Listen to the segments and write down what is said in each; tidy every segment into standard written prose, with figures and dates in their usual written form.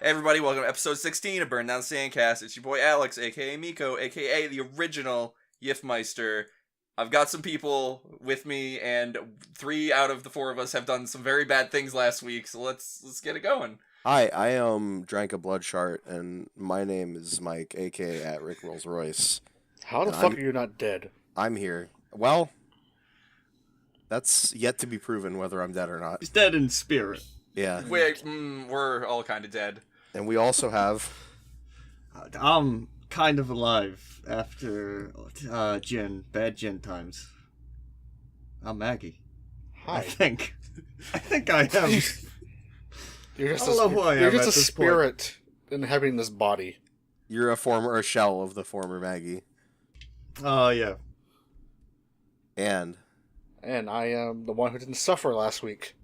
Hey everybody, welcome to episode 16 of Burn Down the Sandcast. It's your boy Alex, aka Miko, aka the original Yiffmeister. I've got some people with me, and 3 out of the 4 of us have done some very bad things last week, so let's get it going. Hi, I drank a blood shart, and my name is Mike, aka at Rick Rolls Royce. How the fuck are you not dead? I'm here. Well, that's yet to be proven whether I'm dead or not. He's dead in spirit. Yeah. We're all kind of dead. And we also have... I'm kind of alive after bad gin times. I'm Maggie. Hi. I think I am. You're just I don't know who I you're am just at a this spirit inhabiting this body. You're a shell of the former Maggie. Oh, yeah. And I am the one who didn't suffer last week.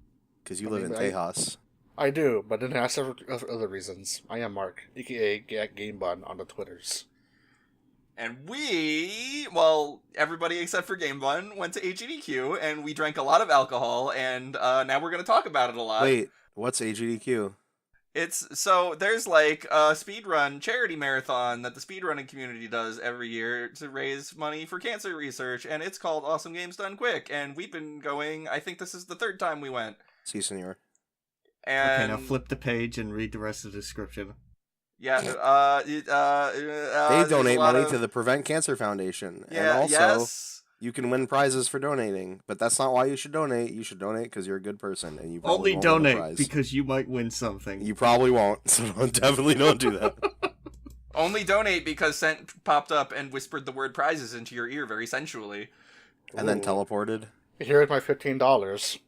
because you live in Tejas. I do, but then I suffer for other reasons. I am Mark, aka GameBun on the Twitters. And everybody except for Game Bun went to AGDQ, and we drank a lot of alcohol, and now we're going to talk about it a lot. Wait, what's AGDQ? There's like a speedrun charity marathon that the speedrunning community does every year to raise money for cancer research, and it's called Awesome Games Done Quick, and we've been going, I think this is the 3rd time we went. Si, senor. And Okay, now flip the page and read the rest of the description. Yeah, They donate money to the Prevent Cancer Foundation. Yeah, and also, yes. you can win prizes for donating. But that's not why you should donate. You should donate because you're a good person. And you probably Only won't win the donate prize. because you might win something. You probably won't, so definitely don't do that. Only donate because Scent popped up and whispered the word prizes into your ear very sensually. And then teleported. Here's my $15.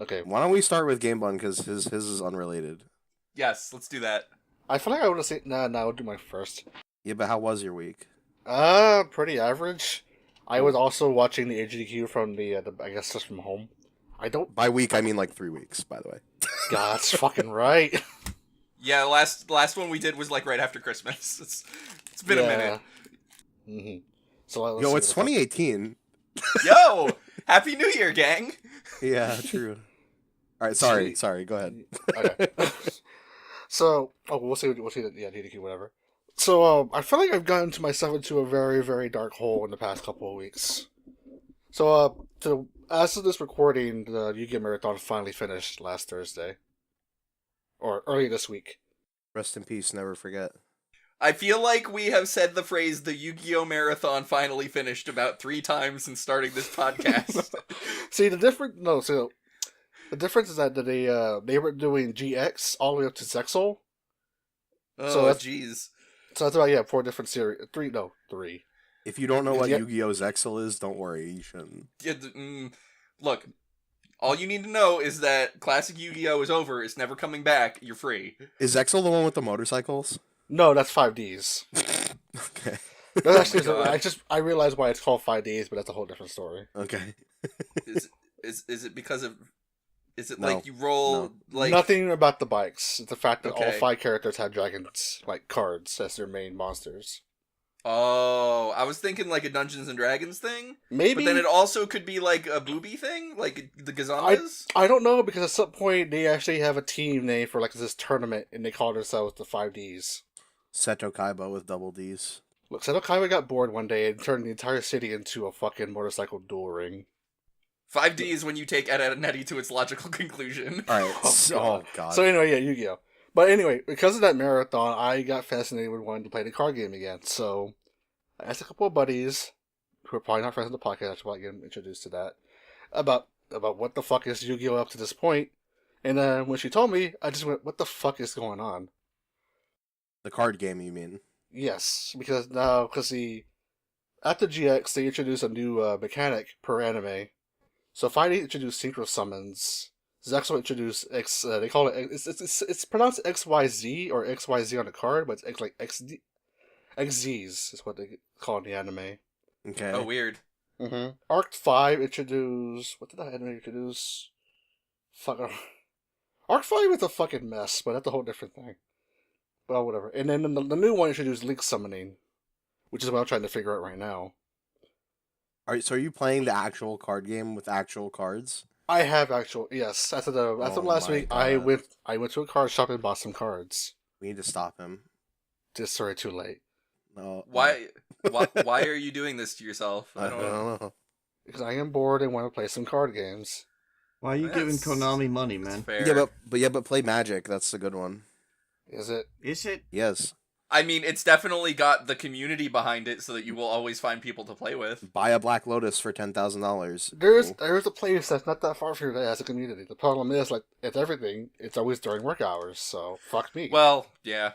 Okay. Why don't we start with Game Bun, because his is unrelated. Yes, let's do that. I feel like I would have said, nah, I'll do my first. Yeah, but how was your week? Pretty average. I was also watching the AGDQ from the I guess just from home. By week, I mean like 3 weeks, by the way. God, that's fucking right. Yeah, last one we did was like right after Christmas. It's been a minute. Mm-hmm. So Yo, it's 2018. Yo, Happy New Year, gang. Yeah, true. All right, sorry, go ahead. Okay. So, we'll see the AGDQ, whatever. So, I feel like I've gotten myself into a very, very dark hole in the past couple of weeks. So, as of this recording, the Yu-Gi-Oh! Marathon finally finished last Thursday. Or early this week. Rest in peace, never forget. I feel like we have said the phrase "the Yu-Gi-Oh! Marathon finally finished" about 3 times since starting this podcast. See, the difference is that they were doing GX all the way up to Zexal. Oh, jeez. So that's about 4 different series. 3. If you don't know what Yu-Gi-Oh! Zexal is, don't worry, you shouldn't. Look, all you need to know is that Classic Yu-Gi-Oh! Is over. It's never coming back. You're free. Is Zexal the one with the motorcycles? No, that's 5Ds. Okay. That's actually, I realized why it's called 5Ds, but that's a whole different story. Okay. Is it because of? Is it No. like you roll like Nothing about the bikes. It's the fact that all Okay. 5 characters have dragons like cards as their main monsters. Oh, I was thinking like a Dungeons and Dragons thing. Maybe, But then it also could be like a booby thing, like the Gazambas. I don't know, because at some point they actually have a team name for like this tournament, and they call themselves the 5Ds. Seto Kaiba with double Ds. Look, Seto Kaiba got bored one day and turned the entire city into a fucking motorcycle duel ring. 5D is when you take Ed, Ed, and Eddie to its logical conclusion. Alright, God. God. So anyway, yeah, Yu-Gi-Oh! But anyway, because of that marathon, I got fascinated with wanting to play the card game again. So I asked a couple of buddies, who are probably not friends of the podcast, I should probably get them introduced to that, about what the fuck is Yu-Gi-Oh! Up to this point. And then when she told me, I just went, what the fuck is going on? The card game, you mean? Yes, because after GX, they introduced a new mechanic per anime. So 5D introduced synchro summons. Zexal introduced they call it, it's pronounced XYZ or XYZ on the card, but it's like XZs is what they call it in the anime. Okay. Oh, weird. Mm-hmm. Arc 5 introduced, what did that anime introduce? Arc 5 is a fucking mess, but that's a whole different thing. Well, whatever. And then the new one introduced link summoning, which is what I'm trying to figure out right now. Alright, so are you playing the actual card game with actual cards? I have actual yes. After last my week, God. I went to a card shop and bought some cards. We need to stop him. Just sorry, too late. No. Why are you doing this to yourself? I don't know. Because I am bored and want to play some card games. Why are you giving That's- Konami money, That's man? fair. But play Magic. That's the good one. Is it? Is it? Yes. I mean, it's definitely got the community behind it, so that you will always find people to play with. Buy a Black Lotus for $10,000. There's a place that's not that far from here that has a community. The problem is, like, it's everything. It's always during work hours, so fuck me. Well, yeah.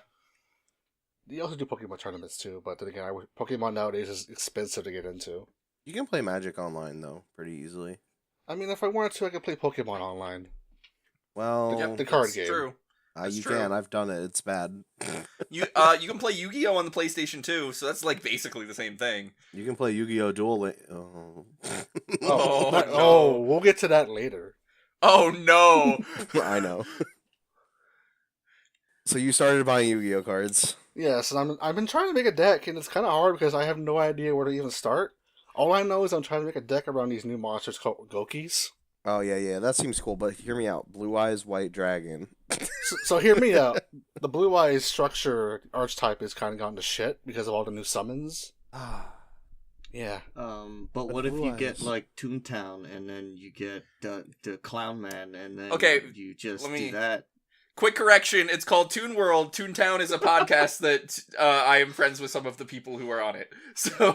You also do Pokemon tournaments too, but then again, Pokemon nowadays is expensive to get into. You can play Magic online though, pretty easily. I mean, if I wanted to, I could play Pokemon online. Well, Yep, the card that's game. True. That's you true. can. I've done it. It's bad. You can play Yu-Gi-Oh on the PlayStation 2, so that's like basically the same thing. You can play Yu-Gi-Oh! Oh, Oh, we'll get to that later. Oh no! I know. So you started buying Yu-Gi-Oh cards. Yes, and I've been trying to make a deck, and it's kind of hard because I have no idea where to even start. All I know is I'm trying to make a deck around these new monsters called Gokis. Oh yeah, that seems cool. But hear me out. Blue Eyes White Dragon. So hear me out. The Blue Eyes structure archetype has kind of gone to shit because of all the new summons. Yeah. But But what if Blue you get Eyes. like Toontown and then you get the Clown Man and then Okay, you just let me- do that? Quick correction, it's called Toon World. Toontown is a podcast that I am friends with some of the people who are on it. So,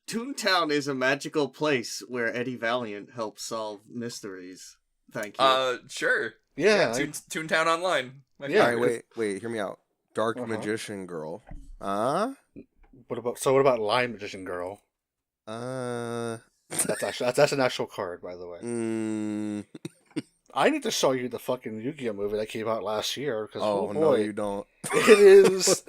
Toontown is a magical place where Eddie Valiant helps solve mysteries. Thank you. sure. Yeah. Toontown Online. My Yeah. All favorite. right, wait. Hear me out. Dark Uh-huh. Magician Girl. What about Lion Magician Girl? That's an actual card, by the way. I need to show you the fucking Yu-Gi-Oh movie that came out last year. Cause, Oh boy, no, you don't. It is.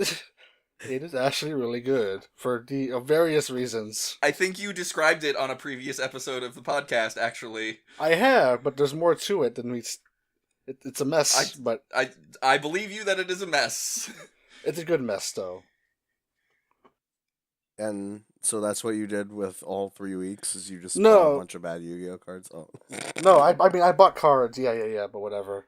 It is actually really good for various reasons. I think you described it on a previous episode of the podcast, actually. I have, but there's more to it than meets. It's a mess, but I believe you that it is a mess. it's a good mess, though. And so that's what you did with all 3 weeks? Is you just No. bought a bunch of bad Yu-Gi-Oh cards? Oh. No, I mean I bought cards, yeah, but whatever.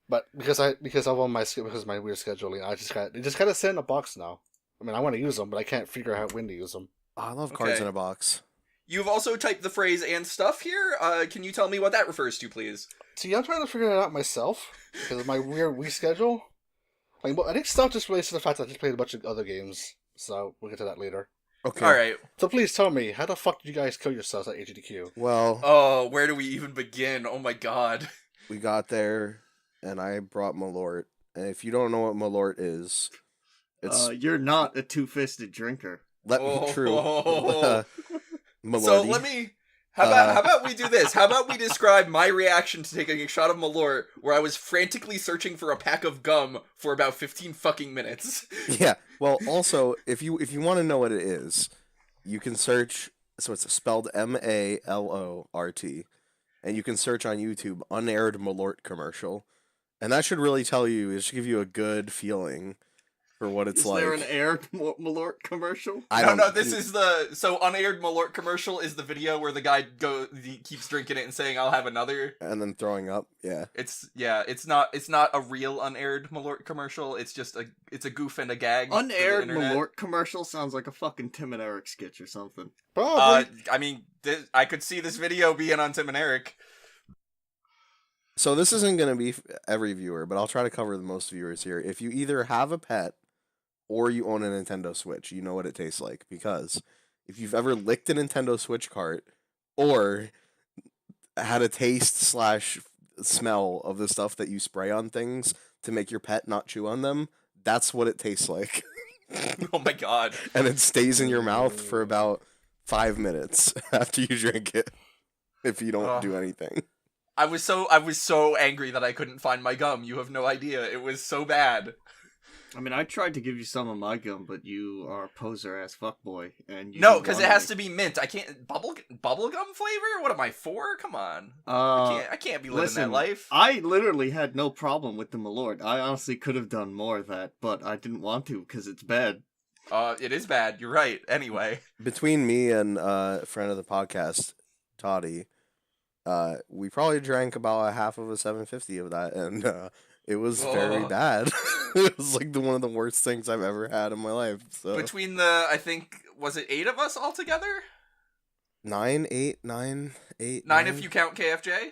But because of all my weird scheduling, they just kind of sit in a box now. I mean, I want to use them, but I can't figure out when to use them. Oh, I love cards Okay. in a box. You've also typed the phrase "and stuff" here. Can you tell me what that refers to, please? See, I'm trying to figure it out myself because of my weird week schedule. Like, well, I think stuff just relates to the fact that I just played a bunch of other games, so we'll get to that later. Okay. All right. So please tell me, how the fuck did you guys kill yourselves at AGDQ? Well, Oh, where do we even begin? Oh my god. we got there, and I brought Malort. And if you don't know what Malort is, it's You're not a two-fisted drinker. true. Oh. Malorty. So let me. How about we do this? How about we describe my reaction to taking a shot of Malort, where I was frantically searching for a pack of gum for about 15 fucking minutes. Yeah. Well, also, if you want to know what it is, you can search. So it's spelled Malort, and you can search on YouTube unaired Malort commercial, and that should really tell you. It should give you a good feeling for what it's Is like. there an aired Malort commercial? I No, don't no, this is the unaired Malort commercial is the video where the guy he keeps drinking it and saying I'll have another. and then throwing up. Yeah. It's not a real unaired Malort commercial. It's just a goof and a gag. for the Unaired internet. Malort commercial sounds like a fucking Tim and Eric sketch or something. Probably. I mean, I could see this video being on Tim and Eric. So this isn't going to be every viewer, but I'll try to cover the most viewers here. If you either have a pet or you own a Nintendo Switch, you know what it tastes like. Because if you've ever licked a Nintendo Switch cart or had a taste / smell of the stuff that you spray on things to make your pet not chew on them, that's what it tastes like. Oh my god. And it stays in your mouth for about 5 minutes after you drink it. If you don't do anything. I was so angry that I couldn't find my gum. You have no idea. It was so bad. I mean, I tried to give you some of my gum, but you are a poser-ass fuckboy, and you No, didn't because it want has to be mint. I can't bubblegum flavor. What am I for? Come on. I can't be living listen, that life. I literally had no problem with the Malort. I honestly could have done more of that, but I didn't want to because it's bad. It is bad. You're right. Anyway. Between me and a friend of the podcast, Toddy, We probably drank about a half of a 750 of that, and it was very Oh. bad. It was like one of the worst things I've ever had in my life. So Between the, I think, was it 8 of us all together? 9, 8, 9, 8, 9 if you count KFJ.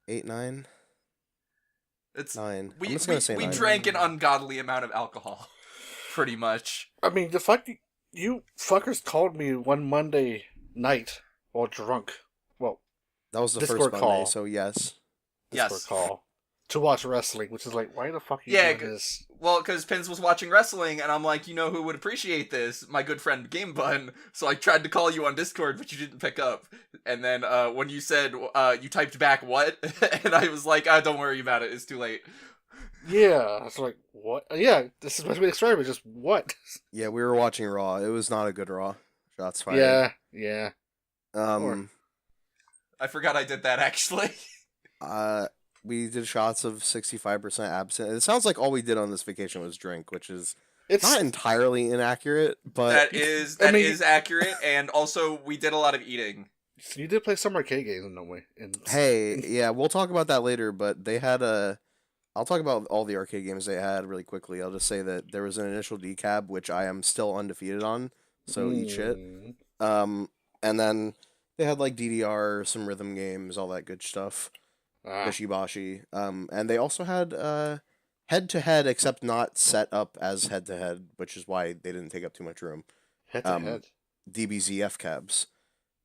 8, 9, It's 9. we I'm just gonna say we 9. drank an ungodly amount of alcohol, pretty much. I mean, the fact that you fuckers called me one Monday night while drunk. Well, That was the Discord first call. Monday, so yes. Discord Yes. call to watch wrestling, which is like, why the fuck are you Yeah, doing this? Well, because Pins was watching wrestling, and I'm like, you know who would appreciate this? My good friend Game Bun. So I tried to call you on Discord, but you didn't pick up. And then when you said, you typed back, what? And I was like, don't worry about it, it's too late. Yeah, I was like, what? Yeah, this is what we described. Just what? Yeah, we were watching Raw. It was not a good Raw. Shots fired. Yeah. I forgot I did that, actually. We did shots of 65% absent. It sounds like all we did on this vacation was drink, which is It's not entirely inaccurate, but That is accurate, and also we did a lot of eating. you did play some arcade games in no way. hey, yeah, we'll talk about that later, but they had I'll talk about all the arcade games they had really quickly. I'll just say that there was an initial decab, which I am still undefeated on, so eat shit. And then they had like DDR, some rhythm games, all that good stuff. Bishibashi. And they also had head-to-head, except not set up as head-to-head, which is why they didn't take up too much room. Head to head. DBZ cabs,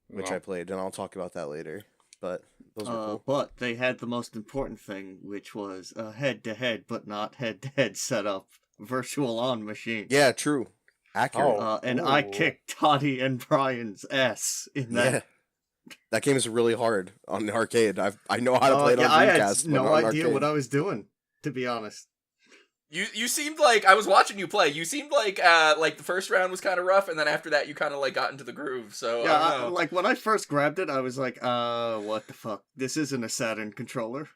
which I played, and I'll talk about that later. But those were cool. But they had the most important thing, which was a head-to-head, but not head-to-head setup, virtual on machine. Yeah, true. Accurate. And I kicked Toddy and Brian's ass in that. Yeah. That game is really hard on the arcade. I know how to play it on I Dreamcast. had but no not on idea arcade. what I was doing, to be honest. You seemed like, I was watching you play, you seemed like the first round was kind of rough, and then after that you kind of like got into the groove, so Yeah, I don't know. like when I first grabbed it, I was like, what the fuck? This isn't a Saturn controller.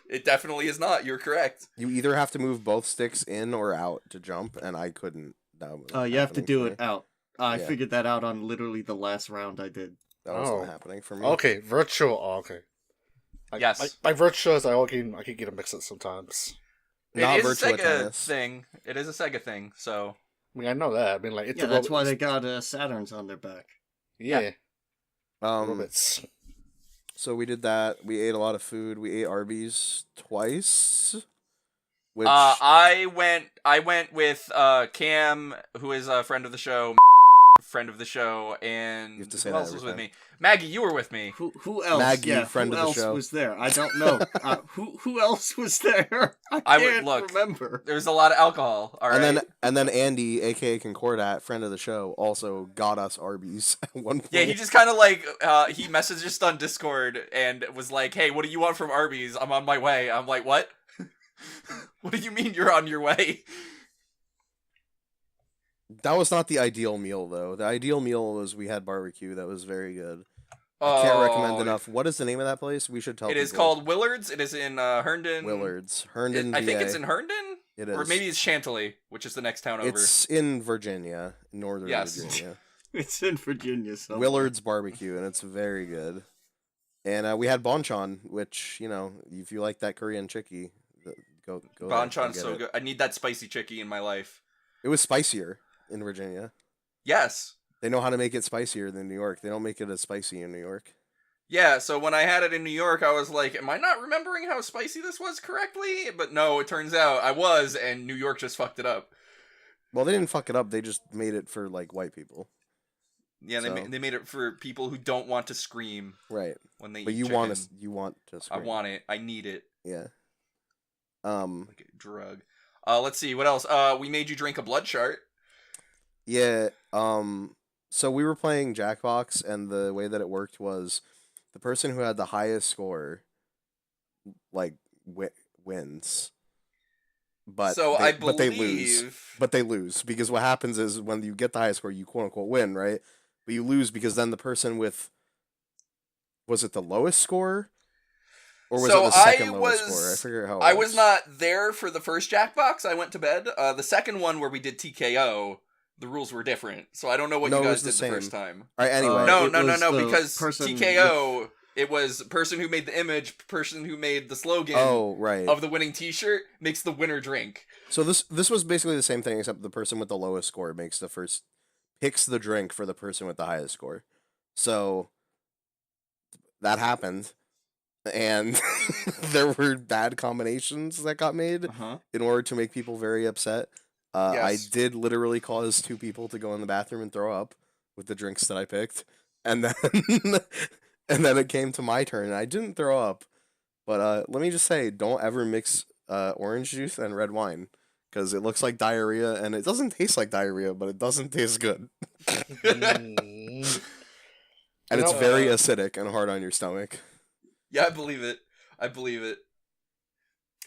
It definitely is not, you're correct. You either have to move both sticks in or out to jump, and I couldn't. That was You have to happening do for it me. out. I Yeah. figured that out on literally the last round I did. That was not happening for me. Okay, virtual. Okay. Yes. My virtual is I can get a mix it sometimes. Not It is a virtual Sega tennis. thing. It is a Sega thing, so... I mean, I know that. I mean, like, it's Yeah, a that's why robot- they got Saturns on their back. Yeah, Um, robots. so we did that. We ate a lot of food. We ate Arby's twice. Which I went with Cam, who is a friend of the show, and You have to say who that else every was with time. me? Maggie, you were with me. Who else? Maggie, yeah, friend who of the else show. was there? I don't know. Who else was there? I I would- can't look. remember. There was a lot of alcohol. All right. and then Andy, aka Concordat, friend of the show, also got us Arby's at one point. Yeah, he just kind of like he messaged us on Discord and was like, "Hey, what do you want from Arby's? I'm on my way." I'm like, "What? What do you mean you're on your way?" That was not the ideal meal though. The ideal meal was we had barbecue. That was very good. I can't recommend enough. What is the name of that place? We should tell It is people. called Willard's. It is in Herndon. Willard's. Herndon, I think VA. it's in Herndon, It is. or maybe it's Chantilly, which is the next town over. It's in Virginia, northern Yes. Virginia. It's in Virginia somewhere. Willard's barbecue, and it's very good. And we had bonchon, which, you know, if you like that Korean chickie, go there, Bonchon's go get so it. good. I need that spicy chickie in my life. It was spicier in Virginia. Yes. They know how to make it spicier than New York. They don't make it as spicy in New York. Yeah, so when I had it in New York, I was like, am I not remembering how spicy this was correctly? But no, it turns out I was, and New York just fucked it up. Well, they didn't fuck it up. They just made it for, like, white people. Yeah, So- they made it for people who don't want to scream Right. when they But eat you chicken. want to I scream. want it. I need it. Yeah. Like a drug. Let's see, what else? We made you drink a blood chart. Yeah, so we were playing Jackbox, and the way that it worked was the person who had the highest score, like, wins. But So they, I but they lose. believe... But they lose, because what happens is when you get the highest score, you quote-unquote win, right? But you lose because then the person with... Was it the lowest score? Or was So it the second I lowest was- score? I forget how it I was not there for the first Jackbox. I went to bed. The second one where we did TKO, the rules were different. So I don't know what No, you it guys was did the the first same. time. Alright, anyway. No, it no, no, was no, the because person TKO... It was person who made the image, person who made the slogan Oh, right. of the winning T-shirt makes the winner drink. So this was basically the same thing, except the person with the lowest score picks the drink for the person with the highest score. So that happened, and there were bad combinations that got made in order to make people very upset. I Yes. did literally cause 2 people to go in the bathroom and throw up with the drinks that I picked, and then and then it came to my turn, and I didn't throw up. But let me just say, don't ever mix orange juice and red wine, because it looks like diarrhea, and it doesn't taste like diarrhea, but it doesn't taste good. Mm. And You it's know, very acidic and hard on your stomach. Yeah, I believe it. I believe it.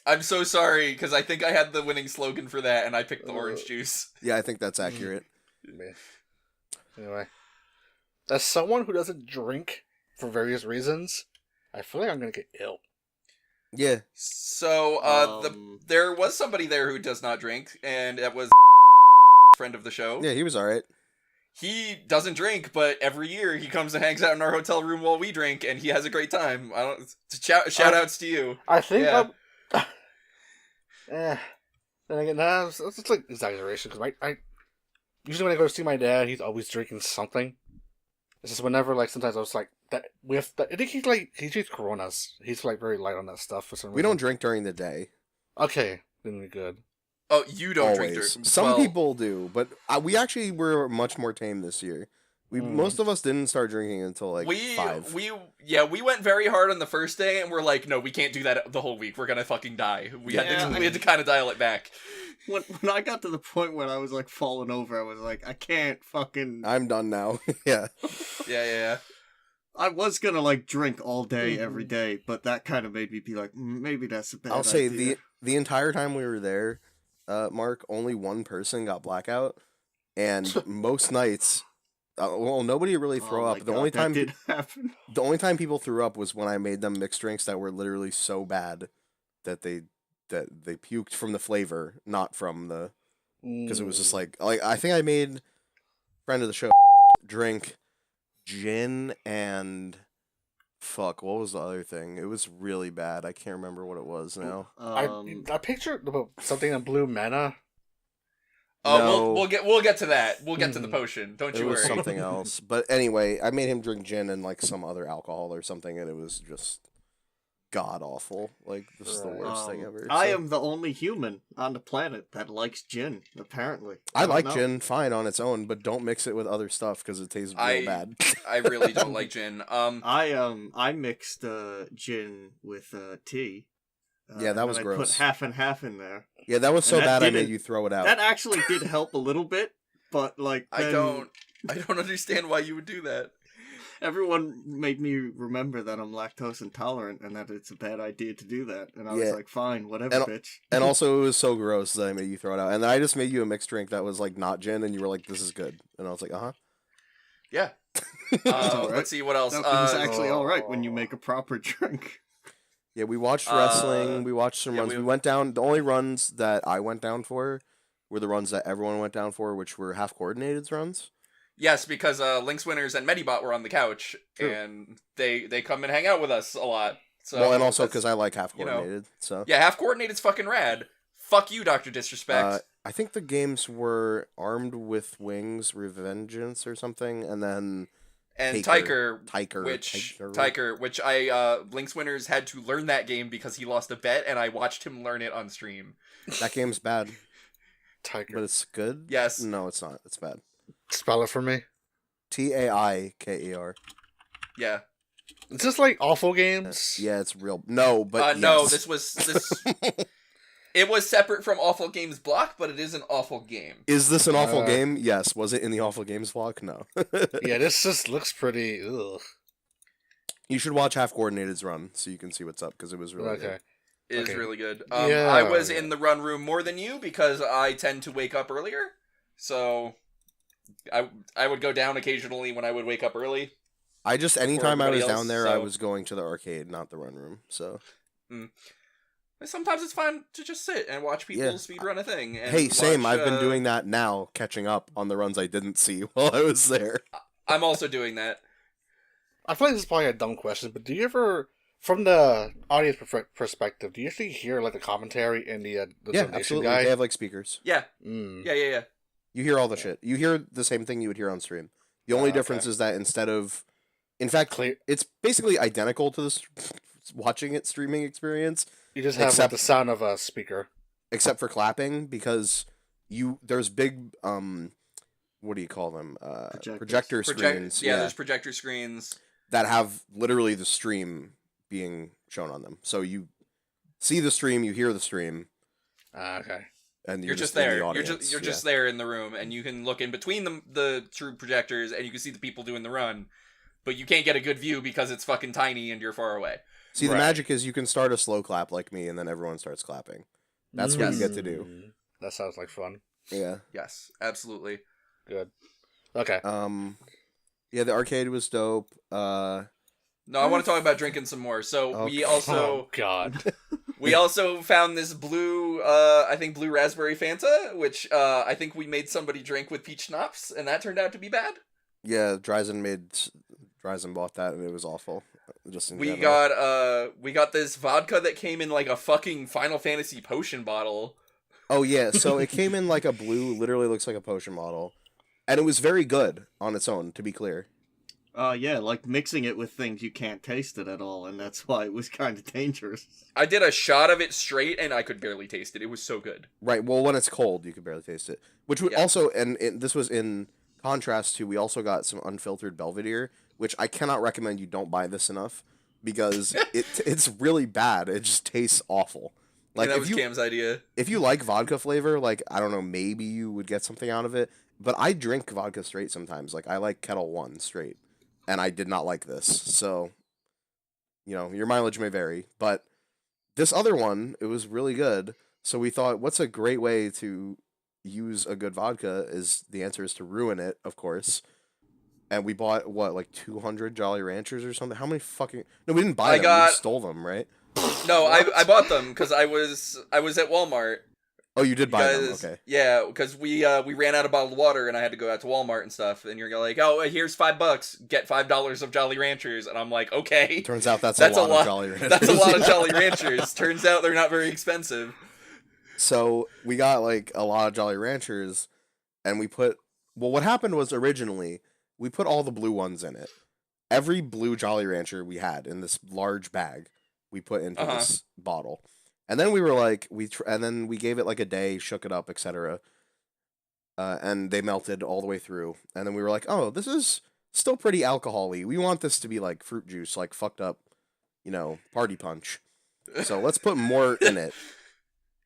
I'm so sorry, because I think I had the winning slogan for that, and I picked the orange juice. Yeah, I think that's accurate. Anyway, as someone who doesn't drink for various reasons, I feel like I'm gonna get ill. Yeah. So, there was somebody there who does not drink, and that was friend of the show. Yeah, he was alright. He doesn't drink, but every year he comes and hangs out in our hotel room while we drink, and he has a great time. Shout outs to you. I think Yeah. Then again, nah, it's like exaggeration, because I usually when I go to see my dad, he's always drinking something. It's just whenever, like, sometimes I was like, that we have, I think he drinks Coronas. He's like very light on that stuff for some reason. We don't drink during the day. Okay, then we're good. Oh, you don't Always. drink during... Some well, people do, but we actually were much more tame this year. Most of us didn't start drinking until like 5. We went very hard on the first day, and we're like, no, we can't do that the whole week. We're gonna fucking die. We had to kind of dial it back. When I got to the point where I was like falling over, I was like, I can't fucking. I'm done now. Yeah. Yeah. I was gonna like drink all day every day, but that kind of made me be like, maybe that's a bad I'll say idea. the entire time we were there, Mark, only one person got blackout, and most nights, well, nobody really threw Oh up. my The God, only that time did happen. the only time people threw up was when I made them mixed drinks that were literally so bad that they puked from the flavor, not from the, because it was just like I think I made friend of the show drink gin and fuck, what was the other thing? It was really bad. I can't remember what it was now. I pictured something in blue mana. Oh, No. we'll get to that. We'll get to the potion. Don't It you was worry. something else. But anyway, I made him drink gin and like some other alcohol or something, and it was just god awful. Like, this is the worst thing ever. I So- am the only human on the planet that likes gin, apparently. I don't like know. gin fine on its own, but don't mix it with other stuff because it tastes real bad. I really don't like gin. I mixed gin with tea. Yeah, that and was then gross. I put half and half in there. Yeah, that was so And that bad I made didn't- you throw it out. That actually did help a little bit, but like I then don't understand why you would do that. everyone made me remember that I'm lactose intolerant and that it's a bad idea to do that. And I was Yeah. like, fine, whatever, And- bitch. And also, it was so gross that I made you throw it out. And then I just made you a mixed drink that was like not gin, and you were like, "This is good," and I was like, "Uh huh." Yeah. alright. Let's see what else. That was actually all right when you make a proper drink. Yeah, we watched wrestling. We watched some runs. We went down. The only runs that I went down for were the runs that everyone went down for, which were half coordinated runs. Yes, because Lynx Winners and Medibot were on the couch, True. and they come and hang out with us a lot. So Well, and also that's- because I like half you know. coordinated. So yeah, half coordinated's fucking rad. Fuck you, Dr. Disrespect. I think the games were Armed with Wings, Revengeance, or something, and then and Tiker. Tiker, which I Lynx Winners had to learn that game because he lost a bet, and I watched him learn it on stream. That game's bad, Tiger. but it's good. Yes. No, it's not. It's bad. Spell it for me. Taikeer. Yeah. It's just like awful games. Yeah, it's real. No, but no, yes. this was it was separate from Awful Games block, but it is an awful game. Is this an awful game? Yes. Was it in the awful games vlog? No. Yeah, this just looks pretty. Ugh. You should watch half coordinated's run so you can see what's up because it was really Okay. good. It is Okay. really good. Yeah, I was yeah. in the run room more than you because I tend to wake up earlier. So I would go down occasionally when I would wake up early. I just anytime I everybody was else, down there, I so- was going to the arcade, not the run room. So Sometimes it's fun to just sit and watch people speedrun a thing. And hey, same. watch, I've been doing that now, catching up on the runs I didn't see while I was there. I'm also doing that. I feel like this is probably a dumb question, but do you ever, from the audience perspective, do you actually hear like the commentary in the Yeah, donation absolutely. guy? They have like speakers. Yeah. Mm. Yeah. You hear all the shit. You hear the same thing you would hear on stream. The only difference okay. is that instead of, in fact, Clear. it's basically identical to the watching it streaming experience, You just have like, Except- the sound of a speaker. except for clapping, because there's big what do you call them? Projector screens. Yeah, there's projector screens. that have literally the stream being shown on them. So you see the stream, you hear the stream, Okay. and You're just in the there. You're audience. just there in the room, and you can look in between the true projectors, and you can see the people doing the run, but you can't get a good view because it's fucking tiny and you're far away. See, the Right. magic is you can start a slow clap like me, and then everyone starts clapping. That's what you get to do. That sounds like fun. Yeah. Yes, absolutely. Good. Okay. Yeah, the arcade was dope. No, I want to talk about drinking some more. So we also Oh God. we also found this blue, I think blue raspberry Fanta, which I think we made somebody drink with peach schnapps, and that turned out to be bad. Yeah, Dryzen bought that, and it was awful. Just in We general. got this vodka that came in like a fucking Final Fantasy potion bottle. Oh yeah, so it came in like a blue, literally looks like a potion bottle, and it was very good on its own. To be clear. Yeah, like mixing it with things you can't taste it at all, and that's why it was kind of dangerous. I did a shot of it straight, and I could barely taste it. It was so good. Right. Well, when it's cold, you can barely taste it. Which would Yeah. also, and this was in contrast to, we also got some unfiltered Belvedere, which I cannot recommend. You don't buy this enough because it's really bad. It just tastes awful. Like And that if was you Cam's idea. if you like vodka flavor, like I don't know, maybe you would get something out of it. But I drink vodka straight sometimes. Like I like Kettle One straight, and I did not like this. So, your mileage may vary, but this other one, it was really good. So we thought, what's a great way to use a good vodka? The answer is to ruin it, of course. And we bought like 200 Jolly Ranchers or something. How many fucking? No, we didn't buy them. We stole them, right? No, I bought them because I was at Walmart. Oh, you did buy them. Okay. Yeah, because we ran out of bottled water and I had to go out to Walmart and stuff. And you're like, oh, here's $5, get $5 of Jolly Ranchers, and I'm like, okay. Turns out that's That's a lot of Jolly Ranchers. That's a lot of Jolly Ranchers. Turns out they're not very expensive. So we got like a lot of Jolly Ranchers, and what happened was originally we put all the blue ones in it. Every blue Jolly Rancher we had in this large bag, we put into this bottle. And then we were like, and then we gave it like a day, shook it up, etc. And they melted all the way through. And then we were like, oh, this is still pretty alcohol-y. We want this to be like fruit juice, like fucked up, party punch. So let's put more in it.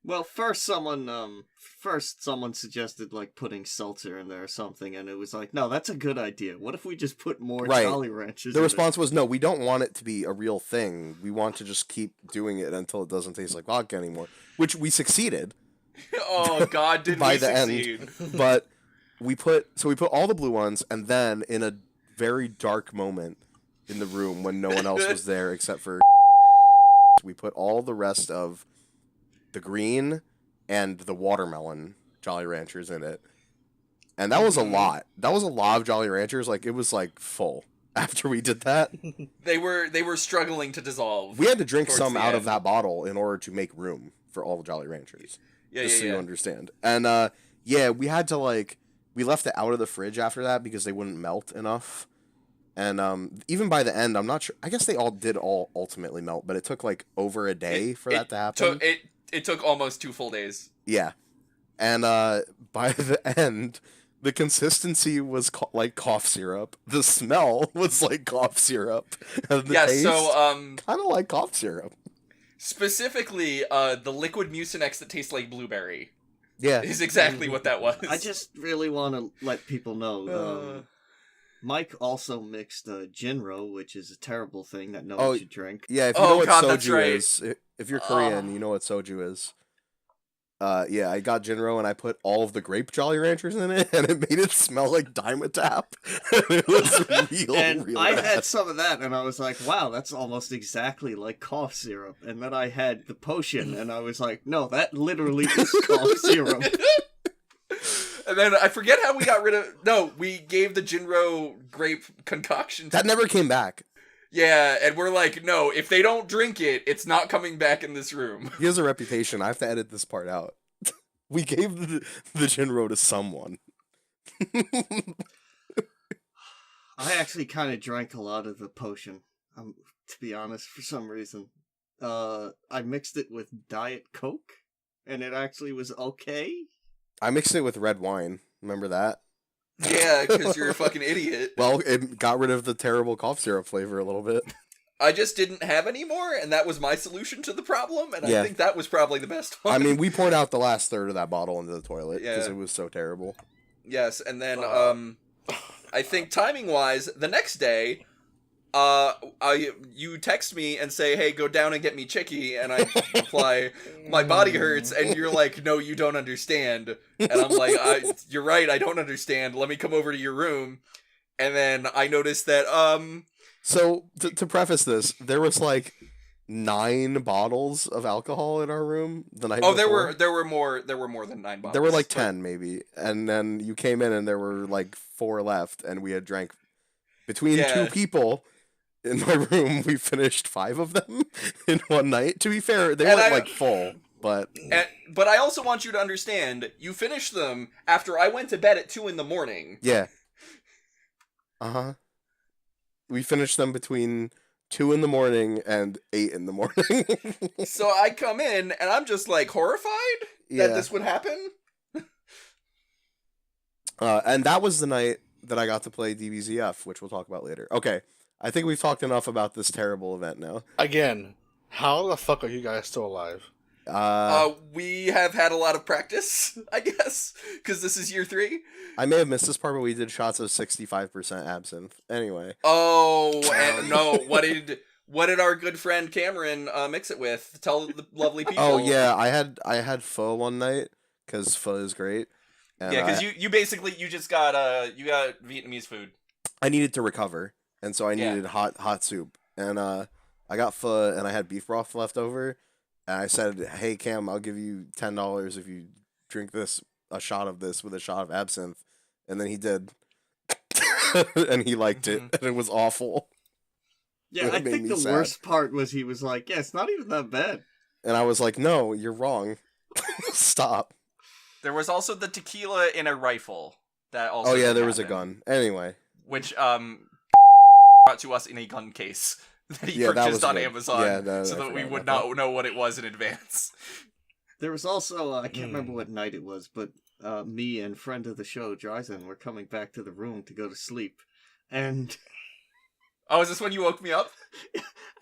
Well, first someone suggested like putting seltzer in there or something, and it was like, no, that's a good idea. What if we just put more Right. Jolly Ranchers? The response was, no, we don't want it to be a real thing. We want to just keep doing it until it doesn't taste like vodka anymore, which we succeeded. Oh God, did By we the succeed? But we put all the blue ones, and then in a very dark moment in the room when no one else was there except for we put all the rest of the green and the watermelon Jolly Ranchers in it. And that was a lot. That was a lot of Jolly Ranchers. Like, it was, like, full after we did that. They were struggling to dissolve. We had to drink towards some the out end. of that bottle in order to make room for all the Jolly Ranchers. Yeah, Just so yeah. you understand. And, we had to, like, we left it out of the fridge after that because they wouldn't melt enough. And even by the end, I'm not sure. I guess they all did ultimately melt, but it took, like, over a day for that to happen. It took almost 2 full days. Yeah. And by the end, the consistency was like cough syrup. The smell was like cough syrup. And the taste, kind of like cough syrup. Specifically, the liquid Mucinex that tastes like blueberry Yeah. is exactly what that was. I just really want to let people know. Mike also mixed Jinro, which is a terrible thing that no one should drink. Yeah, if you know what God, that's soju right. is, if you're Korean, you know what soju is. Yeah, I got Jinro and I put all of the grape Jolly Ranchers in it, and it made it smell like Dimetap. It was real I bad. had some of that, and I was like, wow, that's almost exactly like cough syrup. And then I had the potion, and I was like, no, that literally is cough syrup. And then I forget how we got rid of. No, we gave the Jinro grape concoction. That never came back. Yeah, and we're like, no, if they don't drink it, it's not coming back in this room. He has a reputation. I have to edit this part out. We gave the Jinro to someone. I actually kind of drank a lot of the potion, to be honest, for some reason. I mixed it with Diet Coke, and it actually was okay. I mixed it with red wine. Remember that? Yeah, because you're a fucking idiot. Well, it got rid of the terrible cough syrup flavor a little bit. I just didn't have any more, and that was my solution to the problem, and Yeah. I think that was probably the best one. I mean, we poured out the last third of that bottle into the toilet because Yeah. it was so terrible. Yes, and then, I think timing-wise, the next day, you text me and say, hey, go down and get me Chicky, and I reply, my body hurts, and you're like, no, you don't understand. And I'm like, you're right, I don't understand, let me come over to your room. And then I noticed that, So, to preface this, there was like 9 bottles of alcohol in our room the night before. there were more than 9 bottles. There were like 10 maybe, and then you came in and there were like 4 left, and we had drank between 2 people in my room. We finished 5 of them in one night. To be fair, they weren't like full, but I also want you to understand, you finished them after I went to bed at 2 a.m. yeah, we finished them between 2 a.m. and 8 a.m. So I come in and I'm just like horrified that this would happen. And that was the night that I got to play DBZF, which we'll talk about later. Okay, I think we've talked enough about this terrible event now. Again, how the fuck are you guys still alive? We have had a lot of practice, I guess, because this is year 3. I may have missed this part, but we did shots of 65% absinthe. Anyway. Oh, and no, what did our good friend Cameron mix it with? Tell the lovely people. Oh yeah, I had pho one night because pho is great. And yeah, because you basically just got Vietnamese food. I needed to recover, and so I needed hot soup, and I got pho and I had beef broth left over, and I said, "Hey Cam, I'll give you $10 if you drink a shot of this with a shot of absinthe," and then he did, and he liked it, and it was awful. Yeah, I think the worst part was he was like, yeah, it's not even that bad. And I was like, no, you're wrong. Stop. There was also the tequila in a rifle. That also. Oh yeah, there was a gun. Anyway. Which brought to us in a gun case that he purchased on Amazon, so that we would not know what it was in advance. There was also, I can't remember what night it was, but me and friend of the show, Gerstmann, were coming back to the room to go to sleep, and... Oh, is this when you woke me up?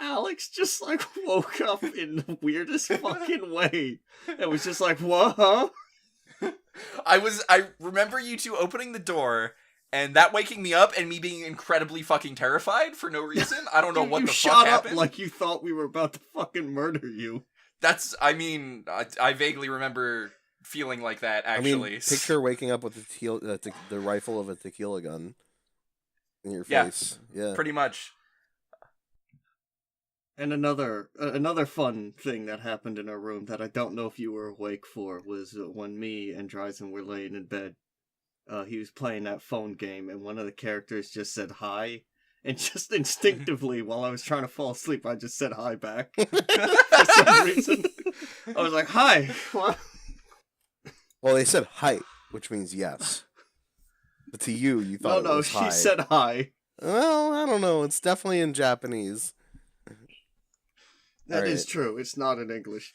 Alex just, like, woke up in the weirdest fucking way. It was just like, what, huh? I remember you two opening the door, and that waking me up, and me being incredibly fucking terrified for no reason. I don't know what the fuck happened. Like you thought we were about to fucking murder you. I vaguely remember feeling like that, actually. I mean, picture waking up with the rifle of a tequila gun in your face. Yeah. Pretty much. And another fun thing that happened in our room that I don't know if you were awake for was when me and Gerstmann were laying in bed. He was playing that phone game, and one of the characters just said hi. And just instinctively, while I was trying to fall asleep, I just said hi back. For some reason. I was like, hi. What? Well, they said hi, which means yes. But to you, you thought it was hi. No, she said hi. Well, I don't know. It's definitely in Japanese. That is true. It's not in English.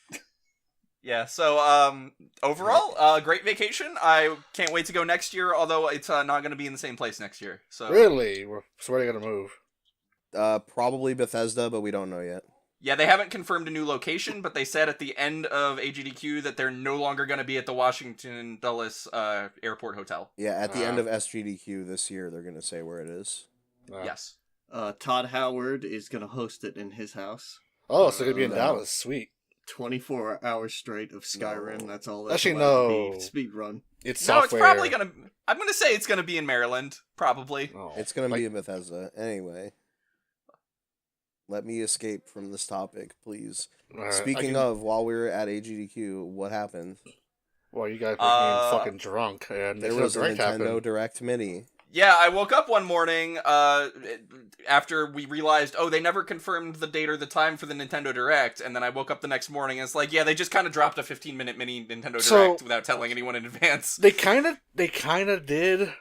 Yeah, so, overall, great vacation. I can't wait to go next year, although it's not going to be in the same place next year. So Really? So where are you going to move? Probably Bethesda, but we don't know yet. Yeah, they haven't confirmed a new location, but they said at the end of AGDQ that they're no longer going to be at the Washington Dulles Airport Hotel. Yeah, at the end of SGDQ this year, they're going to say where it is. Yes. Todd Howard is going to host it in his house. Oh, so it's going to be in Dallas. Sweet. 24 hours straight of Skyrim. No. That's all. Actually, no. Speed run. It's software. It's probably gonna. I'm gonna say it's gonna be in Maryland. Probably. Oh. It's gonna be in Bethesda anyway. Let me escape from this topic, please. Speaking of, while we were at AGDQ, what happened? Well, you guys were getting fucking drunk, and there was a Nintendo Direct Mini. Yeah, I woke up one morning after we realized, they never confirmed the date or the time for the Nintendo Direct, and then I woke up the next morning and it's like, yeah, they just kind of dropped a 15-minute mini Nintendo Direct without telling anyone in advance. They kind of did.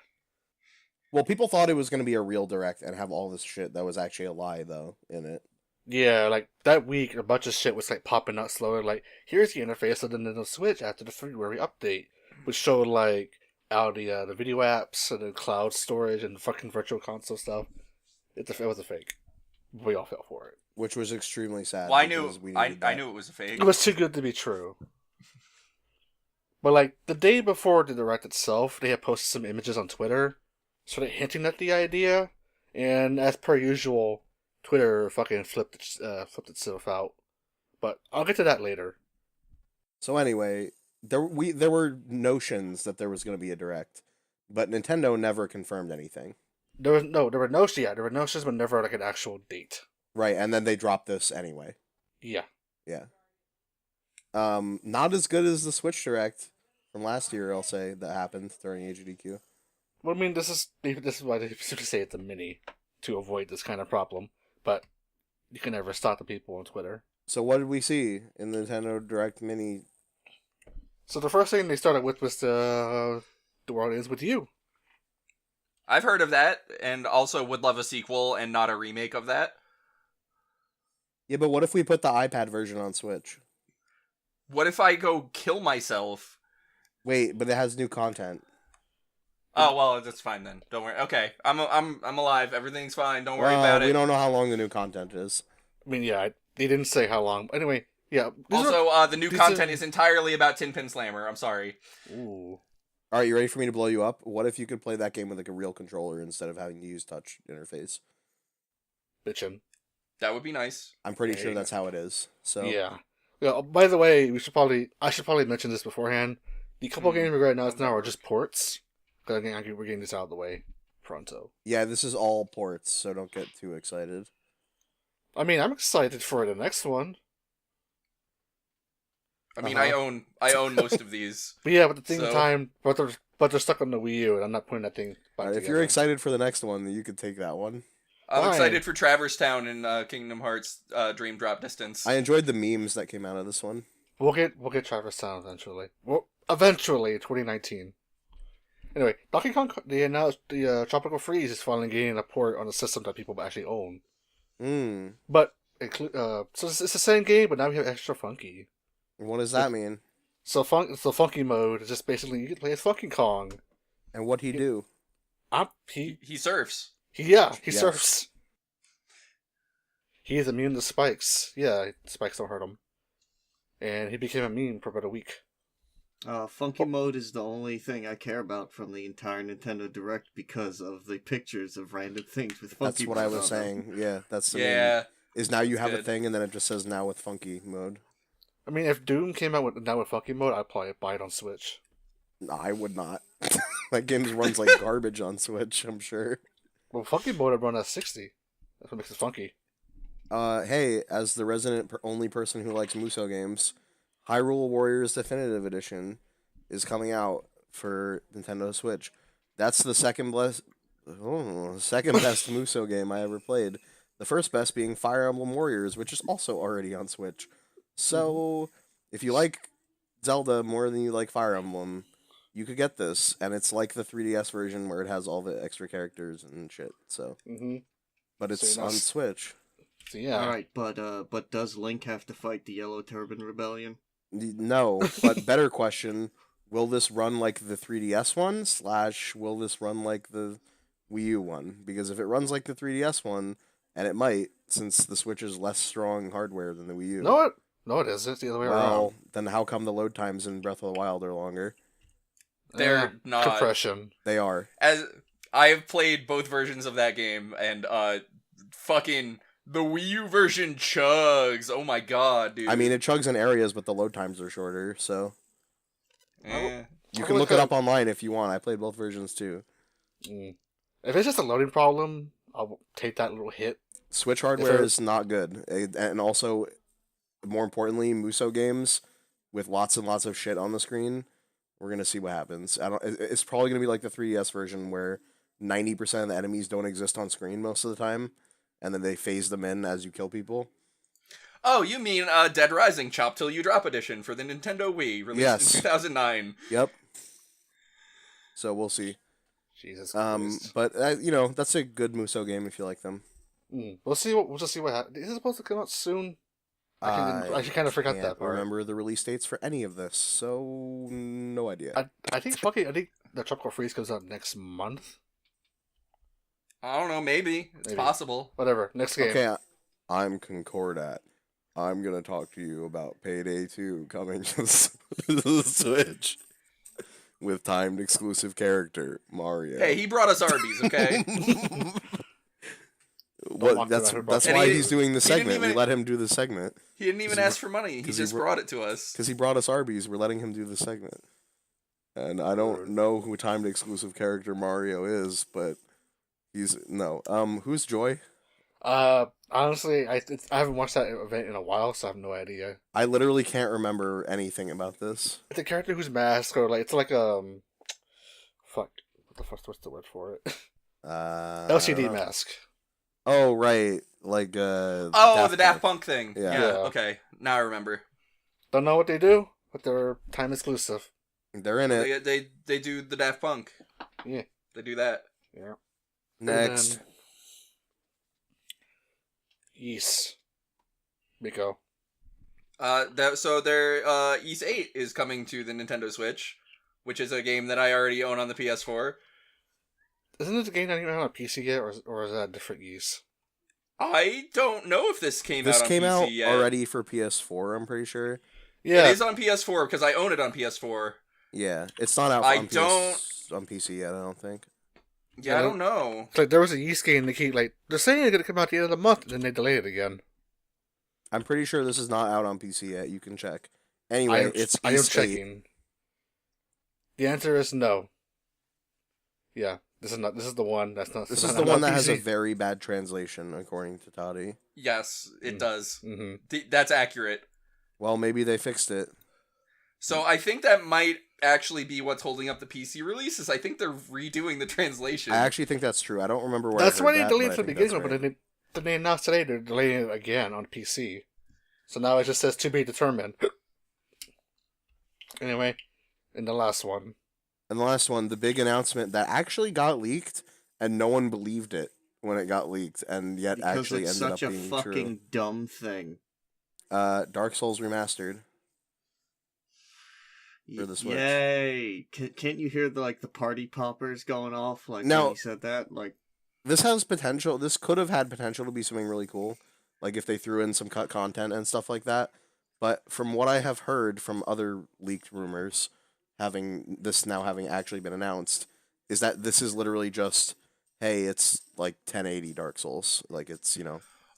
Well, people thought it was going to be a real Direct and have all this shit that was actually a lie, though, in it. Yeah, like, that week, a bunch of shit was, like, popping out slower. Like, here's the interface of the Nintendo Switch after the February update, which showed, like, out the video apps and the cloud storage and fucking virtual console stuff. It was a fake. We all fell for it. Which was extremely sad. Well, I knew it was a fake. It was too good to be true. But, like, the day before the Direct itself, they had posted some images on Twitter, sort of hinting at the idea, and as per usual, Twitter fucking flipped itself out. But I'll get to that later. So anyway, there were notions that there was going to be a Direct, but Nintendo never confirmed anything. There were notions, but never like an actual date. Right, and then they dropped this anyway. Yeah. Yeah. Not as good as the Switch Direct from last year, I'll say, that happened during AGDQ. Well, I mean, this is why they specifically say it's a mini to avoid this kind of problem. But you can never stop the people on Twitter. So what did we see in the Nintendo Direct Mini? So the first thing they started with was the World Ends With You. I've heard of that, and also would love a sequel and not a remake of that. Yeah, but what if we put the iPad version on Switch? What if I go kill myself? Wait, but it has new content. Oh, well, that's fine then. Don't worry. Okay, I'm alive. Everything's fine. Don't worry about it. We don't know how long the new content is. I mean, yeah, they didn't say how long. Anyway, yeah. Also, the new content is entirely about Tin Pin Slammer. I'm sorry. Ooh. All right, you ready for me to blow you up? What if you could play that game with like a real controller instead of having to use touch interface? Bitchin'. That would be nice. I'm pretty sure that's how it is. So yeah. Yeah. By the way, I should probably mention this beforehand. The couple games we're right now are just ports. Because we're getting this out of the way pronto. Yeah, this is all ports, so don't get too excited. I mean, I'm excited for the next one. I mean, I own most of these. But yeah, but at the same time, but they're stuck on the Wii U, and I'm not putting that thing back together. If you're excited for the next one, then you could take that one. I'm excited for Traverse Town in Kingdom Hearts Dream Drop Distance. I enjoyed the memes that came out of this one. We'll get Traverse Town eventually. Well, eventually, 2019. Anyway, Donkey Kong, they announced the Tropical Freeze is finally getting a port on a system that people actually own. But, so it's the same game, but now we have Extra Funky. What does that mean? So the Funky mode is just basically, you can play as Funky Kong. And what'd he do? He surfs. He surfs. He is immune to spikes. Yeah, spikes don't hurt him. And he became immune for about a week. Funky mode is the only thing I care about from the entire Nintendo Direct because of the pictures of random things with Funky. That's what I was saying. Yeah, that's the main. Is now you have a thing and then it just says now with Funky mode. I mean, if Doom came out with Funky mode, I'd probably buy it on Switch. No, I would not. That game runs like garbage on Switch, I'm sure. Well, Funky mode would run at 60. That's what makes it funky. Hey, as the resident only person who likes Muso games, Hyrule Warriors Definitive Edition is coming out for Nintendo Switch. That's the second best Muso game I ever played. The first best being Fire Emblem Warriors, which is also already on Switch. So, if you like Zelda more than you like Fire Emblem, you could get this, and it's like the 3DS version where it has all the extra characters and shit. So, but it's on Switch. So yeah. All right, but does Link have to fight the Yellow Turban Rebellion? No, but better question: will this run like the 3DS one? / will this run like the Wii U one? Because if it runs like the 3DS one, and it might, since the Switch is less strong hardware than the Wii U. No, it isn't. It's the other way around. Then how come the load times in Breath of the Wild are longer? They're not. Compression. They are. As I have played both versions of that game, and fucking the Wii U version chugs. Oh my god, dude. I mean, it chugs in areas, but the load times are shorter, so. You can look it up online if you want. I played both versions too. If it's just a loading problem, I'll take that little hit. Switch hardware is not good, and also, more importantly, Muso games with lots and lots of shit on the screen. We're gonna see what happens. It's probably gonna be like the 3DS version where 90% of the enemies don't exist on screen most of the time, and then they phase them in as you kill people. Oh, you mean Dead Rising Chop Till You Drop Edition for the Nintendo Wii, released Yes. in 2009. Yep. So we'll see. Jesus Christ. But that's a good Musou game if you like them. We'll see. We'll just see what happens. Is it supposed to come out soon? I kind of forgot that part. Remember the release dates for any of this, so no idea. I think the Tropical Freeze comes out next month. I don't know, maybe. It's possible. Whatever. Next game. Okay, I'm Concordat. I'm gonna talk to you about Payday 2 coming to the Switch with timed exclusive character Mario. Hey, he brought us Arby's, okay? That's why he's doing the segment. We let him do the segment. He didn't even ask for money. He just brought it to us. Because he brought us Arby's, we're letting him do the segment. And I don't know who timed exclusive character Mario is, but who's Joy? Honestly, I haven't watched that event in a while, so I have no idea. I literally can't remember anything about this. It's a character who's masked, or it's like fuck, what's the word for it? LCD mask. Oh right, like the Daft Punk thing. Yeah. Okay, now I remember. Don't know what they do, but they're time exclusive. They're in it. They do the Daft Punk. Yeah, they do that. Yeah. Next. Ys. Miko. So their Ys 8 is coming to the Nintendo Switch, which is a game that I already own on the PS4. Isn't it a game not even on a PC yet, or is that a different Ys? I don't know if this came out on PC yet. This came out already for PS4, I'm pretty sure. Yeah. It is on PS4, because I own it on PS4. Yeah, it's not out on PC yet, I don't think. Yeah, I don't know. It's like there was a Ys game they're saying it's going to come out at the end of the month, and then they delay it again. I'm pretty sure this is not out on PC yet. You can check. Anyway, I am checking. The answer is no. Yeah, this is the one that's not. This is the one that has a very bad translation, according to Toddy. Yes, it does. Mm-hmm. That's accurate. Well, maybe they fixed it. So I think that might actually be what's holding up the PC release. Is I think they're redoing the translation. I actually think that's true. I don't remember where. That's why they delayed from the beginning, but then they announced today they're delaying it again on PC. So now it just says to be determined. Anyway, in the last one. And the last one, the big announcement that actually got leaked, and no one believed it when it got leaked, and yet because actually ended up being true. It's such a fucking dumb thing. Dark Souls Remastered. For the Switch. Yay! Can't you hear the party poppers going off when you said that? This has potential. This could have had potential to be something really cool, like if they threw in some cut content and stuff like that. But from what I have heard from other leaked rumors, having actually been announced, is that this is literally just, hey, it's like 1080 Dark Souls, like it's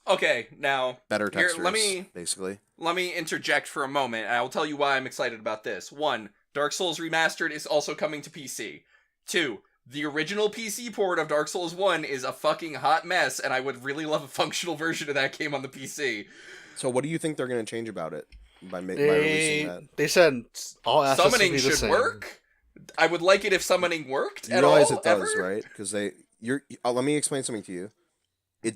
Okay, now better textures. Basically. Let me interject for a moment, and I will tell you why I'm excited about this. 1, Dark Souls Remastered is also coming to PC. 2, the original PC port of Dark Souls 1 is a fucking hot mess, and I would really love a functional version of that game on the PC. So what do you think they're going to change about it by releasing that? They said all assets summoning will be the should same. work. I would like it if summoning worked you at all. You realize it does, ever? right? Because let me explain something to you.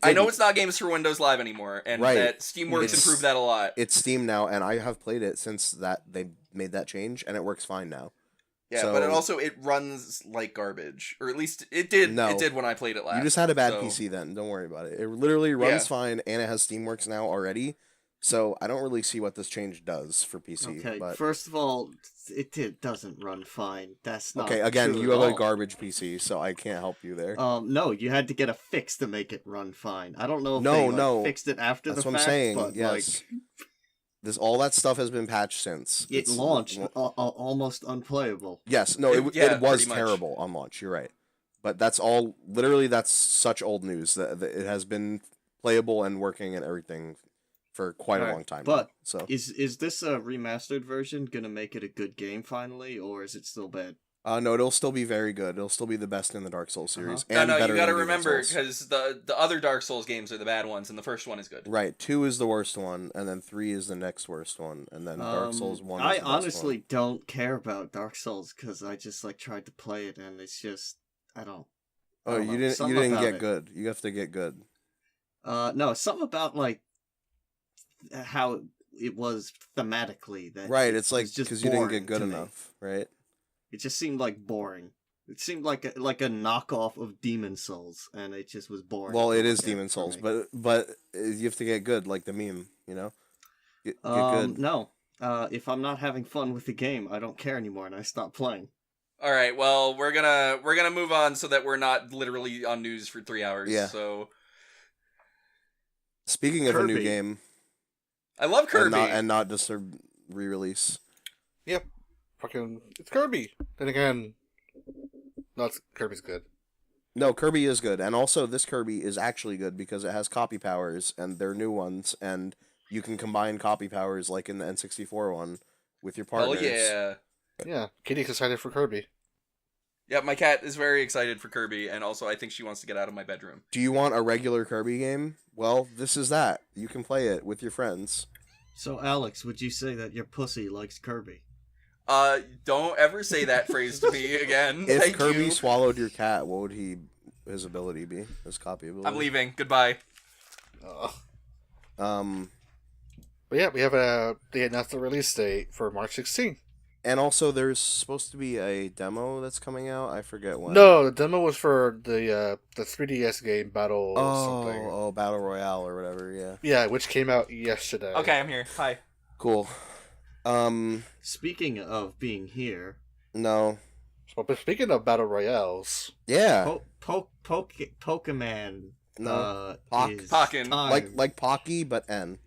I know it's not Games for Windows Live anymore, and that Steamworks improved that a lot. It's Steam now, and I have played it since they made that change, and it works fine now. Yeah, but it runs like garbage, or at least it did. No, it did when I played it last. You just had a bad PC then. Don't worry about it. It literally runs fine, and it has Steamworks now already. So I don't really see what this change does for PC. Okay, but... first of all, it doesn't run fine. That's not okay. Again, true you have at a all. garbage PC, so I can't help you there. No, you had to get a fix to make it run fine. I don't know if they fixed it after That's the what fact. I'm saying. But yes. All that stuff has been patched since. It launched almost unplayable. Yes, no, it was terrible on launch. You're right, but that's all. Literally, that's such old news that it has been playable and working and everything for quite a long time. But so is this a remastered version gonna make it a good game finally, or is it still bad? No, it'll still be very good. It'll still be the best in the Dark Souls series. No, you gotta remember, because the other Dark Souls games are the bad ones, and the first one is good. Right, 2 is the worst one, and then 3 is the next worst one, and then Dark Souls 1 is the best honestly don't care about Dark Souls, because I just tried to play it, and it's just, I don't. Oh, don't you know, didn't something you didn't about get it. good. You have to get good. No, something about like how it was thematically that Right, it it's like was just because you didn't boring get good to me. enough, right? It just seemed like boring. It seemed like a knockoff of Demon Souls, and it just was boring. Well, to it look is at Demon for Souls, me. but you have to get good, like the meme, you know. Get good. No. If I'm not having fun with the game, I don't care anymore, and I stop playing. All right, well, we're gonna move on so that we're not literally on news for 3 hours. Yeah. So Speaking of a new Kirby. game, I love Kirby. and not just a re-release. Yep. Fucking, it's Kirby. Then again, Kirby's good. No, Kirby is good, and also this Kirby is actually good because it has copy powers, and they're new ones, and you can combine copy powers like in the N64 one with your Hell partners. yeah. Yeah, Katie's excited for Kirby. Yeah, my cat is very excited for Kirby, and also I think she wants to get out of my bedroom. Do you want a regular Kirby game? Well, this is that. You can play it with your friends. So, Alex, would you say that your pussy likes Kirby? Don't ever say that phrase to me again. If Thank Kirby you. swallowed your cat, what would his ability be? His copy ability? I'm leaving. Goodbye. But yeah, they announced the release date for March 16th. And also, there's supposed to be a demo that's coming out. I forget when. No, the demo was for the 3DS game Battle something. Oh, Battle Royale or whatever. Yeah. Yeah, which came out yesterday. Okay, I'm here. Hi. Cool. Speaking of being here, No. But speaking of Battle Royales, Yeah. Pokemon. No. Is Pokken. time. Like Pocky, but N.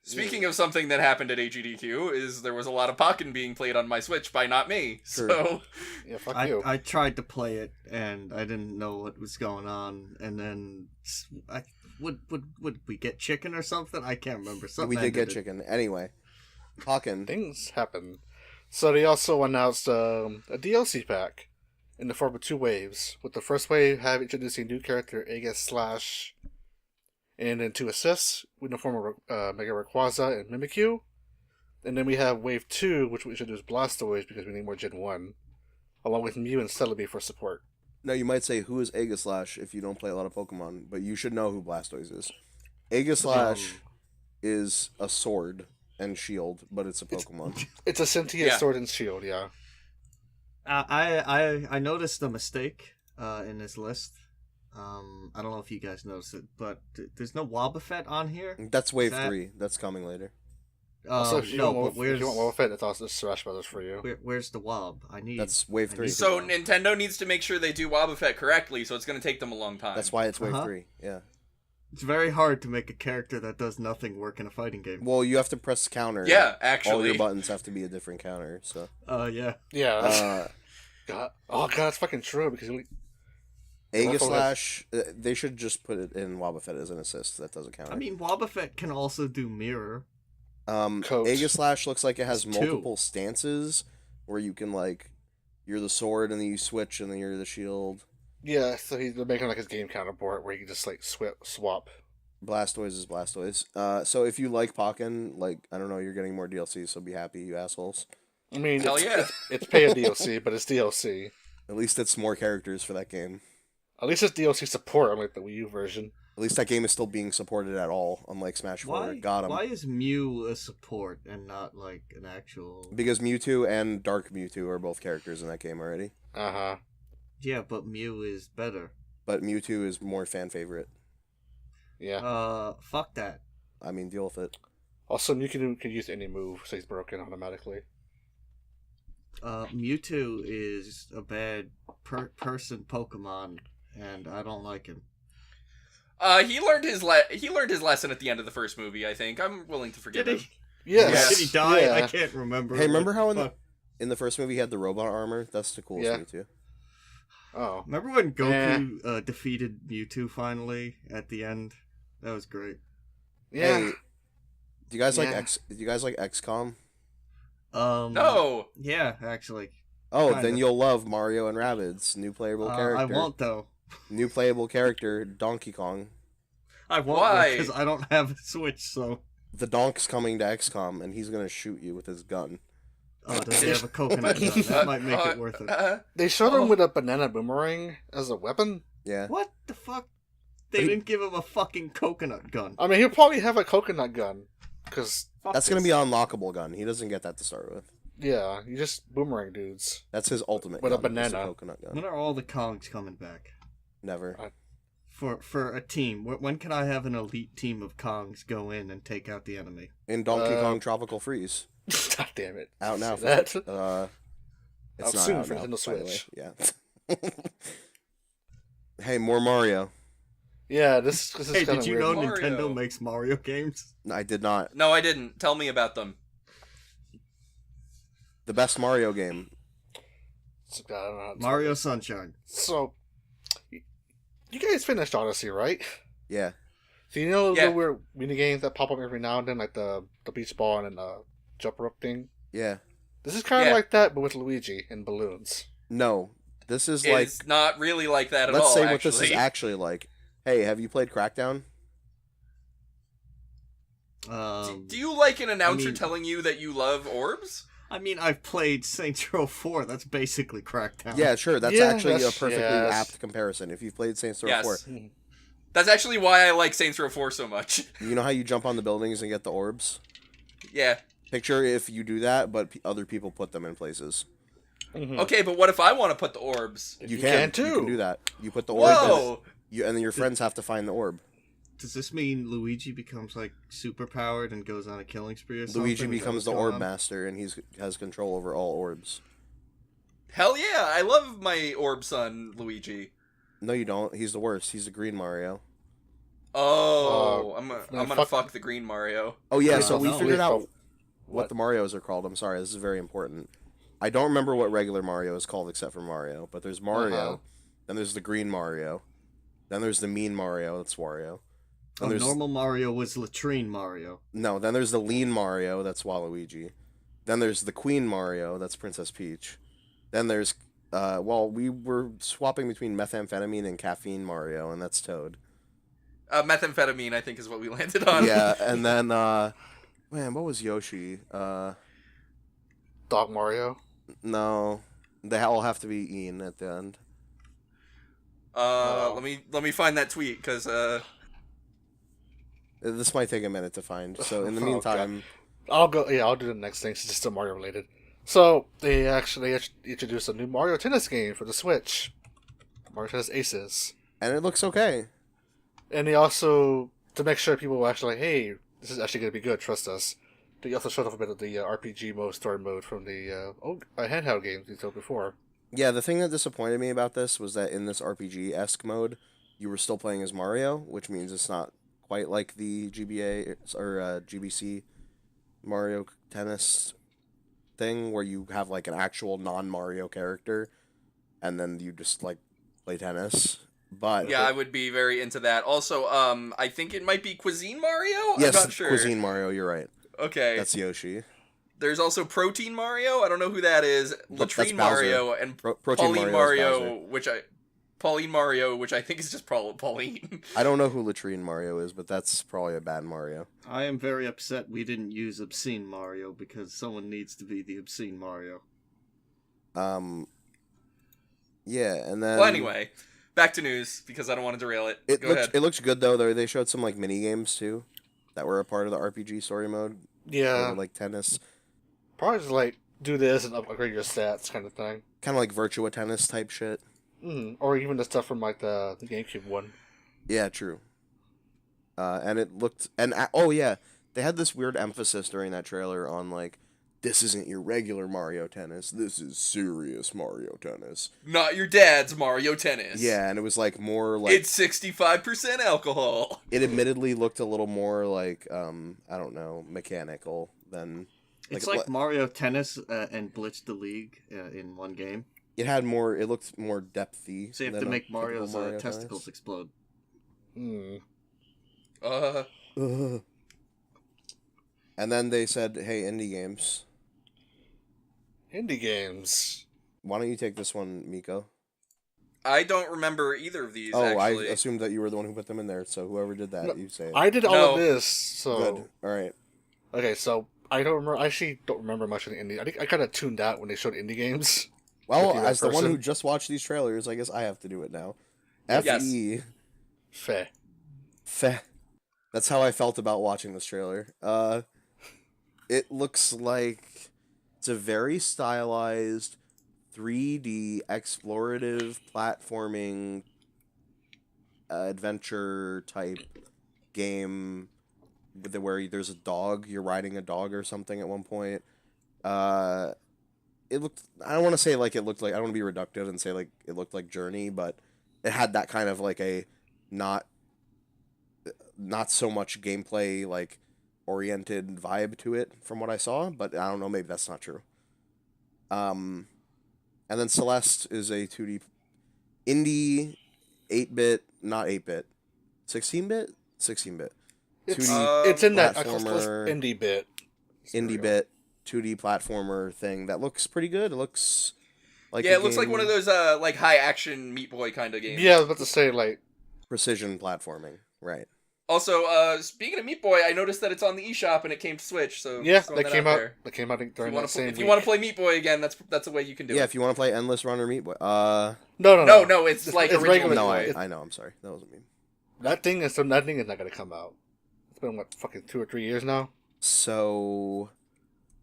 Speaking of something that happened at AGDQ, is there was a lot of Pokken being played on my Switch by not me. True. So yeah, fuck you. I tried to play it and I didn't know what was going on, and then would we get chicken or something? I can't remember. Something We did get ended it. chicken. Anyway. Pokken. Things happen. So they also announced a DLC pack in the form of 2 waves, with the first wave introducing new character Aegis/, and then 2 assists in the form of Mega Rayquaza and Mimikyu. And then we have wave 2, which will introduce Blastoise because we need more Gen 1, along with Mew and Celebi for support. Now, you might say, who is Aegislash if you don't play a lot of Pokemon, but you should know who Blastoise is. Aegislash is a sword and shield, but it's a Pokemon. It's a sentient Yeah. sword and shield, yeah. I noticed a mistake in this list. I don't know if you guys noticed it, but there's no Wobbuffet on here. That's wave That- 3. That's coming later. Also, if you No, want but where's Wobbuffet, Fit, that's also Smash Brothers for you. where's the Wob? I need. That's wave I 3. need So the Wob. Nintendo needs to make sure they do Wobbuffet correctly, so it's going to take them a long time. That's why it's wave Uh-huh. 3. Yeah. It's very hard to make a character that does nothing work in a fighting game. Well, you have to press counter. Yeah, All your actually. buttons have to be a different counter, so. Yeah. Yeah. Uh, God. Oh, God, that's fucking true, because Aegislash, they should just put it in Wobbuffet as an assist. That doesn't count. I mean, Wobbuffet can also do mirror. Coach. Aegislash looks like it has It's two. multiple stances where you can, like, you're the sword and then you switch and then you're the shield. Yeah, so they're making like his game counterpart where you can just like swap. Blastoise is Blastoise. So if you like Pokken, like, I don't know, you're getting more DLC, so be happy, you assholes. I mean, Hell yeah. it's pay a DLC, but it's DLC. At least it's more characters for that game. At least it's DLC support, unlike the Wii U version. At least that game is still being supported at all, unlike Smash 4. Why? Got him. Why is Mew a support and not like an actual? Because Mewtwo and Dark Mewtwo are both characters in that game already. Uh-huh. Yeah, but Mew is better. But Mewtwo is more fan favorite. Yeah. Fuck that. I mean, deal with it. Also, you can use any move, so he's broken automatically. Mewtwo is a bad person Pokemon, and I don't like him. He learned his lesson at the end of the first movie, I think. I'm willing to forgive Did him. he? Yes. Did he die? Yeah. I can't remember. Hey, remember how Fuck. in the first movie he had the robot armor? That's the coolest Yeah. Mewtwo. Oh. Remember when Goku defeated Mewtwo finally at the end? That was great. Yeah. Hey, do you guys like Yeah. Do you guys like XCOM? No! Yeah, actually. Oh, Kinda. then you'll love Mario and Rabbids. New playable character. I won't though. New playable character, Donkey Kong. I won't Why? because I don't have a Switch. So The Donk's coming to XCOM, and he's gonna shoot you with his gun. Oh, does he have a coconut gun? That might make it worth it. They showed him with a banana boomerang as a weapon. Yeah. What the fuck? They didn't give him a fucking coconut gun. I mean, he'll probably have a coconut gun. Because... That's going to be an unlockable gun. He doesn't get that to start with. Yeah, you just boomerang dudes. That's his ultimate With gun, a banana. is the coconut gun. When are all the Kongs coming back? Never. For a team, when can I have an elite team of Kongs go in and take out the enemy? In Donkey Kong Tropical Freeze. God damn it. Out now. That. It's Out not soon out for now, Nintendo by the way. Switch. Yeah. Hey, more Mario. Yeah, this is Hey, kind did of you weird. know Mario. Nintendo makes Mario games? I did not. No, I didn't. Tell me about them. The best Mario game. I don't know how to Mario Sunshine. So, you guys finished Odyssey, right? Yeah. So you know Yeah. the weird mini games that pop up every now and then, like the beach ball and the jump rope thing? Yeah. This is kind of Yeah. like that, but with Luigi and balloons. No. This is like... It's not really like that at Let's all, say actually. what this is actually like. Hey, have you played Crackdown? Do you like an announcer mean- telling you that you love orbs? I mean, I've played Saints Row 4. That's basically Crackdown. Yeah, sure. That's Yeah, actually a that's- perfectly yes. apt comparison. If you've played Saints Row Yes. 4, That's actually why I like Saints Row 4 so much. you know how you jump on the buildings and get the orbs? Yeah. Picture if you do that, but other people put them in places. Mhm. Okay, but what if I want to put the orbs? You can too. You can do that. You put the orb Whoa! in, and then your friends have to find the orb. Does this mean Luigi becomes, like, super powered and goes on a killing spree or something? Luigi Is that becomes what's the going orb on? master, and he has control over all orbs. Hell yeah, I love my orb son, Luigi. No, you don't. He's the worst. He's the green Mario. Oh, I'm no, gonna fuck- fuck the green Mario. Oh yeah, Yeah, so we no. figured out What? what the Marios are called. I'm sorry, this is very important. I don't remember what regular Mario is called except for Mario, but there's Mario, Uh-huh. then there's the green Mario, then there's the mean Mario, that's Wario. Oh, Then there's normal Mario was Latrine Mario. no, then there's the lean Mario, that's Waluigi. Then there's the Queen Mario, that's Princess Peach. Then there's well, we were swapping between methamphetamine and caffeine Mario, and that's Toad. Methamphetamine, I think, is what we landed on. Yeah, and then man, what was Yoshi? Dog Mario. No, they all have to be Ian at the end. Let me find that tweet because This might take a minute to find. So in the Oh, meantime, I'll go. Yeah, I'll do the next thing. It's just still Mario related. So they actually introduced a new Mario Tennis game for the Switch, Mario Tennis Aces, and it looks okay. and they also, to make sure people were actually like, hey, this is actually going to be good, trust us. They also showed off a bit of the RPG mode, story mode from the handheld games we showed before. Yeah, the thing that disappointed me about this was that in this RPG-esque mode, you were still playing as Mario, which means it's not quite like the GBA or GBC Mario Tennis thing where you have like an actual non-Mario character and then you just like play tennis. But yeah, I would be very into that. Also, I think it might be Cuisine Mario. yes, I'm not sure. Cuisine Mario, you're right. Okay. That's Yoshi. There's also Protein Mario. I don't know who that is. That's Latrine Bowser. Mario and Protein Pauline Mario is Mario, Pauline Mario, which I think is just Pauline. I don't know who Latrine Mario is, but that's probably a bad Mario. I am very upset we didn't use Obscene Mario because someone needs to be the Obscene Mario. Yeah, and then Well, anyway, back to news because I don't want to derail it. Go ahead. It looks good though. They showed some like mini games too, that were a part of the RPG story mode. Yeah, Like tennis, probably just like do this and upgrade your stats kind of thing. kind of like Virtua Tennis type shit. Or even the stuff from like the GameCube one. Yeah, true. And it looked oh yeah, they had this weird emphasis during that trailer on like, this isn't your regular Mario Tennis. This is serious Mario Tennis. Not your dad's Mario Tennis. Yeah, and it was like more like It's 65% alcohol. it admittedly looked a little more like I don't know, mechanical than It's Like, like Mario Tennis and Blitz the League in one game. it had more. It looked more depthy. So you have than to a make typical Mario's Mario testicles Tennis. explode. Ugh. And then they said, "Hey, indie games. Indie games. Why don't you take this one, Miko?" I don't remember either of these, Oh, actually. I assumed that you were the one who put them in there. So whoever did that, No, you say it. I did all No. of this, so... Good. All right. Okay, so I don't remember. I actually don't remember much of the indie. I think I kind of tuned out when they showed indie games. Well, Looking at as the one person. who just watched these trailers, I guess I have to do it now. Yes. FE. Fair. Feh. That's how I felt about watching this trailer. It looks like it's a very stylized 3D explorative platforming adventure type game where there's a dog, you're riding a dog or something at one point. It looked, I don't want to say like it looked like, I don't want to be reductive and say like it looked like Journey, but it had that kind of like a not so much gameplay like oriented vibe to it from what I saw, but I don't know, maybe that's not true. And then Celeste is a 2D indie 8-bit, not 8-bit, 16-bit, 16-bit. It's in that platformer, indie bit. indie bit 2D platformer thing that looks pretty good. It looks like Yeah, it looks like one of those like high action Meat Boy kind of games. Yeah, I was about to say like precision platforming, right? Also, speaking of Meat Boy, I noticed that it's on the eShop and it came to Switch. So yeah, throwing that that came out out. there. That came out during If that same if you week. want to play Meat Boy again, that's a way you can do it. Yeah, if you want to play Endless Runner Meat Boy. No, it's like original regular. No, Meat Boy. I know. I'm sorry. That wasn't me. That thing is not gonna come out. It's been what, fucking 2 or 3 years now. So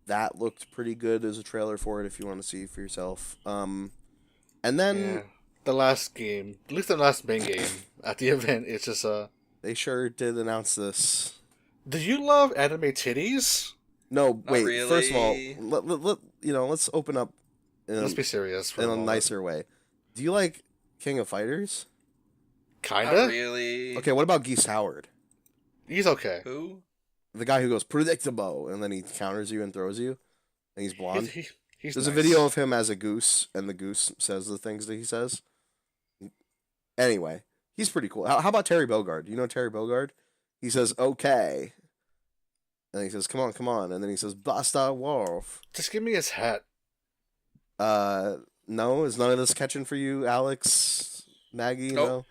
that looked pretty good as a trailer for it if you want to see for yourself. And then Yeah. The last game, at least the last main game at the event, it's just they sure did announce this. Do you love anime titties? No, Not wait. really. First of all, let's open up Let's be serious for in a a moment. nicer way. Do you like King of Fighters? Kinda. Not really. Okay, what about Geese Howard? He's okay. Who? The guy who goes predictable and then he counters you and throws you, and he's blonde. He's There's nice. a video of him as a goose, and the goose says the things that he says. Anyway, he's pretty cool. How about Terry Bogard? You know Terry Bogard? He says, okay. And he says, come on. And then he says, Basta Wolf. Just give me his hat. No? Is none of this catching for you, Alex? Maggie? Nope.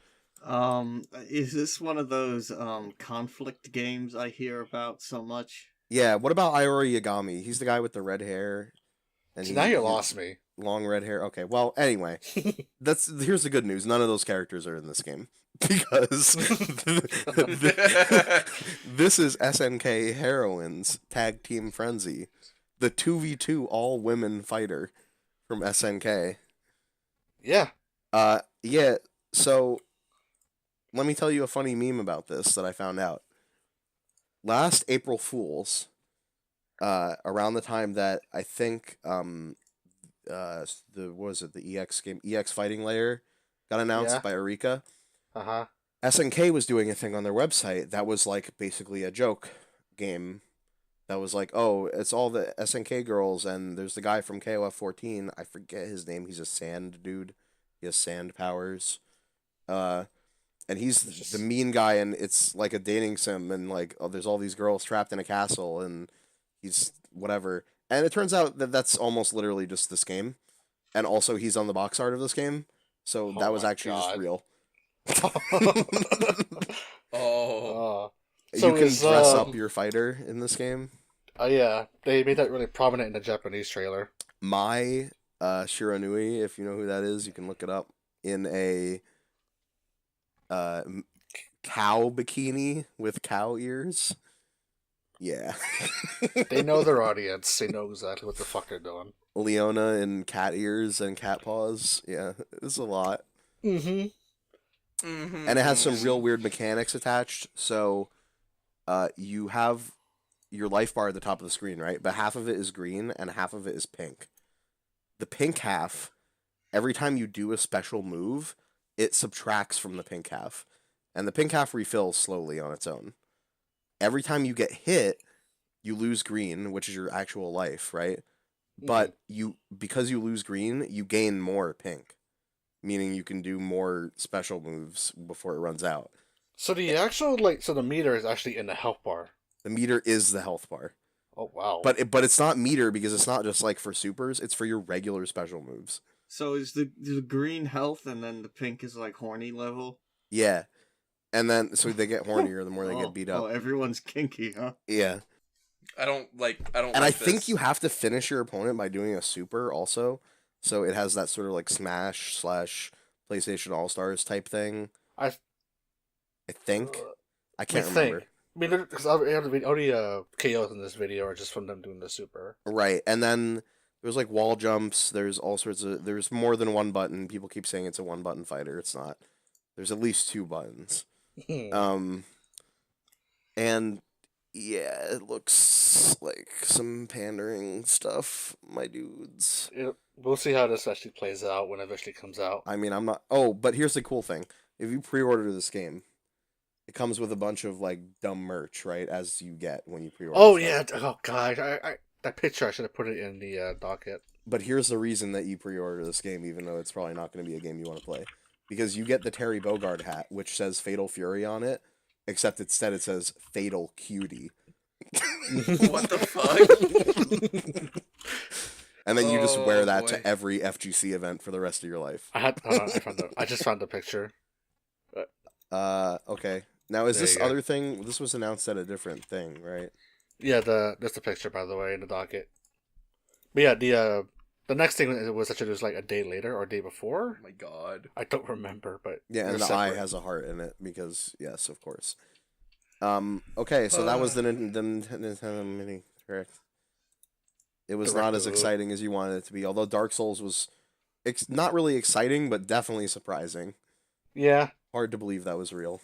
No? Is this one of those conflict games I hear about so much? Yeah, what about Iori Yagami? He's the guy with the red hair. And See, now you lost me. Long red hair. Okay, well, anyway, here's the good news. None of those characters are in this game because this is SNK Heroines Tag Team Frenzy, the 2v2 all women fighter from SNK. Yeah. Yeah. So let me tell you a funny meme about this that I found out. Last April Fools, around the time that I think the EX game, EX Fighting Layer got announced by Eureka. Uh-huh. SNK was doing a thing on their website that was like basically a joke game that was like, oh, it's all the SNK girls and there's the guy from KOF 14, I forget his name, he's a sand dude. He has sand powers. And he's the mean guy, and it's like a dating sim, and like, oh, there's all these girls trapped in a castle, and he's whatever. And it turns out that that's almost literally just this game. And also, he's on the box art of this game. So that was actually just real. Oh. So you can dress up your fighter in this game. Yeah. They made that really prominent in the Japanese trailer. Mai Shiranui, if you know who that is, you can look it up, in a cow bikini with cow ears. Yeah. They know their audience. They know exactly what the fuck they're doing. Leona in cat ears and cat paws. Yeah, it's a lot. Mm-hmm. Mm-hmm. And it has some real weird mechanics attached. So, you have your life bar at the top of the screen, right? But half of it is green and half of it is pink. The pink half, every time you do a special move, it subtracts from the pink half. And the pink half refills slowly on its own. Every time you get hit, you lose green, which is your actual life, right? But because you lose green, you gain more pink. Meaning you can do more special moves before it runs out. So the actual, so the meter is actually in the health bar. The meter is the health bar. Oh, wow. But it's not meter because it's not just like for supers, it's for your regular special moves. So is the green health and then the pink is like horny level? Yeah. And then, so they get hornier the more they get beat up. Oh, everyone's kinky, huh? Yeah. I don't And I think you have to finish your opponent by doing a super also. So it has that sort of like Smash / PlayStation All-Stars type thing. I think. I can't think. remember. I mean, because only KOs in this video are just from them doing the super. Right, and then there's like wall jumps. There's all sorts of. There's more than one button. People keep saying it's a one-button fighter. It's not. There's at least 2 buttons. And yeah, it looks like some pandering stuff, my dudes. We'll see how this actually plays out when it eventually comes out. I mean, I'm not. Oh, but here's the cool thing: if you pre-order this game, it comes with a bunch of like dumb merch, right? As you get when you pre-order. Oh stuff. yeah! Oh god! That picture I should have put it in the docket. But here's the reason that you pre-order this game, even though it's probably not going to be a game you want to play, because you get the Terry Bogard hat, which says Fatal Fury on it, except instead it says Fatal Cutie. What the fuck? And then you just wear that to every FGC event for the rest of your life. I just found the picture. Okay. Now is There this you go. other thing? This was announced at a different thing, right? Yeah, that's the picture, by the way, in the docket. But yeah, the next thing was introduced like a day later or a day before. Oh my god. I don't remember, but Yeah, and they're the eye separate. has a heart in it because yes, of course. Okay, so that was the Nintendo Mini, correct? It was not as Direct-to- exciting as you wanted it to be, although Dark Souls was not really exciting, but definitely surprising. Yeah. Hard to believe that was real.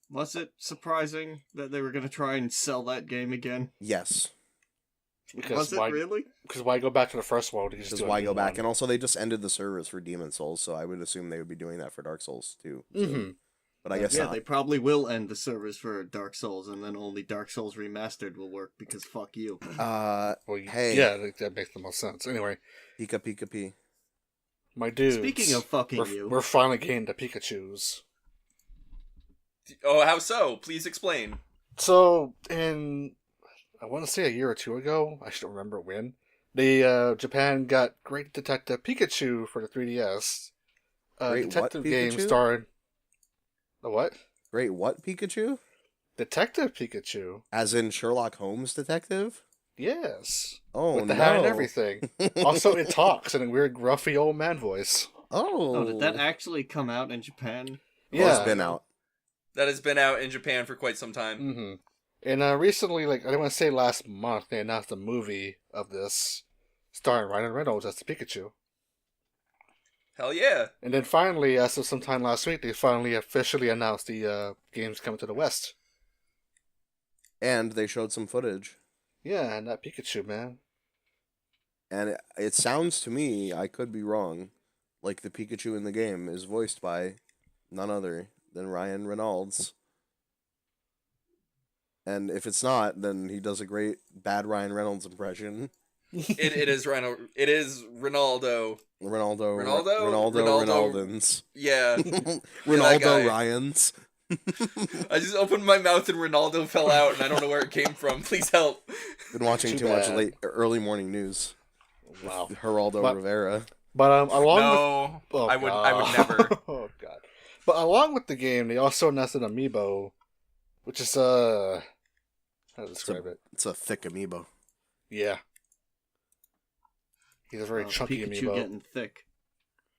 Was it surprising that they were going to try and sell that game again? Yes. Because Was it why? really? Because why go back to the first one? You just Because do a why new go back? one? And also, they just ended the servers for Demon Souls, so I would assume they would be doing that for Dark Souls too. So. Mm-hmm. But I guess Yeah, not. they probably will end the servers for Dark Souls, and then only Dark Souls Remastered will work, because fuck you. Well, Hey. yeah, that makes the most sense. Anyway, Pika Pika P. my dudes. Speaking of fucking you... we're finally getting the Pikachus. Oh, how so? Please explain. So, I want to say a year or 2 ago, I don't remember when, Japan got Great Detective Pikachu for the 3DS. Great detective what game Pikachu? starring... The what? Great what Pikachu? Detective Pikachu. As in Sherlock Holmes detective? Yes. Oh, With the no. hat and everything. Also, it talks in a weird, gruffy old man voice. Oh. Oh, did that actually come out in Japan? Well, Yeah. it's been out. That has been out in Japan for quite some time. Mm-hmm. And recently, like, I don't want to say last month, they announced a movie of this starring Ryan Reynolds as the Pikachu. Hell yeah. And then finally, as of sometime last week, they finally officially announced the game's coming to the West. And they showed some footage. Yeah, and that Pikachu, man. And it sounds to me, I could be wrong, like the Pikachu in the game is voiced by none other than Ryan Reynolds. And if it's not, then he does a great bad Ryan Reynolds impression. It is Rhino. It is Ronaldo. Ronaldo Ronaldo? Ronaldans. Yeah. Ronaldo guy. Ryans. I just opened my mouth and Ronaldo fell out and I don't know where it came from. Please help. Been watching Too much bad. early morning news. Wow. Geraldo But- Rivera. But along No, with... Oh, I would God. never. Oh, God. But along with the game, they also announced an amiibo, which is, how to describe it? It's a thick amiibo. Yeah. He's a very chunky Pikachu amiibo. getting thick.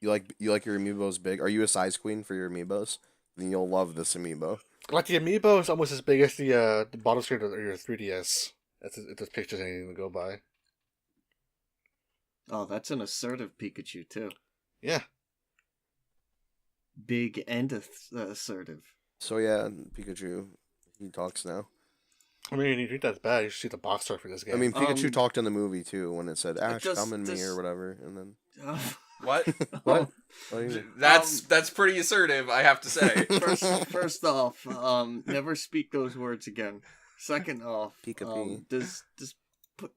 You like your amiibos big? Are you a size queen for your amiibos? Then you'll love this amiibo. Like, the amiibo is almost as big as the bottom screen of your 3DS. If this picture's anything to go by. Oh, that's an assertive Pikachu, too. Yeah. Big and assertive. So yeah, Pikachu, he talks now. I mean, you think that's bad, you should see the box art for this game. I mean, Pikachu talked in the movie too when it said "Ash, does- come in me" does- or whatever, and then What? what? What do you mean? That's pretty assertive, I have to say. First off, never speak those words again. Second off, Pika-Pee. does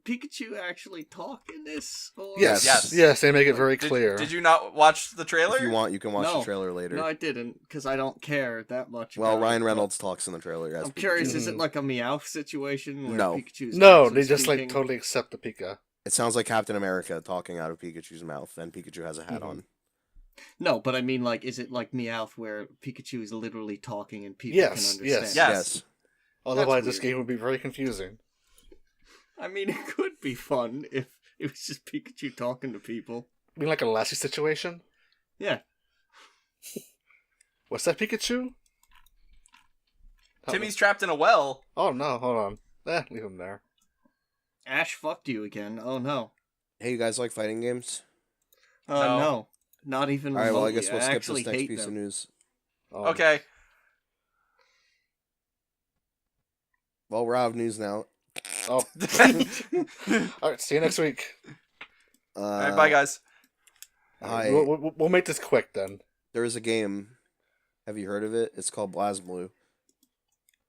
Pikachu actually talk in this? Or... yes. Yes. Yes, they make it very clear. Did you not watch the trailer? If you want, you can watch No. the trailer later. No, I didn't, because I don't care that much. Well, about Ryan it, Reynolds talks in the trailer. but As I'm curious, Pikachu. is it like a Meowth situation where No. Pikachu's No, actually they just, like, speaking? totally accept the Pika. It sounds like Captain America talking out of Pikachu's mouth, and Pikachu has a hat on. No, but I mean, like, is it like Meowth where Pikachu is literally talking and people Yes, can yes. understand? Yes. Otherwise, That's this weird. game would be very confusing. I mean, it could be fun if it was just Pikachu talking to people. You mean like a Lassie situation? Yeah. What's that, Pikachu? Timmy's trapped in a well. Oh no, hold on. Leave him there. Ash fucked you again. Oh no. Hey, you guys like fighting games? No. Not even All right, well, I remotely. guess we'll skip actually this next hate piece of them. news. Okay. Well, we're out of news now. Oh. Alright, see you next week. All right, bye, guys. Hi. We'll make this quick then. There is a game. Have you heard of it? It's called BlazBlue.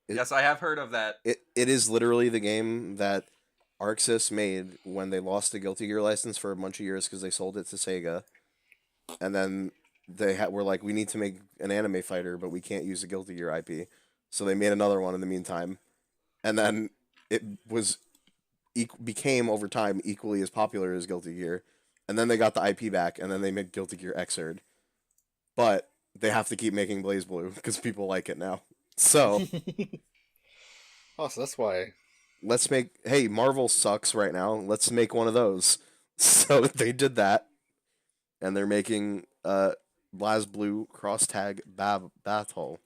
Yes, I have heard of that. It is literally the game that ArcSys made when they lost the Guilty Gear license for a bunch of years because they sold it to Sega. And then they were like, we need to make an anime fighter, but we can't use the Guilty Gear IP. So they made another one in the meantime. And then it became, over time, equally as popular as Guilty Gear. And then they got the IP back, and then they made Guilty Gear Xrd. But they have to keep making BlazBlue because people like it now. So... Oh, so that's why. let's make, hey, Marvel sucks right now. Let's make one of those. So they did that. And they're making BlazBlue Cross Tag Battle.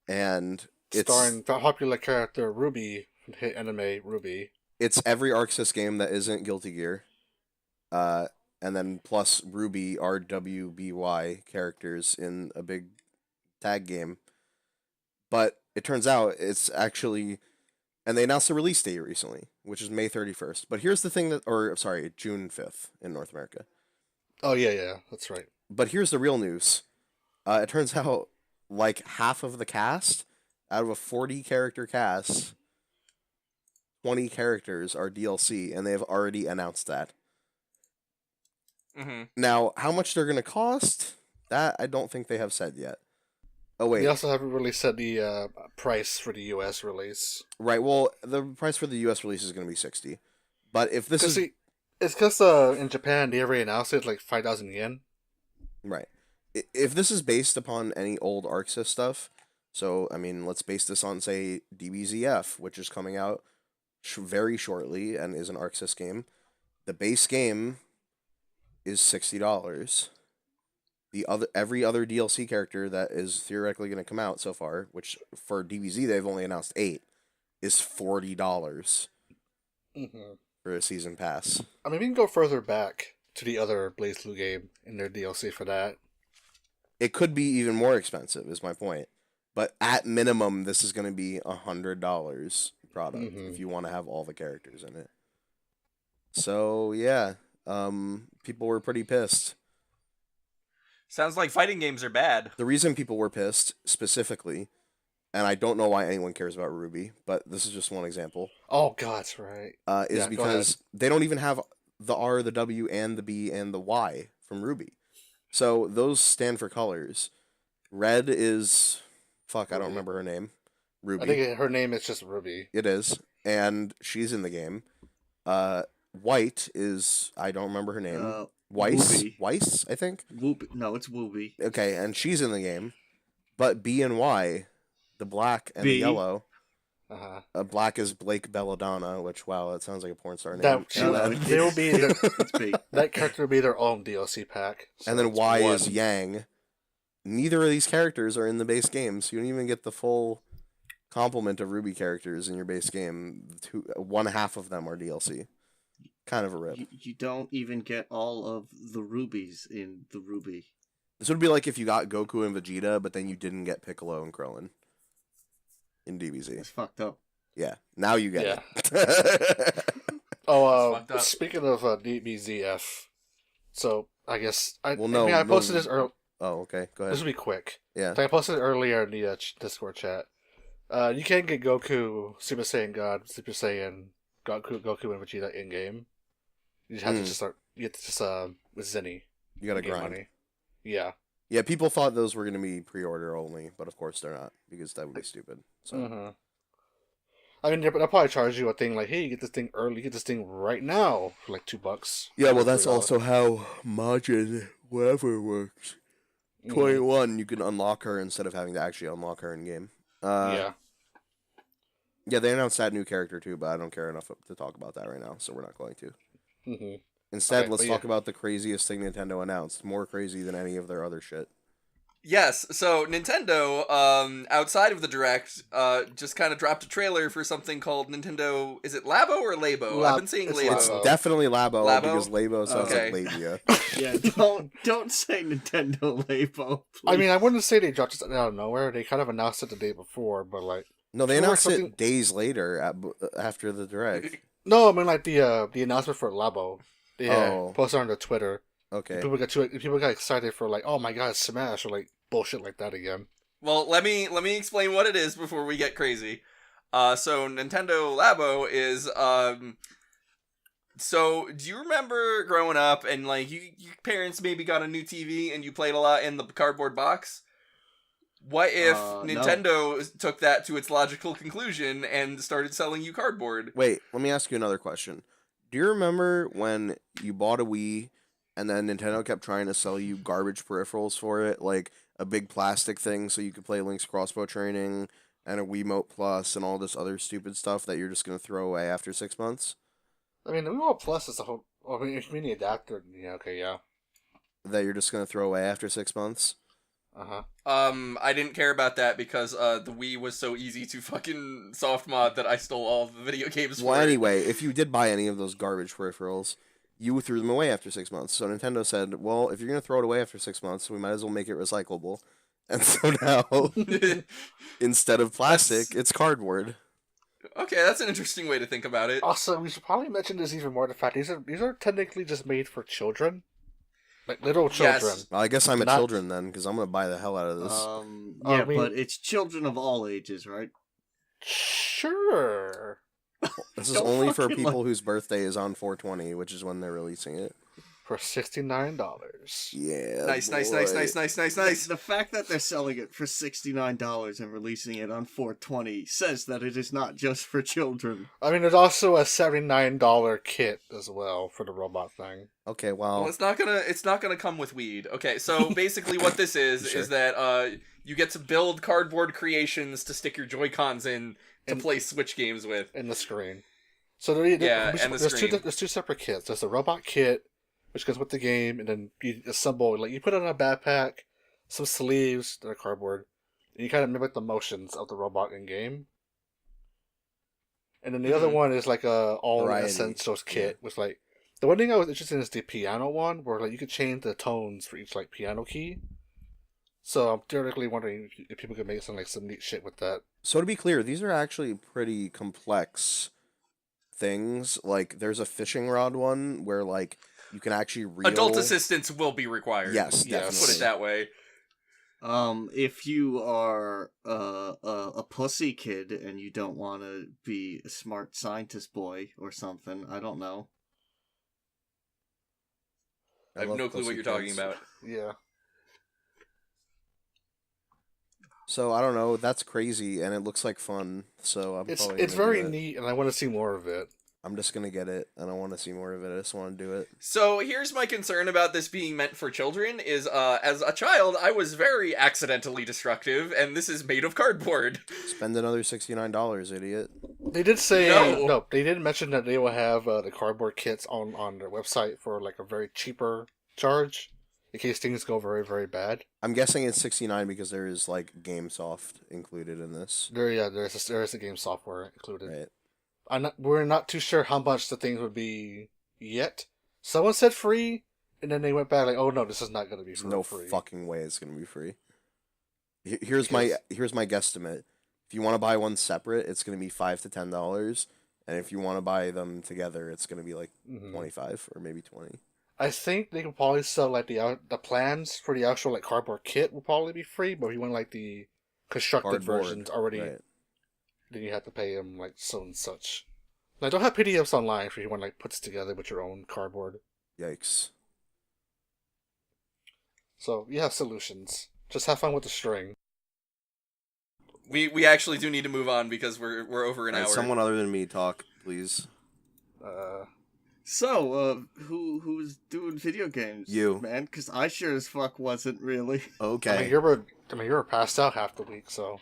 And it's starring the popular character Ruby from the hit anime Ruby. it's every ArcSys game that isn't Guilty Gear. And then plus Ruby RWBY characters in a big tag game. But it turns out it's actually, and they announced the release date recently, which is May 31st. But here's the thing June 5th in North America. Oh yeah, that's right. But here's the real news. It turns out like half of the cast, out of a 40 character cast, 20 characters are DLC, and they have already announced that. Mm-hmm. Now, how much they're going to cost, that I don't think they have said yet. Oh, wait. They also haven't really said the price for the US release. Right, well, the price for the US release is going to be $60. But if this is... See, it's because in Japan, they already announced it like 5,000 yen. Right. If this is based upon any old ArcSys stuff, so, I mean, let's base this on, say, DBZF, which is coming out very shortly and is an ArcSys game. The base game is $60. Every other DLC character that is theoretically going to come out so far, which for DBZ they've only announced 8, is $40 Mm-hmm. for a season pass. I mean, we can go further back to the other BlazBlue game in their DLC for that. It could be even more expensive, is my point. But at minimum, this is going to be $100 product if you want to have all the characters in it. So yeah, people were pretty pissed. Sounds like fighting games are bad. The reason people were pissed specifically, and I don't know why anyone cares about Ruby, but this is just one example. Oh god, that's right. Is because they don't even have the R, the W, and the B, and the Y from Ruby. So those stand for colors. Red is... Fuck, I don't remember her name. Ruby. I think her name is just Ruby. It is. And she's in the game. White is... I don't remember her name. Weiss? Wooby. Weiss, I think? Wooby. No, it's Wooby. Okay, and she's in the game. But B and Y, the black and B. the yellow... Uh-huh. Black is Blake Belladonna, which, wow, that sounds like a porn star name. They will be It's B. that character will be their own DLC pack. So and then it's Y one. is Yang. Neither of these characters are in the base game, so you don't even get the full complement of Ruby characters in your base game. One half of them are DLC. Kind of a rip. You don't even get all of the rubies in the Ruby. This would be like if you got Goku and Vegeta, but then you didn't get Piccolo and Krillin in DBZ. It's fucked up. Yeah, now you get it. Speaking of DBZF, so I guess I posted this earlier. Oh, okay. Go ahead. This will be quick. Yeah. I posted it earlier in the Discord chat. You can get Goku, Super Saiyan God, Super Saiyan, Goku and Vegeta in game. You just have to just start. You have to just with Zenny. You gotta grind. Money. Yeah. Yeah, people thought those were gonna be pre-order only, but of course they're not because that would be stupid. So. I mean, they'll probably charge you a thing like, "Hey, you get this thing early. You get this thing right now for like $2." Yeah, well, that's also how Majin whatever works. 21, you can unlock her instead of having to actually unlock her in game. Yeah. Yeah, they announced that new character too, but I don't care enough to talk about that right now, so we're not going to. Mm-hmm. Instead, Okay, let's but talk yeah. about the craziest thing Nintendo announced. More crazy than any of their other shit. Yes, so Nintendo, outside of the Direct, just kind of dropped a trailer for something called Nintendo. Is it Labo or Labo? I've been saying It's Labo. It's Labo. definitely Labo, Labo? because Labo sounds Okay. like labia. Yeah, don't say Nintendo Labo. I mean, please. I wouldn't say they dropped it out of nowhere. They kind of announced it the day before, but like, No, they Sure, announced something- it days later after the Direct. no, I mean like the announcement for Labo. They Oh. posted on their Twitter. Okay. People got excited for like, oh my god, Smash or like bullshit like that again. Well, let me explain what it is before we get crazy. So Nintendo Labo is So, do you remember growing up and like your parents maybe got a new TV and you played a lot in the cardboard box? What if No. Nintendo took that to its logical conclusion and started selling you cardboard? Wait, let me ask you another question. Do you remember when you bought a Wii and then Nintendo kept trying to sell you garbage peripherals for it, like a big plastic thing so you could play Link's Crossbow Training and a Wiimote Plus and all this other stupid stuff that you're just going to throw away after 6 months? I mean, the Remote Plus is a whole. I mean, if you mean the adapter, yeah, okay, yeah. That you're just going to throw away after 6 months? I didn't care about that because the Wii was so easy to fucking soft mod that I stole all the video games Well, for it. anyway, if you did buy any of those garbage peripherals, you threw them away after 6 months. So Nintendo said, well, if you're going to throw it away after 6 months, we might as well make it recyclable. And so now, instead of plastic, it's cardboard. Okay, that's an interesting way to think about it. Also, we should probably mention this even more. The fact these are technically just made for children, like little children. Yes. Well, I guess I'm a Not- children then, because I'm going to buy the hell out of this. Yeah, I mean- but it's children of all ages, right? Sure. This is don't only for fucking people whose birthday is on 420, which is when they're releasing it. For $69. Yeah. Nice. The fact that they're selling it for $69 and releasing it on 420 says that it is not just for children. I mean, there's also a $79 kit as well for the robot thing. Okay, Well, well, it's not gonna come with weed. Okay, so basically what this is Sure. is that you get to build cardboard creations to stick your Joy-Cons in to And- play Switch games with. In the screen. So Yeah, and the there's screen. there's two separate kits. There's the robot kit, which goes with the game, and then you assemble, like, you put it on a backpack, some sleeves that are cardboard, and you kind of mimic the motions of the robot in game. And then the other Mhm. one is like a all Variety. essentials kit, which like the one thing I was interested in is the piano one, where like you could change the tones for each like piano key. So I'm theoretically wondering if people could make some neat shit with that. so to be clear, these are actually pretty complex things. Like, there's a fishing rod one where, like, you can actually reel... Adult assistance will be required. Yes, Yes. definitely. Put it that way. If you are a pussy kid and you don't want to be a smart scientist boy or something, I don't know. I have love no clue what pussy you're talking kids. about. Yeah. So, I don't know, that's crazy, and it looks like fun, so I'm It's probably it's gonna do very it. neat, and I want to see more of it. I'm just gonna get it, and I want to see more of it. I just want to do it. So here's my concern about this being meant for children is as a child I was very accidentally destructive and this is made of cardboard. Spend another $69, idiot. They did say No. They did mention that they will have the cardboard kits on their website for like a very cheaper charge in case things go very very bad. I'm guessing it's 69 because there is, like, GameSoft included in this. There is a game software included. Right. We're not too sure how much the things would be yet. Someone said free, and then they went back like, oh no, this is not going to be There's for no free. fucking way it's gonna be free. Here's my guesstimate. If you want to buy one separate, it's gonna be $5 to $10, and if you want to buy them together, it's gonna be like Mhm. 25 or maybe 20. I think they could probably sell like the plans for the actual like cardboard kit will probably be free, but if you want like the constructed Cardboard, versions already, right. then you have to pay them like so and such. I don't have PDFs online for you want like puts together with your own cardboard. Yikes. So you have solutions. Just have fun with the string. We actually do need to move on because we're over an Alright, hour. someone other than me talk, please. So, who's doing video games? You. Man, because I sure as fuck wasn't really. Okay. I mean, you were passed out half the week, so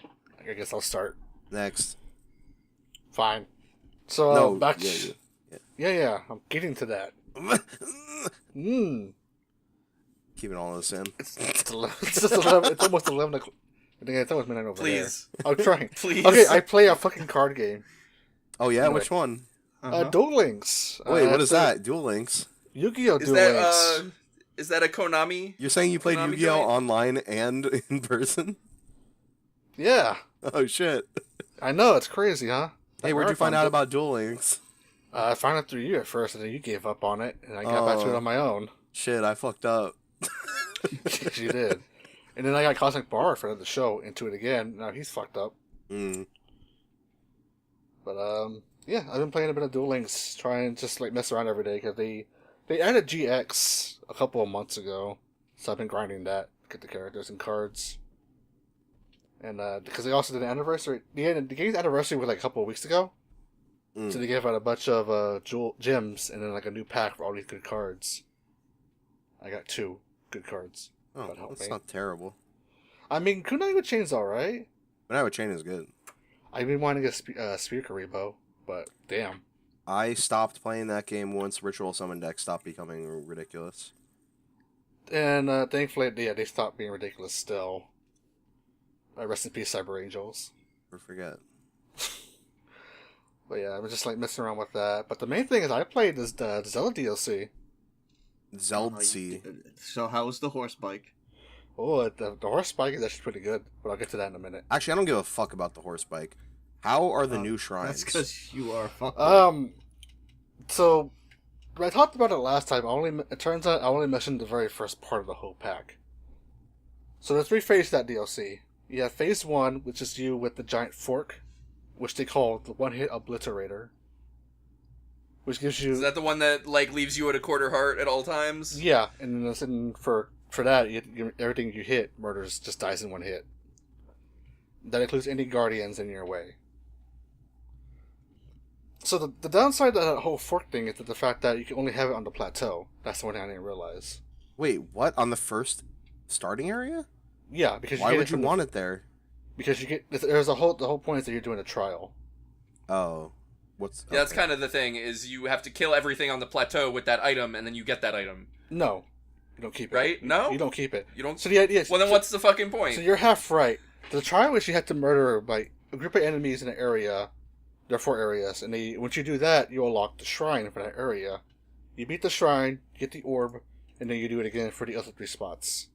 I guess I'll start. Next. Fine. So No, back. yeah. Yeah. I'm getting to that. Keeping all this in. It's 11, it's just 11. It's almost 11 o'clock. I think it's almost midnight over Please. there. I'm trying. Please. Okay, I play a fucking card game. Oh yeah, Anyway. which one? Duel Links. Wait, what is that? Duel Links. Yu-Gi-Oh! Is Duel that Links. is that a Konami? You're saying you played Konami Yu-Gi-Oh joint? online and in person? Yeah. Oh shit. I know, it's crazy, huh? Hey, where'd you find out about Duel Links? I found it through you at first, and then you gave up on it, and I got back to it on my own. Shit, I fucked up. Yes, you did. And then I got Cosmic Bar for the show into it again. Now he's fucked up. Mm. But yeah, I've been playing a bit of Duel Links, trying to just like mess around every day because they added GX a couple of months ago, so I've been grinding that, get the characters and cards. And because they also did an anniversary, the game's anniversary was like a couple of weeks ago, so they gave out a bunch of jewel gems and then like a new pack for all these good cards. I got 2 good cards. Oh, that's not terrible. I mean, Kunai with Chain's alright. Kunai with Chain is good. I've been wanting to get Spear Karibo, but damn. I stopped playing that game once Ritual Summon decks stopped becoming ridiculous. And thankfully, yeah, they stopped being ridiculous still. Rest in peace, Cyber Angels. Or forget. But yeah, I was just like messing around with that. But the main thing is I played this the Zelda DLC. Zeldzy. So how was the horse bike? Oh, the horse bike is actually pretty good, but I'll get to that in a minute. Actually, I don't give a fuck about the horse bike. How are the new shrines? That's because you are fucking. So when I talked about it last time, it turns out I only mentioned the very first part of the whole pack. So there's 3 phases to that DLC. You have phase 1, which is you with the giant fork, which they call the one-hit obliterator. Which gives you... Is that the one that like leaves you at a quarter heart at all times? Yeah, and for that, everything you hit just dies in one hit. That includes any guardians in your way. So the downside of that whole fork thing is the fact that you can only have it on the plateau. That's the one thing I didn't realize. Wait, what? On the first starting area? Yeah, because why would you want it there? Because you get the whole point is that you're doing a trial. Oh, Yeah, that's kind of the thing, is you have to kill everything on the plateau with that item, and then you get that item. No, you don't keep it. Right? No? You don't keep it. You don't... So the idea is... Well, then what's the fucking point? So you're half right. The trial is you have to murder like a group of enemies in an area. There are 4 areas, and once you do that, you unlock the shrine for that area. You beat the shrine, get the orb, and then you do it again for the other 3 spots.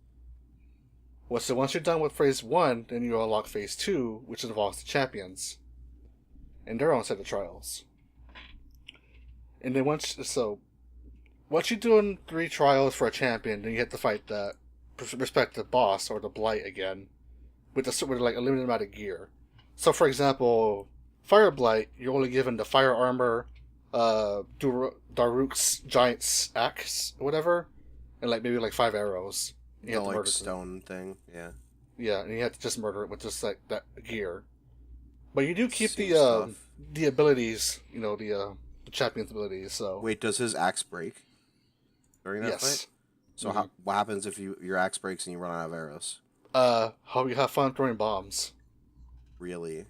Well, so once you're done with phase 1, then you unlock phase 2, which involves the champions. And their own set of trials. And then once you do 3 trials for a champion, then you have to fight the respective boss or the blight again, with like a limited amount of gear. So, for example, Fire Blight, you're only given the fire armor, Daruk's giant's axe, or whatever, and like maybe like 5 arrows. The like stone thing, yeah. Yeah, and you have to just murder it with just like that gear. But you do keep the abilities, the champion's abilities. So wait, does his axe break during that fight? So what happens if your axe breaks and you run out of arrows? How you have fun throwing bombs. Really?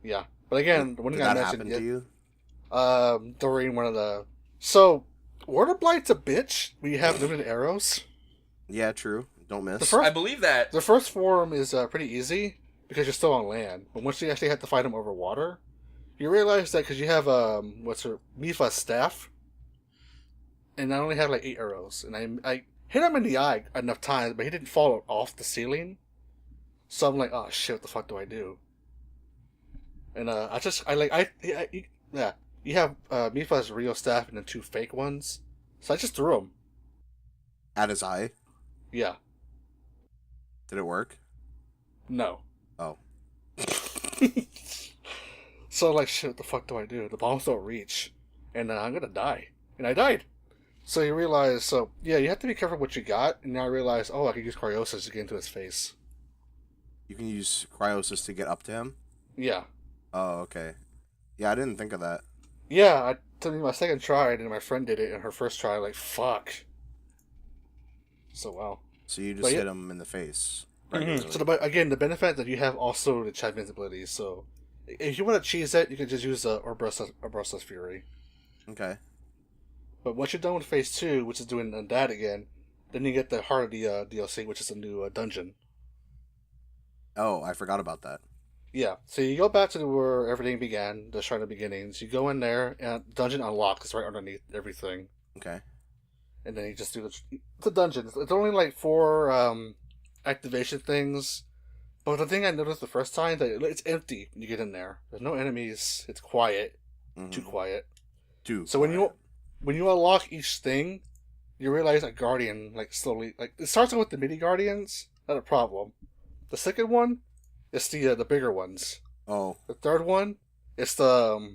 Yeah, but again, Did that happen to you? During one of the Water Blight's a bitch. We have limited arrows. Yeah, true. Don't miss. I believe that. The first form is pretty easy because you're still on land, but once you actually have to fight him over water, you realize that because you have Mifa's staff, and I only have like 8 arrows, and I hit him in the eye enough times, but he didn't fall off the ceiling. So I'm like, oh shit, what the fuck do I do? And you have Mifa's real staff and then 2 fake ones, so I just threw them at his eye. Yeah. Did it work? No. Oh. So like, shit, what the fuck do I do? The bombs don't reach, and I'm gonna die, and I died. So you realize, you have to be careful what you got, and now I realize, I can use Cryosis to get into his face. You can use Cryosis to get up to him? Yeah. Oh, okay. Yeah, I didn't think of that. Yeah, my second try, and my friend did it in her first try, like, fuck. So, wow. So you just hit him in the face. Mm-hmm. So, again, the benefit that you have also the champion's abilities, so If you want to cheese it, you can just use Orbrosa's Fury. Okay. But once you're done with Phase 2, which is doing that again, then you get the Heart of the DLC, which is a new dungeon. Oh, I forgot about that. Yeah, so you go back to where everything began, the Shrine of Beginnings. You go in there, and the dungeon unlocks right underneath everything. Okay. And then you just do the dungeon. It's only like 4 activation things. But the thing I noticed the first time, that it's empty when you get in there. There's no enemies. It's quiet. Mm-hmm. Too quiet. So when you unlock each thing, you realize that Guardian, like, slowly... Like, it starts out with the mini Guardians. Not a problem. The second one, it's the bigger ones. Oh. The third one, it's the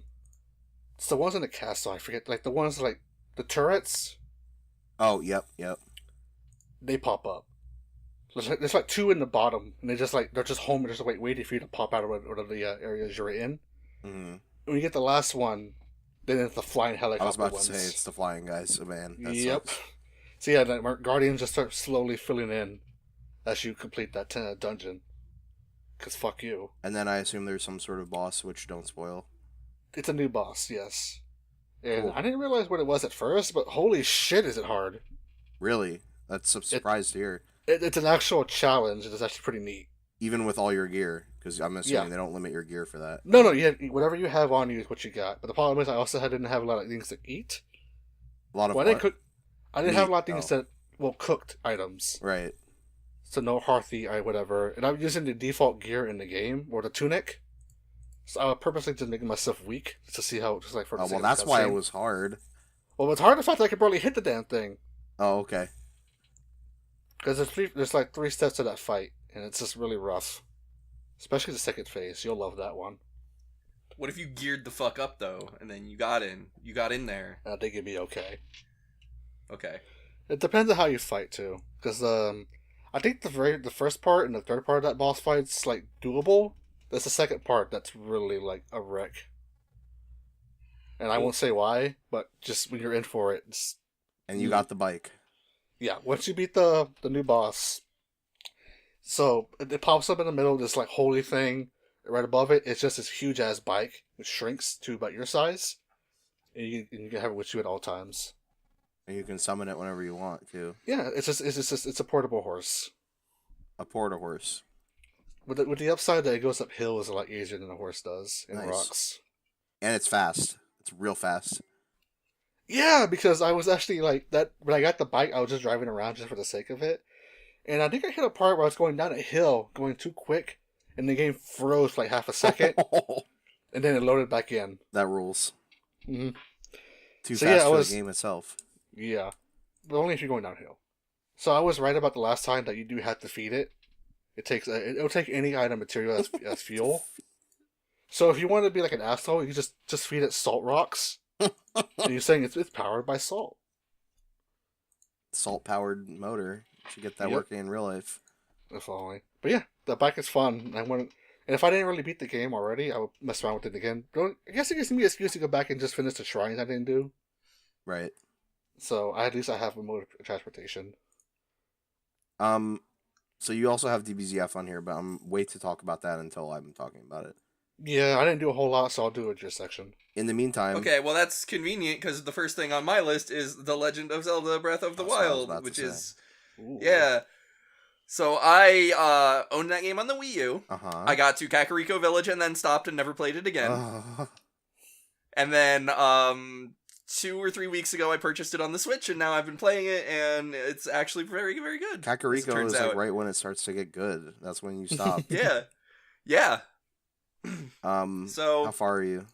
ones in the castle. I forget, like the ones like the turrets. Oh, yep. They pop up. There's like 2 in the bottom, and they're just home, just waiting for you to pop out of one of the areas you're in. Mm-hmm. When you get the last one, then it's the flying helicopter. I was about ones. to say it's the flying guys. Oh, man. That Yep. sucks. So yeah, the Guardians just start slowly filling in as you complete that dungeon. Cause fuck you. And then I assume there's some sort of boss, which don't spoil. It's a new boss, yes. And Cool. I didn't realize what it was at first, but holy shit, is it hard! Really? That's a surprise to hear. It's an actual challenge, and it's actually pretty neat. Even with all your gear, because I'm assuming they don't limit your gear for that. No, whatever you have on you is what you got. But the problem is, I also didn't have a lot of things to eat. A lot of I what? didn't have a lot of things Oh. cooked items. Right. So no hearthy, whatever. And I'm using the default gear in the game, or the tunic. So I was purposely just making myself weak, just to see how, just like for the Oh, sake well, of that's why it cutscene. was hard. Well, it's hard the fact that I could barely hit the damn thing. Oh, okay. Because there's like 3 steps to that fight, and it's just really rough. Especially the second phase. You'll love that one. What if you geared the fuck up though, and then you got in there? I think it'd be okay. Okay. It depends on how you fight too, because I think the first part and the third part of that boss fight's like doable. There's the second part that's really like a wreck, and I won't say why, but just when you're in for it, And you got the bike. yeah. Once you beat the new boss, so it pops up in the middle of this like holy thing. Right above it, it's just this huge ass bike. It shrinks to about your size, and you can have it with you at all times. And you can summon it whenever you want, too. Yeah, it's a portable horse. A porta horse. With the upside that it goes up hills a lot easier than a horse does in Nice. rocks. And it's fast. It's real fast. Yeah, because I was actually like that when I got the bike. I was just driving around just for the sake of it, and I think I hit a part where I was going down a hill, going too quick, and the game froze for like half a second, and then it loaded back in. That rules. Mm-hmm. Too So, fast yeah, for the game itself. Yeah, but only if you're going downhill. So I was right about the last time that you do have to feed it. It'll take any item material as fuel. So if you want to be like an asshole, you just feed it salt rocks. And you're saying it's powered by salt. Salt-powered motor. Should get that Yep. working in real life. If only. But yeah, the bike is fun. And if I didn't really beat the game already, I would mess around with it again. I guess it gives me an excuse to go back and just finish the shrines I didn't do. Right. So at least I have a mode of transportation. So you also have DBZF on here, but I'm wait to talk about that until I'm talking about it. Yeah, I didn't do a whole lot, so I'll do it your section. In the meantime, Okay, well that's convenient because the first thing on my list is The Legend of Zelda: Breath of the That's what I was Wild, about to which say. is Ooh. yeah. So I owned that game on the Wii U. uh-huh. I got to Kakariko Village and then stopped and never played it again. And then 2 or 3 weeks ago I purchased it on the Switch and now I've been playing it and it's actually very, very good. as it Kakariko turns is like out. right when it starts to get good. That's when you stop. Yeah. Yeah. So how far are you?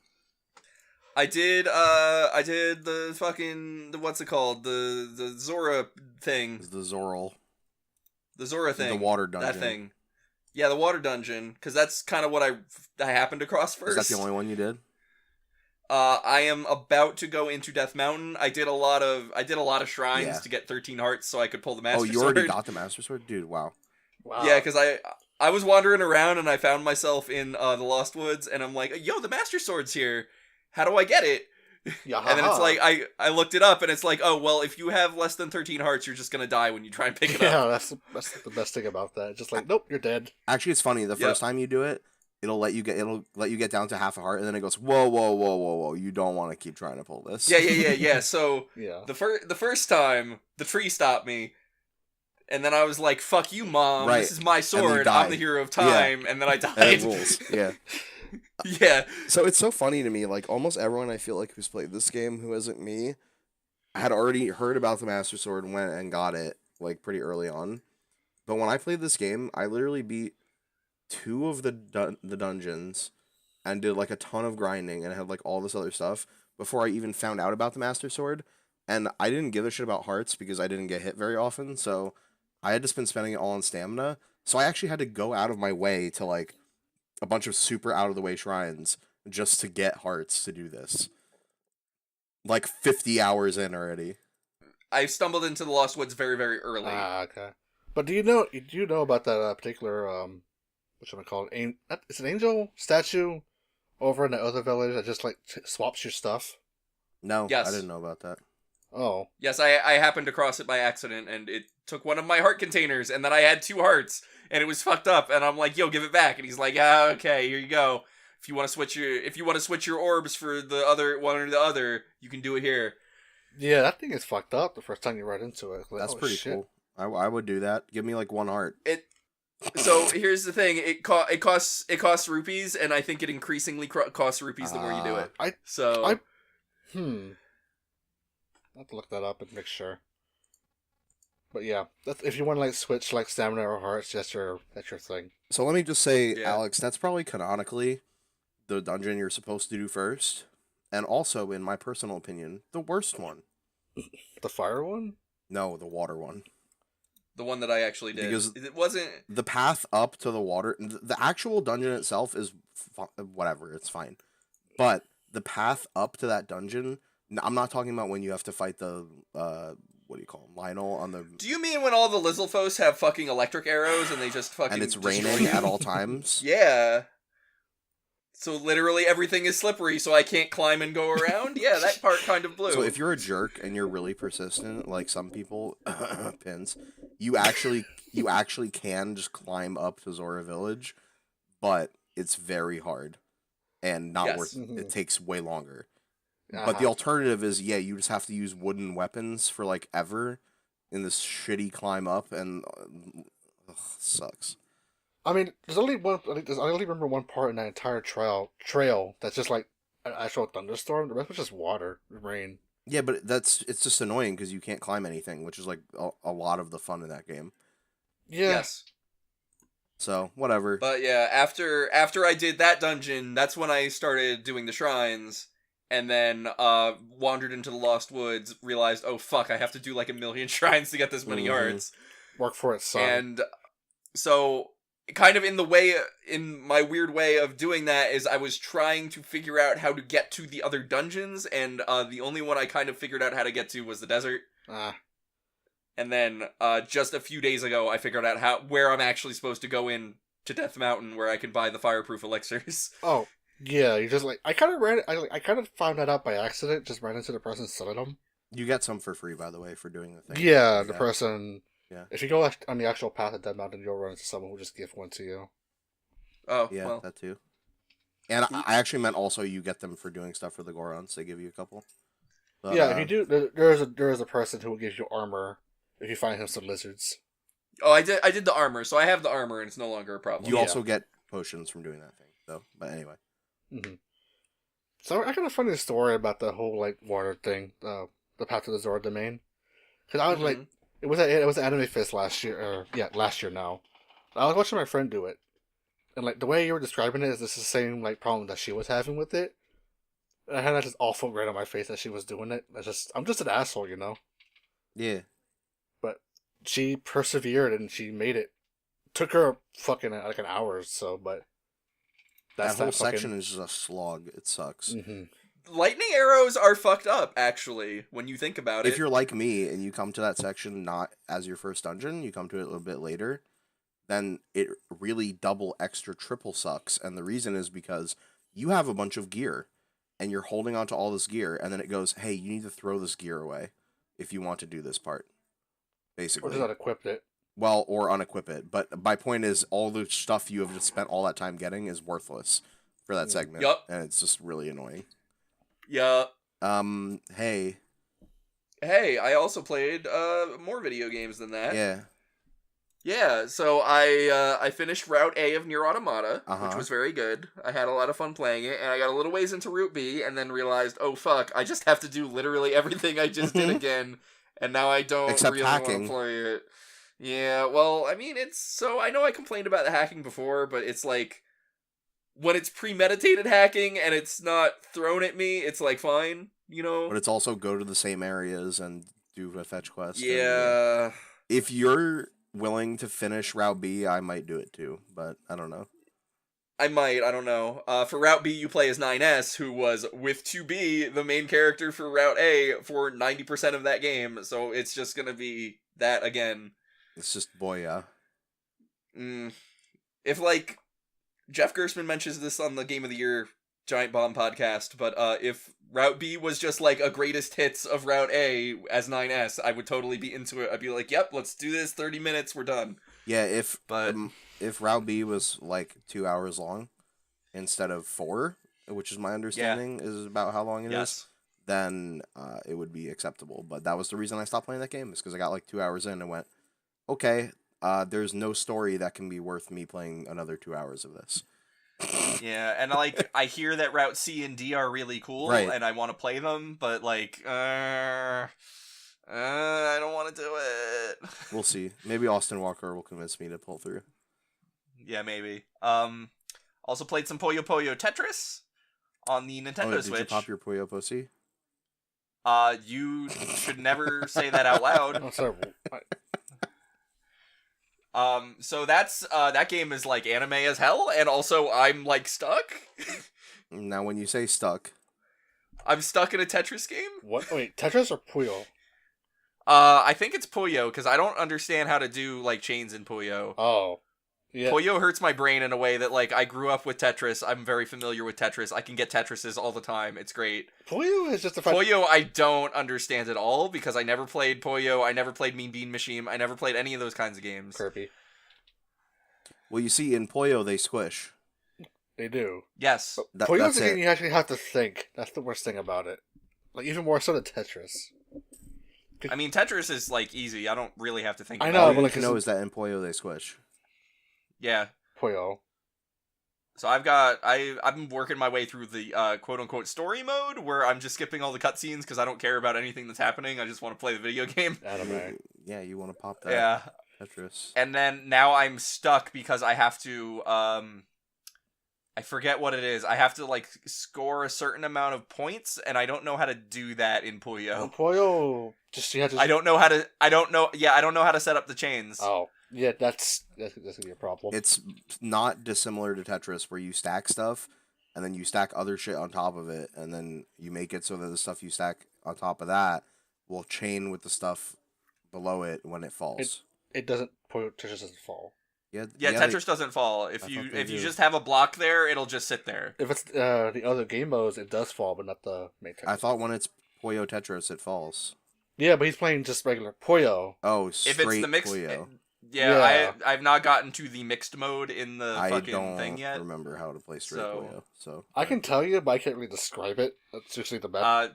I did the fucking what's it called? The Zora thing. It's the Zoral. The Zora thing. The water dungeon. That thing. Yeah, the water dungeon, because that's kind of what I happened across first. Is that the only one you did? I am about to go into Death Mountain. I did a lot of shrines Yeah. to get 13 hearts so I could pull the Master Oh, you Sword. already got the Master Sword? Dude, wow. Wow. Yeah, because I was wandering around and I found myself in the Lost Woods and I'm like, yo, the Master Sword's here. How do I get it? Yeah. And then it's like, I looked it up and it's like, oh, well, if you have less than 13 hearts, you're just going to die when you try and pick it up. Yeah, that's the best thing about that. Just like, nope, you're dead. Actually, it's funny. The Yep. first time you do it, it'll let you get down to half a heart, and then it goes, whoa, you don't want to keep trying to pull this. Yeah. So Yeah. the first time the tree stopped me, and then I was like, "Fuck you, mom! Right. This is my you sword. die. I'm the hero of time." And then I And it died. rules. Yeah. Yeah. So it's so funny to me, like, almost everyone I feel like who's played this game who isn't me had already heard about the Master Sword and went and got it, like, pretty early on. But when I played this game, I literally beat 2 of the dungeons and did, like, a ton of grinding and had, like, all this other stuff before I even found out about the Master Sword. And I didn't give a shit about hearts because I didn't get hit very often, so I had to spending it all on stamina. So I actually had to go out of my way to, like, a bunch of super out-of-the-way shrines just to get hearts to do this. Like, 50 hours in already. I stumbled into the Lost Woods very, very early. Okay. But do you know about that particular whatchamacallit? It's an angel statue over in the other village that just like swaps your stuff? No, Yes. I didn't know about that. Oh. Yes, I happened to cross it by accident, and it took one of my heart containers, and then I had 2 hearts, and it was fucked up, and I'm like, "Yo, give it back," and he's like, "Ah, okay, here you go. If you want to switch your orbs for the other one or the other, you can do it here." Yeah, that thing is fucked up the first time you run into it. Like, That's oh, pretty shit. cool. I would do that. Give me, like, 1 heart. So here's the thing: it costs rupees, and I think it increasingly costs rupees the more you do it. I have to look that up and make sure. But yeah, if you want to like switch like stamina or hearts, that's your thing. So let me just say, Yeah. Alex, that's probably canonically the dungeon you're supposed to do first. And also, in my personal opinion, the worst one. The fire one? No, the water one. The one that I actually did. Because it wasn't. The path up to the water, the actual dungeon itself is whatever, it's fine. But the path up to that dungeon, I'm not talking about when you have to fight the, what do you call them, Lionel on the... Do you mean when all the Lizalfos have fucking electric arrows and they just fucking... And it's destroy raining you? at all times? Yeah. So literally everything is slippery, so I can't climb and go around? Yeah, that part kind of blew. So if you're a jerk and you're really persistent, like some people, pins, you actually can just climb up to Zora Village, but it's very hard and not Yes. worth. Mhm. It takes way longer. Uh-huh. But the alternative is, yeah, you just have to use wooden weapons for like ever in this shitty climb up, and sucks. I mean, I only remember one part in that entire trail that's just like an actual thunderstorm. The rest was just water, rain. Yeah, but it's just annoying because you can't climb anything, which is like a lot of the fun in that game. Yeah. Yes. So whatever. But yeah, after I did that dungeon, that's when I started doing the shrines, and then wandered into the Lost Woods, realized, oh fuck, I have to do like 1,000,000 shrines to get this many hearts. Work for it, son. And so, kind of in my weird way of doing that is I was trying to figure out how to get to the other dungeons, and the only one I kind of figured out how to get to was the desert. And then just a few days ago, I figured out where I'm actually supposed to go in to Death Mountain, where I can buy the fireproof elixirs. Oh, yeah, you just like I kind of found that out by accident. Just ran into the person selling them. You get some for free, by the way, for doing the thing. Yeah, the person. Yeah. If you go on the actual path of Dead Mountain, you'll run into someone who just give one to you. Oh, Yeah, well. that too. And I actually meant also you get them for doing stuff for the Gorons. They give you a couple. But, Yeah, if you do, there is a person who will give you armor if you find him some lizards. Oh, I did the armor, so I have the armor, and it's no longer a problem. You also get potions from doing that thing, though. But anyway. Mm-hmm. So I got a funny story about the whole like water thing, the path to the Zora domain. Because I was like, it was Anime Fest last year, last year now. I was watching my friend do it, and like the way you were describing it is the same like problem that she was having with it. And I had that just awful grin on my face as she was doing it. I'm just an asshole, you know. Yeah. But she persevered and she made it. Took her fucking like an hour or so, but That whole section is just a slog. It sucks. Mm-hmm. Lightning arrows are fucked up, actually, when you think about it. If you're like me and you come to that section not as your first dungeon, you come to it a little bit later, then it really double, extra, triple sucks. And the reason is because you have a bunch of gear, and you're holding onto all this gear, and then it goes, hey, you need to throw this gear away if you want to do this part. Basically. Or just not equipped it. Well, or unequip it. But my point is, all the stuff you have just spent all that time getting is worthless for that segment. Yup. And it's just really annoying. Yeah. Hey. Hey, I also played more video games than that. Yeah. Yeah, so I finished Route A of Nier Automata, Uh-huh. which was very good. I had a lot of fun playing it, and I got a little ways into Route B, and then realized, oh fuck, I just have to do literally everything I just did again, and now I don't Except really want hacking. to play it. Yeah, well, I mean, I know I complained about the hacking before, but it's like, when it's premeditated hacking and it's not thrown at me, it's like, fine, you know? But it's also go to the same areas and do a fetch quest. and, Yeah. If you're willing to finish Route B, I might do it too, but I don't know. I don't know. For Route B, you play as 9S, who was, with 2B, the main character for Route A for 90% of that game, so it's just gonna be that again. It's just Boya. If, like, Jeff Gerstmann mentions this on the Game of the Year Giant Bomb podcast, but if Route B was just, like, a greatest hits of Route A as 9S, I would totally be into it. I'd be like, yep, let's do this, 30 minutes, we're done. Yeah, But if Route B was like 2 hours long instead of 4, which is my understanding is about how long it is, then it would be acceptable. But that was the reason I stopped playing that game, is because I got like 2 hours in and went, okay, there's no story that can be worth me playing another 2 hours of this. Yeah, and like I hear that Route C and D are really cool, Right. and I want to play them, but like, I don't want to do it. We'll see. Maybe Austin Walker will convince me to pull through. Yeah, maybe. Also played some Puyo Puyo Tetris on the Nintendo Did Switch. you pop your Puyo Pussy? You should never say that out loud. Oh, sorry. So that's that game is like anime as hell, and also I'm like stuck. Now, when you say stuck, I'm stuck in a Tetris game. What? Wait, Tetris or Puyo? I think it's Puyo because I don't understand how to do like chains in Puyo. Oh, yeah. Puyo hurts my brain in a way that like I grew up with Tetris. I'm very familiar with Tetris. I can get Tetrises all the time. It's great. Puyo is just a Puyo I don't understand at all because I never played Puyo. I never played Mean Bean Machine. I never played any of those kinds of games. Kirby. well, you see, in Puyo they squish. They do. Yes. Puyo's That's a game it. you actually have to think. That's the worst thing about it. Like even more so than Tetris. I mean Tetris is like easy. I don't really have to think I about know, All it. you but need like to know is that in Puyo they squish. Yeah. Puyo. So I've been working my way through the quote unquote story mode where I'm just skipping all the cutscenes because I don't care about anything that's happening. I just want to play the video game. Anime. Yeah, you want to pop that Yeah. Tetris. And then now I'm stuck because I have to I forget what it is. I have to like score a certain amount of points and I don't know how to do that in Puyo. Puyo. Just you have to. I don't know how to set up the chains. Oh, yeah. That's gonna be a problem. It's not dissimilar to Tetris, where you stack stuff, and then you stack other shit on top of it, and then you make it so that the stuff you stack on top of that will chain with the stuff below it when it falls. It doesn't. Puyo Tetris doesn't fall. Yeah, they- Tetris doesn't fall. If I you thought they if you do. just have a block there, it'll just sit there. If it's the other game modes, it does fall, but not the main Tetris. I thought when it's Puyo Tetris, it falls. Yeah, but he's playing just regular Puyo. Oh, If straight it's the mixed, Puyo. yeah, I've not gotten to the mixed mode in the I fucking don't thing yet. remember how to play straight So- Puyo. So I can tell you, but I can't really describe it. That's usually the best.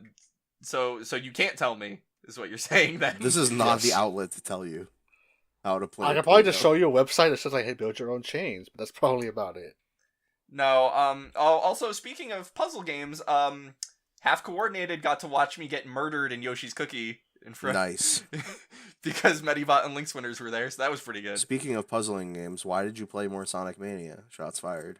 So you can't tell me is what you're saying then. this is not the Yes. outlet to tell you how to play. I can probably Puyo. just show you a website that says like, "Hey, build your own chains," but that's probably about it. No. Also, speaking of puzzle games, Half Coordinated got to watch me get murdered in Yoshi's Cookie in front. Nice. Because Medibot and Lynx winners were there, so that was pretty good. Speaking of puzzling games, why did you play more Sonic Mania? Shots fired.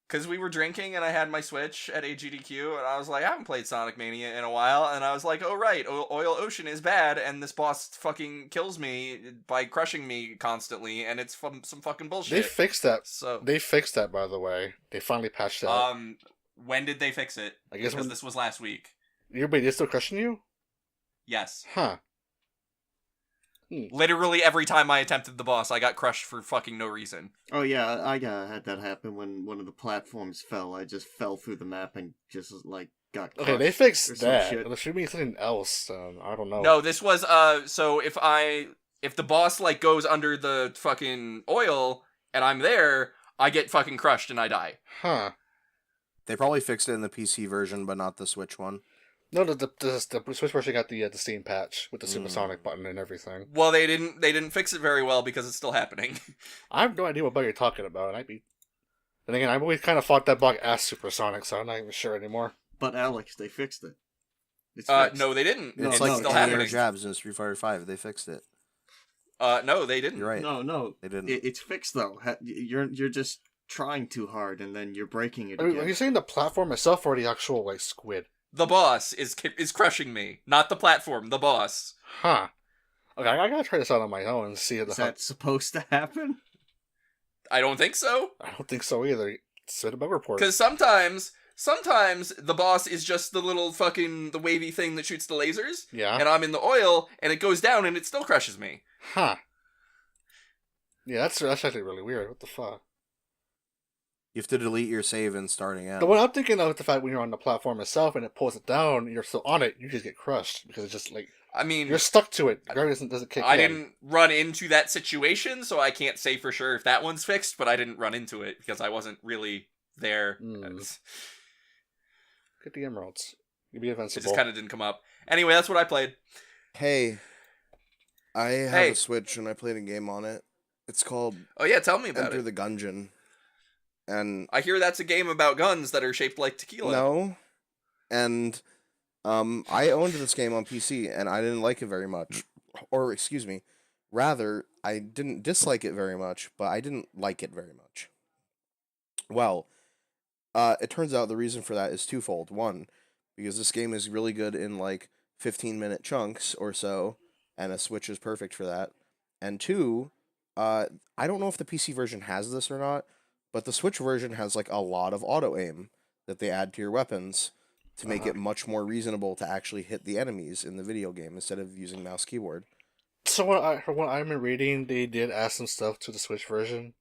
Because we were drinking and I had my Switch at AGDQ, and I was like, I haven't played Sonic Mania in a while, and I was like, oh right, Oil Ocean is bad, and this boss fucking kills me by crushing me constantly, and it's some fucking bullshit. They fixed that. So, They fixed that, by the way. They finally patched that. when did they fix it? I guess Because when this was last week. everybody is still crushing you, Yes. huh? Literally every time I attempted the boss, I got crushed for fucking no reason. Oh yeah, I had that happen when one of the platforms fell. I just fell through the map and just like got crushed. Okay, they or fixed some that. shit. There should be something else. I don't know. No, this was, so if I if the boss like goes under the fucking oil and I'm there, I get fucking crushed and I die. Huh. They probably fixed it in the PC version, but not the Switch one. No, the Switch version got the Steam patch with the supersonic button and everything. Well, they didn't fix it very well because it's still happening. I have no idea what bug you're talking about. Then again, I've always kind of thought that bug as supersonic, so I'm not even sure anymore. But Alex, they fixed it. It's fixed. No, they didn't. No, It's It's like still air happening. jabs in Street Fighter 5. They fixed it. No, they didn't. You're right. No, They didn't. It's fixed though. You're just trying too hard, and then you're breaking it Are again. you saying the platform itself or the actual like squid? The boss is crushing me, not the platform. The boss. Huh. Okay, I gotta try this out on my own and see Is that supposed to happen? I don't think so. I don't think so either. Send a bug report. Because sometimes the boss is just the little fucking the wavy thing that shoots the lasers, Yeah. and I'm in the oil, and it goes down, and it still crushes me. Huh. Yeah, that's actually really weird. What the fuck? You have to delete your save and starting out. The one I'm thinking of is the fact when you're on the platform itself and it pulls it down, and you're still on it, you just get crushed because it's just like I mean, you're stuck to it. The gravity doesn't kick I in. didn't run into that situation, so I can't say for sure if that one's fixed, but I didn't run into it because I wasn't really there. Get the emeralds. You'll be It invincible. just kind of didn't come up. Anyway, that's what I played. Hey, I have Hey. a Switch and I played a game on it. It's called Oh yeah, tell me about Enter it. the Gungeon. And I hear that's a game about guns that are shaped like tequila. no, and I owned this game on PC and I didn't like it very much. Or excuse me, rather I didn't dislike it very much, but I didn't like it very much. Well, it turns out the reason for that is twofold. One, because this game is really good in like 15-minute chunks or so, and a Switch is perfect for that. And two, I don't know if the PC version has this or not, but the Switch version has like a lot of auto aim that they add to your weapons to make it much more reasonable to actually hit the enemies in the video game instead of using mouse keyboard. So from what I've been reading, they did add some stuff to the Switch version.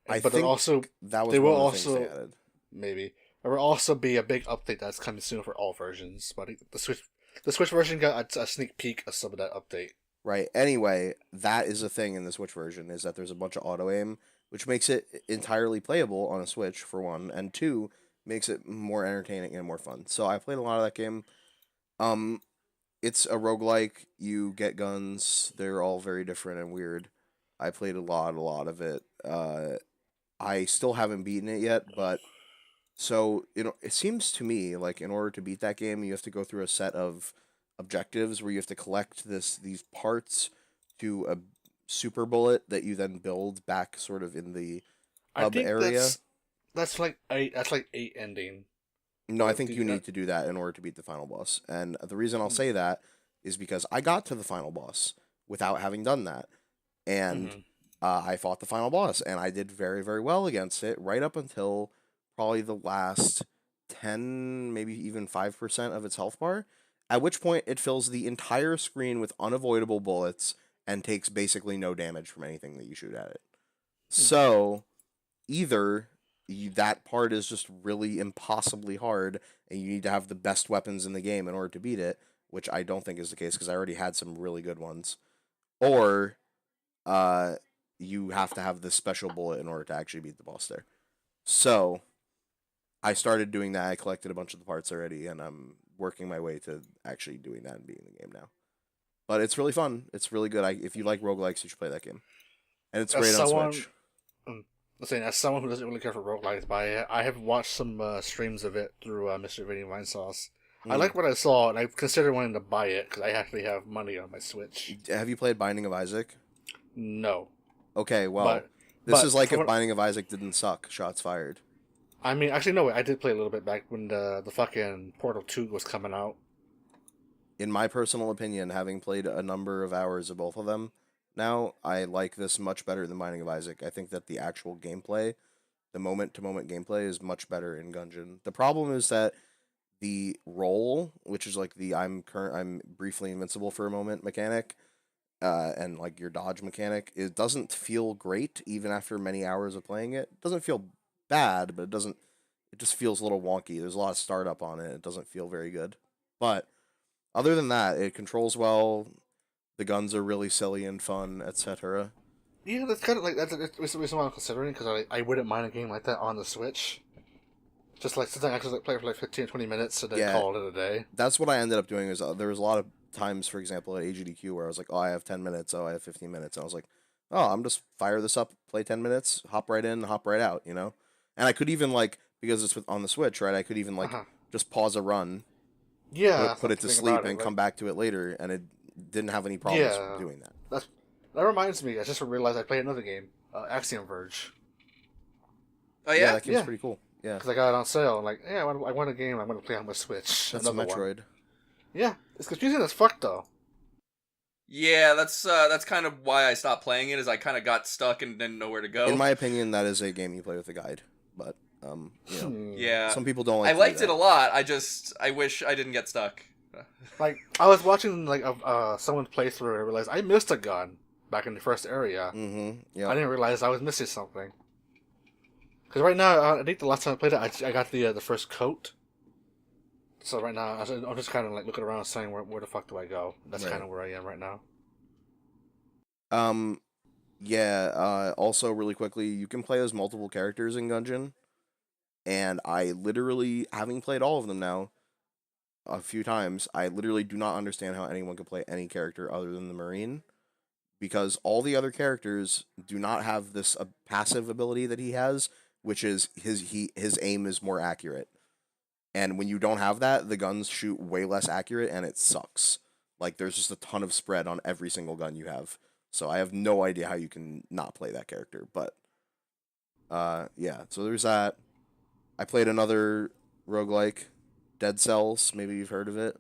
I but think also that was they one will of the things they also- added. maybe there will also be a big update that's coming soon for all versions. But the Switch version got a sneak peek of some of that update. Right. Anyway, that is a thing in the Switch version, is that there's a bunch of auto aim, which makes it entirely playable on a Switch, for one, and two, makes it more entertaining and more fun. So I played a lot of that game. It's a roguelike. You get guns. They're all very different and weird. I played a lot of it. I still haven't beaten it yet, but so, it seems to me like in order to beat that game, you have to go through a set of objectives where you have to collect these parts to a super bullet that you then build back sort of in the hub area. That's like eight ending. No, I Well, think do you that- need to do that in order to beat the final boss. And the reason I'll say that is because I got to the final boss without having done that. And I fought the final boss, and I did very, very well against it right up until probably the last 10, maybe even 5% of its health bar, at which point it fills the entire screen with unavoidable bullets and takes basically no damage from anything that you shoot at it. So, either that part is just really impossibly hard, and you need to have the best weapons in the game in order to beat it, which I don't think is the case because I already had some really good ones, or you have to have this special bullet in order to actually beat the boss there. So, I started doing that. I collected a bunch of the parts already, and I'm working my way to actually doing that and beating the game now. But it's really fun. It's really good. If you like roguelikes, you should play that game. And it's great on Switch. I'm saying, as someone who doesn't really care for roguelikes, but I have watched some streams of it through Mr. Vinny Vinesauce. I like what I saw, and I considered wanting to buy it because I actually have money on my Switch. Have you played Binding of Isaac? No. Okay, well, But this is like if what- Binding of Isaac didn't suck. Shots fired. I mean, actually, no, I did play a little bit back when the fucking Portal 2 was coming out. In my personal opinion, having played a number of hours of both of them, now I like this much better than Binding of Isaac. I think that the actual gameplay, the moment-to-moment gameplay, is much better in Gungeon. The problem is that the roll, which is like the I'm briefly invincible for a moment mechanic, and like your dodge mechanic, it doesn't feel great even after many hours of playing it. It doesn't feel bad, but it just feels a little wonky. There's a lot of startup on it. It doesn't feel very good. But other than that, it controls well. The guns are really silly and fun, etc. Yeah, that's kind of like that's the reason why I'm considering because I wouldn't mind a game like that on the Switch. Just like something I could play for like 15 or 20 minutes and then Yeah. call it a day. That's what I ended up doing. Is there was a lot of times, for example, at AGDQ where I was like, oh, I have 10 minutes. Oh, I have 15 minutes. And I was like, oh, I'm just fire this up, play 10 minutes, hop right in, hop right out, you know? And I could even, like, because it's on the Switch, right? I could even, like, just pause a run, Yeah, put it to sleep, and come back to it later, and it didn't have any problems doing that. That reminds me, I just realized I played another game, Axiom Verge. Oh yeah, that game's pretty cool. Yeah, because I got it on sale. I'm like, yeah, I want a game. I'm going to play on my Switch. that's a another Metroid. One. Yeah, it's confusing as fuck though. Yeah, that's kind of why I stopped playing it. Is I kind of got stuck and didn't know where to go. In my opinion, that is a game you play with a guide, but you know, yeah, some people don't like. I liked it a lot. I wish I didn't get stuck. Like I was watching like someone's playthrough and I realized I missed a gun back in the first area. Mm-hmm. Yeah. I didn't realize I was missing something. Because right now, I think the last time I played it, I got the first coat. So right now, I'm just kind of like looking around and saying, where the fuck do I go? That's kind of where I am right now. Yeah, also really quickly, you can play as multiple characters in Gungeon. And I literally, having played all of them now a few times, I literally do not understand how anyone could play any character other than the Marine. Because all the other characters do not have this passive ability that he has, which is his aim is more accurate. And when you don't have that, the guns shoot way less accurate, and it sucks. Like, there's just a ton of spread on every single gun you have. So I have no idea how you can not play that character. But, yeah. So there's that. I played another roguelike, Dead Cells. Maybe you've heard of it.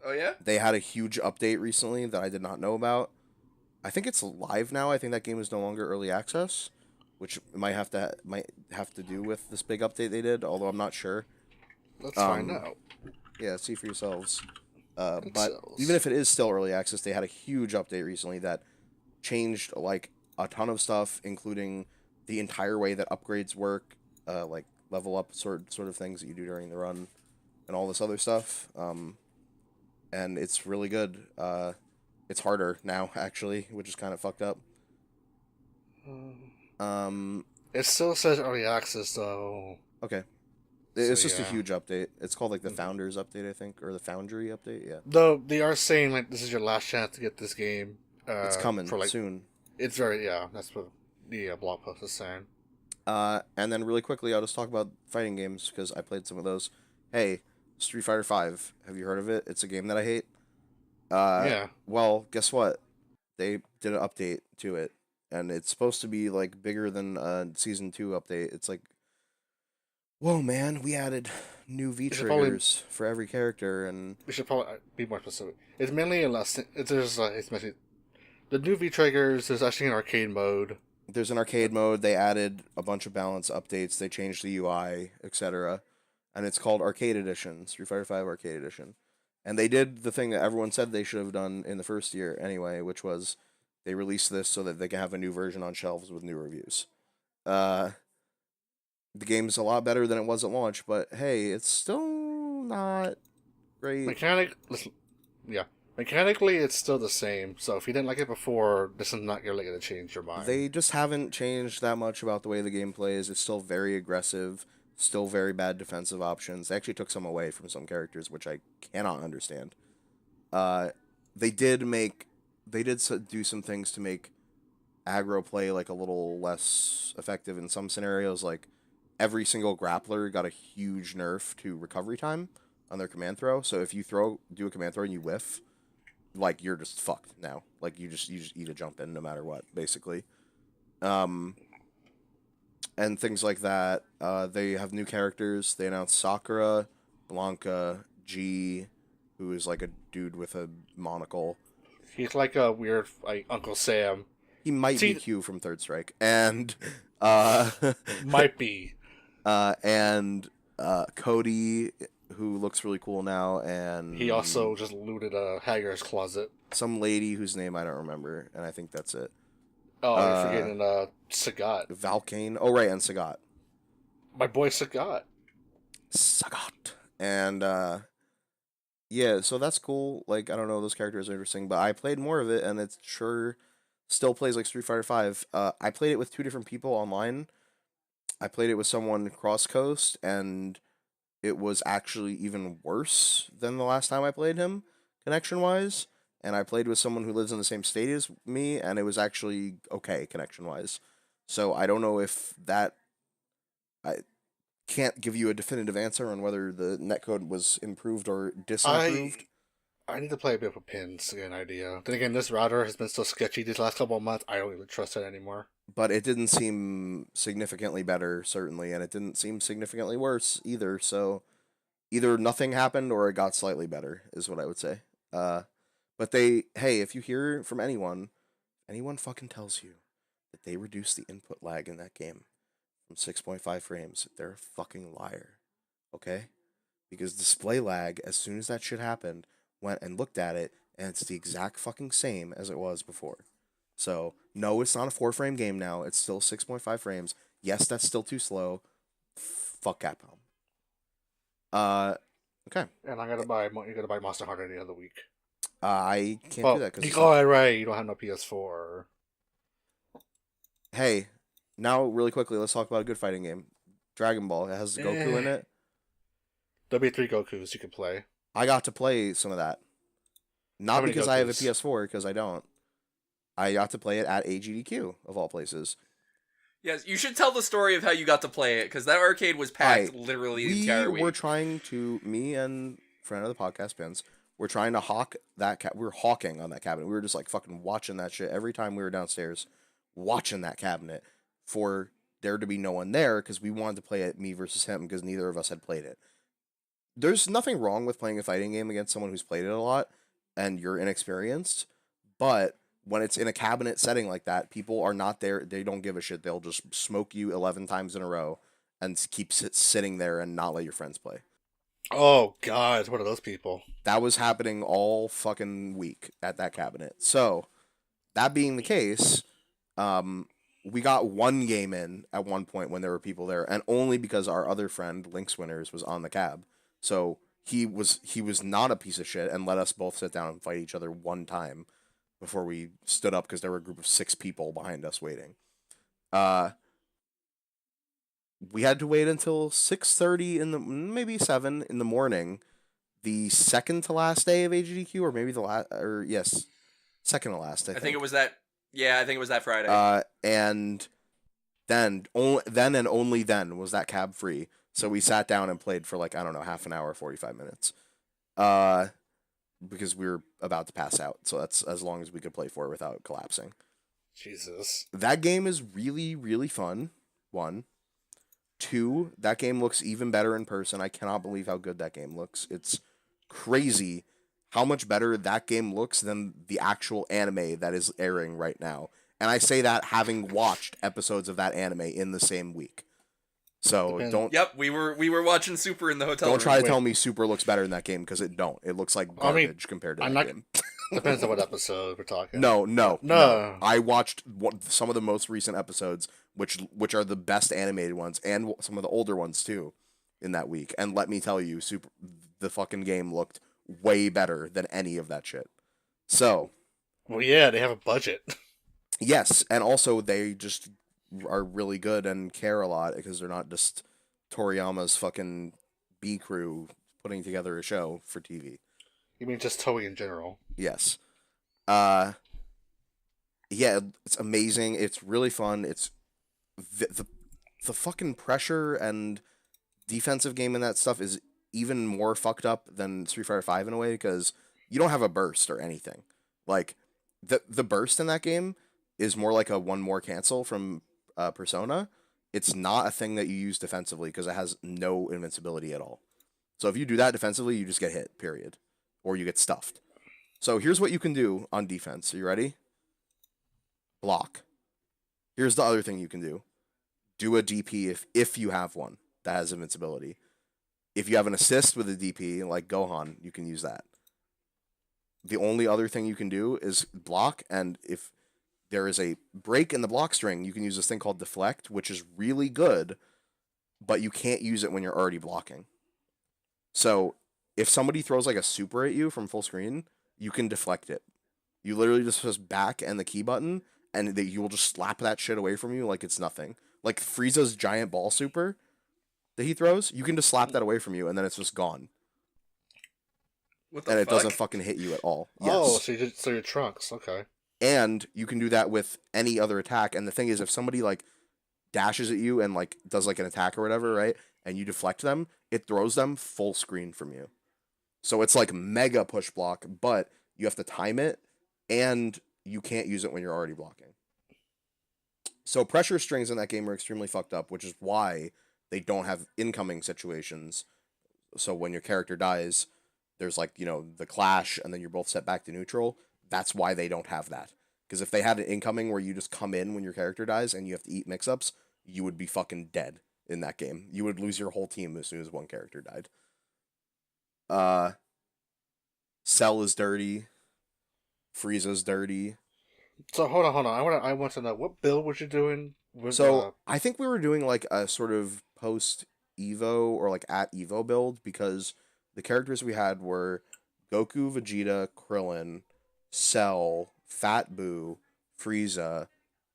Oh, yeah? They had a huge update recently that I did not know about. I think it's live now. I think that game is no longer early access, which might have to do with this big update they did, although I'm not sure. Let's find out. Yeah, see for yourselves. But even if it is still early access, they had a huge update recently that changed like a ton of stuff, including the entire way that upgrades work, like level up sort of things that you do during the run, and all this other stuff. And it's really good. It's harder now, actually, which is kind of fucked up. It still says early access, though. Okay. It's just a huge update. It's called, like, the Founders update, I think, or the Foundry update, yeah. Though, they are saying, like, this is your last chance to get this game. It's coming soon. It's very, that's what the blog post is saying. And then really quickly, I'll just talk about fighting games, because I played some of those. Hey, Street Fighter V. Have you heard of it? It's a game that I hate. Yeah. Well, guess what? They did an update to it, and it's supposed to be like bigger than Season 2 update. It's like, whoa, man! We added new V triggers for every character, and we should probably be more specific. It's mainly it's mostly the new V triggers. There's actually an arcade mode. There's an arcade mode. They added a bunch of balance updates. They changed the UI, etc. And it's called Arcade Edition, Street Fighter V Arcade Edition. And they did the thing that everyone said they should have done in the first year anyway, which was they released this so that they can have a new version on shelves with new reviews. The game's a lot better than it was at launch, but hey, it's still not great. Mechanically, it's still the same. So if you didn't like it before, this is not really going to change your mind. They just haven't changed that much about the way the game plays. It's still very aggressive. Still very bad defensive options. They actually took some away from some characters, which I cannot understand. They did do some things to make aggro play like a little less effective in some scenarios. Like every single grappler got a huge nerf to recovery time on their command throw. So if you do a command throw and you whiff, like you're just fucked now. Like you just eat a jump in no matter what, basically. And things like that. They have new characters. They announced Sakura, Blanca, G, who is like a dude with a monocle. He's like a weird like Uncle Sam. He might be Q from Third Strike. And might be. And Cody, who looks really cool now, and he also just looted a Hager's closet. Some lady whose name I don't remember, and I think that's it. Oh, you're forgetting Sagat. Valkane. Oh, right, and Sagat. My boy Sagat. Sagat. And Yeah, so that's cool. Like, I don't know, those characters are interesting, but I played more of it, and it sure still plays like Street Fighter Five. I played it with two different people online. I played it with someone cross coast, and it was actually even worse than the last time I played him, connection wise. And I played with someone who lives in the same state as me, and it was actually okay connection wise. So I don't know if that I can't give you a definitive answer on whether the netcode was improved or I disimproved. I need to play a bit with pins to get an idea. Then again, this router has been so sketchy these last couple of months. I don't even trust it anymore. But it didn't seem significantly better, certainly, and it didn't seem significantly worse either. So either nothing happened or it got slightly better, is what I would say. But hey, if you hear from anyone fucking tells you that they reduced the input lag in that game from 6.5 frames, they're a fucking liar. Okay? Because display lag, as soon as that shit happened, went and looked at it, and it's the exact fucking same as it was before. So, no, it's not a 4 frame game now. It's still 6.5 frames. Yes, that's still too slow. Fuck Capcom. Okay. And you gotta buy Monster Hunter the other week. I can't Well, do that because right. You don't have no PS4. hey, now really quickly, let's talk about a good fighting game. Dragon Ball. It has Goku in it. There'll be 3 Gokus you can play. I got to play some of that. How Not many because I have a Gokus? PS4, because I don't. I got to play it at AGDQ, of all places. Yes, you should tell the story of how you got to play it, because that arcade was packed Alright, literally the entire We were week. trying to, me and friend of the podcast, Pins, we're trying to hawk that we were hawking on that cabinet. We were just like fucking watching that shit every time we were downstairs, watching that cabinet for there to be no one there because we wanted to play it me versus him because neither of us had played it. There's nothing wrong with playing a fighting game against someone who's played it a lot and you're inexperienced, but when it's in a cabinet setting like that, people are not there. They don't give a shit. They'll just smoke you 11 times in a row and keep sitting there and not let your friends play. Oh God, it's one of those people. That was happening all fucking week at that cabinet. So, that being the case, we got one game in at one point when there were people there, and only because our other friend Lynx Winners was on the cab. So he was not a piece of shit and let us both sit down and fight each other one time before we stood up because there were a group of 6 people behind us waiting. Uh, we had to wait until 6:30 in the maybe 7 in the morning, the second to last day of AGDQ, or maybe the last, or yes, second to last. I think it was that. Yeah, I think it was that Friday. And then and only then was that cab free. So we sat down and played for like I don't know half an hour, 45 minutes. Because we were about to pass out. So that's as long as we could play for without collapsing. Jesus. That game is really, really fun. 1. 2, that game looks even better in person. I cannot believe how good that game looks. It's crazy how much better that game looks than the actual anime that is airing right now. And I say that having watched episodes of that anime in the same week. So don't Yep, we were watching Super in the hotel don't room. try to tell me Super looks better in that game because it don't. It looks like garbage compared to that game. Depends on what episode we're talking. No. I watched some of the most recent episodes, which are the best animated ones, and some of the older ones too, in that week. And let me tell you, the fucking game looked way better than any of that shit. So, Well, yeah, they have a budget. yes, and also they just are really good and care a lot because they're not just Toriyama's fucking B crew putting together a show for TV. You mean just Toei in general? Yes. Yeah, it's amazing. It's really fun. It's the fucking pressure and defensive game in that stuff is even more fucked up than Street Fighter 5 in a way because you don't have a burst or anything. Like the burst in that game is more like a one more cancel from Persona. It's not a thing that you use defensively because it has no invincibility at all. So if you do that defensively, you just get hit, period. Or you get stuffed. So here's what you can do on defense. Are you ready? Block. Here's the other thing you can do. Do a DP if you have one that has invincibility. If you have an assist with a DP, like Gohan, you can use that. The only other thing you can do is block, and if there is a break in the block string, you can use this thing called deflect, which is really good, but you can't use it when you're already blocking. So if somebody throws like a super at you from full screen, you can deflect it. You literally just press back and the key button, and you will just slap that shit away from you like it's nothing. Like Frieza's giant ball super that he throws, you can just slap that away from you, and then it's just gone. What the And fuck? it doesn't fucking hit you at all. Oh, Yes. so your Trunks, okay. And you can do that with any other attack. And the thing is, if somebody like dashes at you and like does like an attack or whatever, right? And you deflect them, it throws them full screen from you. So it's like mega push block, but you have to time it, and you can't use it when you're already blocking. So pressure strings in that game are extremely fucked up, which is why they don't have incoming situations. So when your character dies, there's like, the clash, and then you're both set back to neutral. That's why they don't have that. Because if they had an incoming where you just come in when your character dies and you have to eat mix-ups, you would be fucking dead in that game. You would lose your whole team as soon as one character died. Cell is dirty. Frieza's dirty. So hold on. I want to know, what build was you doing? I think we were doing like a sort of post Evo or like at Evo build, because the characters we had were Goku, Vegeta, Krillin, Cell, Fat Boo, Frieza,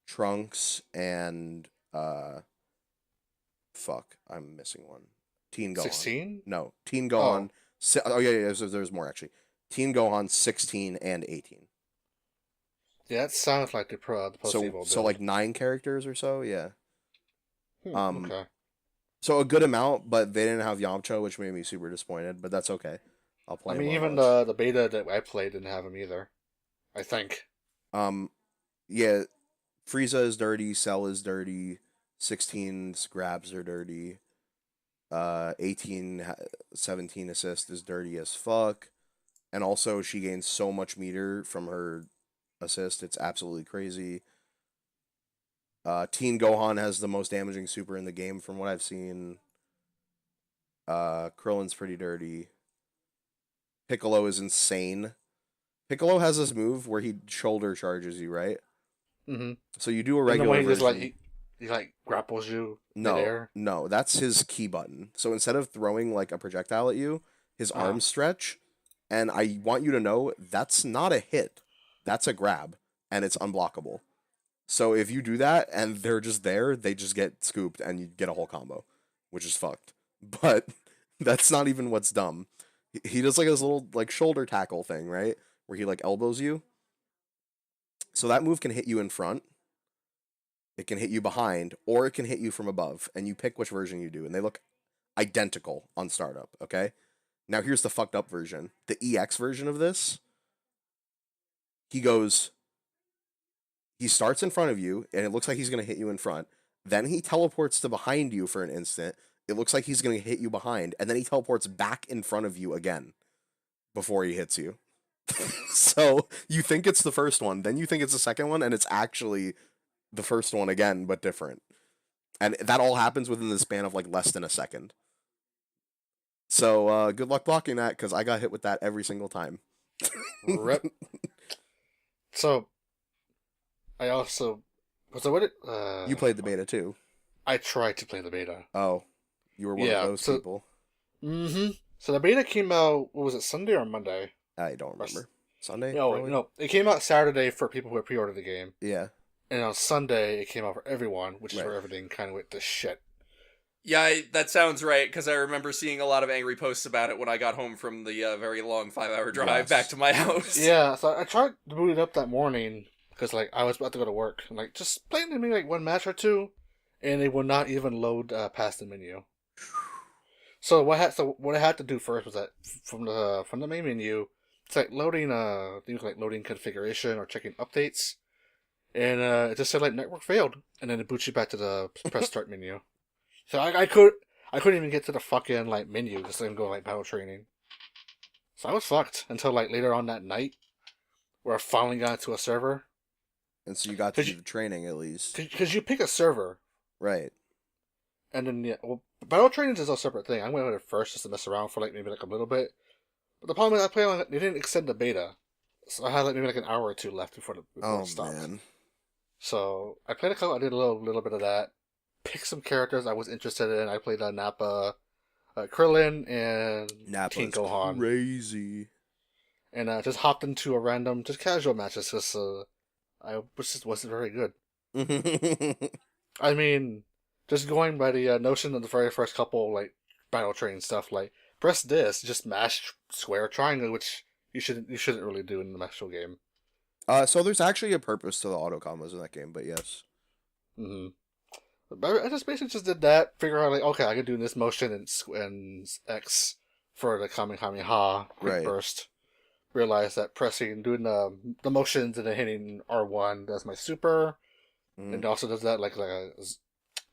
Trunks, and fuck, I'm missing one. Teen Gohan. 16? No, Teen Gohan. Yeah. There's more actually. Teen Gohan 16 and 18. Yeah, that sounds like the post Evo build. So like 9 characters or so, yeah. Okay. So a good amount, but they didn't have Yamcha, which made me super disappointed. But that's okay. I'll play. I mean, him even the beta that I played didn't have him either, I think. Yeah, Frieza is dirty. Cell is dirty. 16's grabs are dirty. 17 assist is dirty as fuck, and also she gains so much meter from her assist. It's absolutely crazy. Teen Gohan has the most damaging super in the game from what I've seen. Krillin's pretty dirty. Piccolo is insane. Piccolo has this move where he shoulder charges you, right? Mm-hmm. So you do a And the regular way he just version. he like grapples you No, midair. no, that's his key button. So instead of throwing like a projectile at you, his arms stretch, and I want you to know that's not a hit. That's a grab, and it's unblockable. So if you do that and they're just there, they just get scooped and you get a whole combo, which is fucked. But that's not even what's dumb. He does like his little like shoulder tackle thing, right? Where he like elbows you. So that move can hit you in front. It can hit you behind, or it can hit you from above, and you pick which version you do, and they look identical on startup, okay? Now here's the fucked up version. The EX version of this, he starts in front of you, and it looks like he's going to hit you in front. Then he teleports to behind you for an instant. It looks like he's going to hit you behind, and then he teleports back in front of you again before he hits you. So you think it's the first one, then you think it's the second one, and it's actually the first one again, but different. And that all happens within the span of like less than a second. So good luck blocking that, because I got hit with that every single time. Rip. So I also You played the beta too. I tried to play the beta. Oh, you were one of those people. Mm-hmm. So the beta came out, what was it, Sunday or Monday? I don't remember. Sunday? No, it came out Saturday for people who had pre-ordered the game. Yeah. And on Sunday, it came out for everyone, which is where everything kind of went to shit. Yeah, that sounds right, because I remember seeing a lot of angry posts about it when I got home from the very long 5-hour drive back to my house. Yeah, so I tried to boot it up that morning, because like I was about to go to work. And, like, just play maybe like one match or two, and it would not even load past the menu. So what I had to do first was that from the main menu, it's like loading things like loading configuration or checking updates, and it just said like network failed, and then it boots you back to the press start menu. So I couldn't even get to the fucking like menu just let him go like battle training. So I was fucked until like later on that night, where I finally got to a server. And so you got to do the training at least. Because you pick a server, right? And then battle training is a separate thing. I went with it first just to mess around for like maybe like a little bit. But the problem is I played on they didn't extend the beta, so I had like maybe like an hour or two left before it stopped. Man. So I played I did a little bit of that. Picked some characters I was interested in. I played Nappa, Krillin and Nappa's King Gohan. crazy. And just hopped into a random, just casual match. It's just, wasn't very good. I mean, just going by the notion of the very first couple, like, battle train stuff, like, press this, just mash square triangle, which you shouldn't really do in the actual game. So there's actually a purpose to the auto combos in that game, but yes. But I just basically just did that, figure out, like, okay, I can do this motion and X for the Kamehameha quick burst. Realized that doing the motions and then hitting R1 does my super, and also does that like a,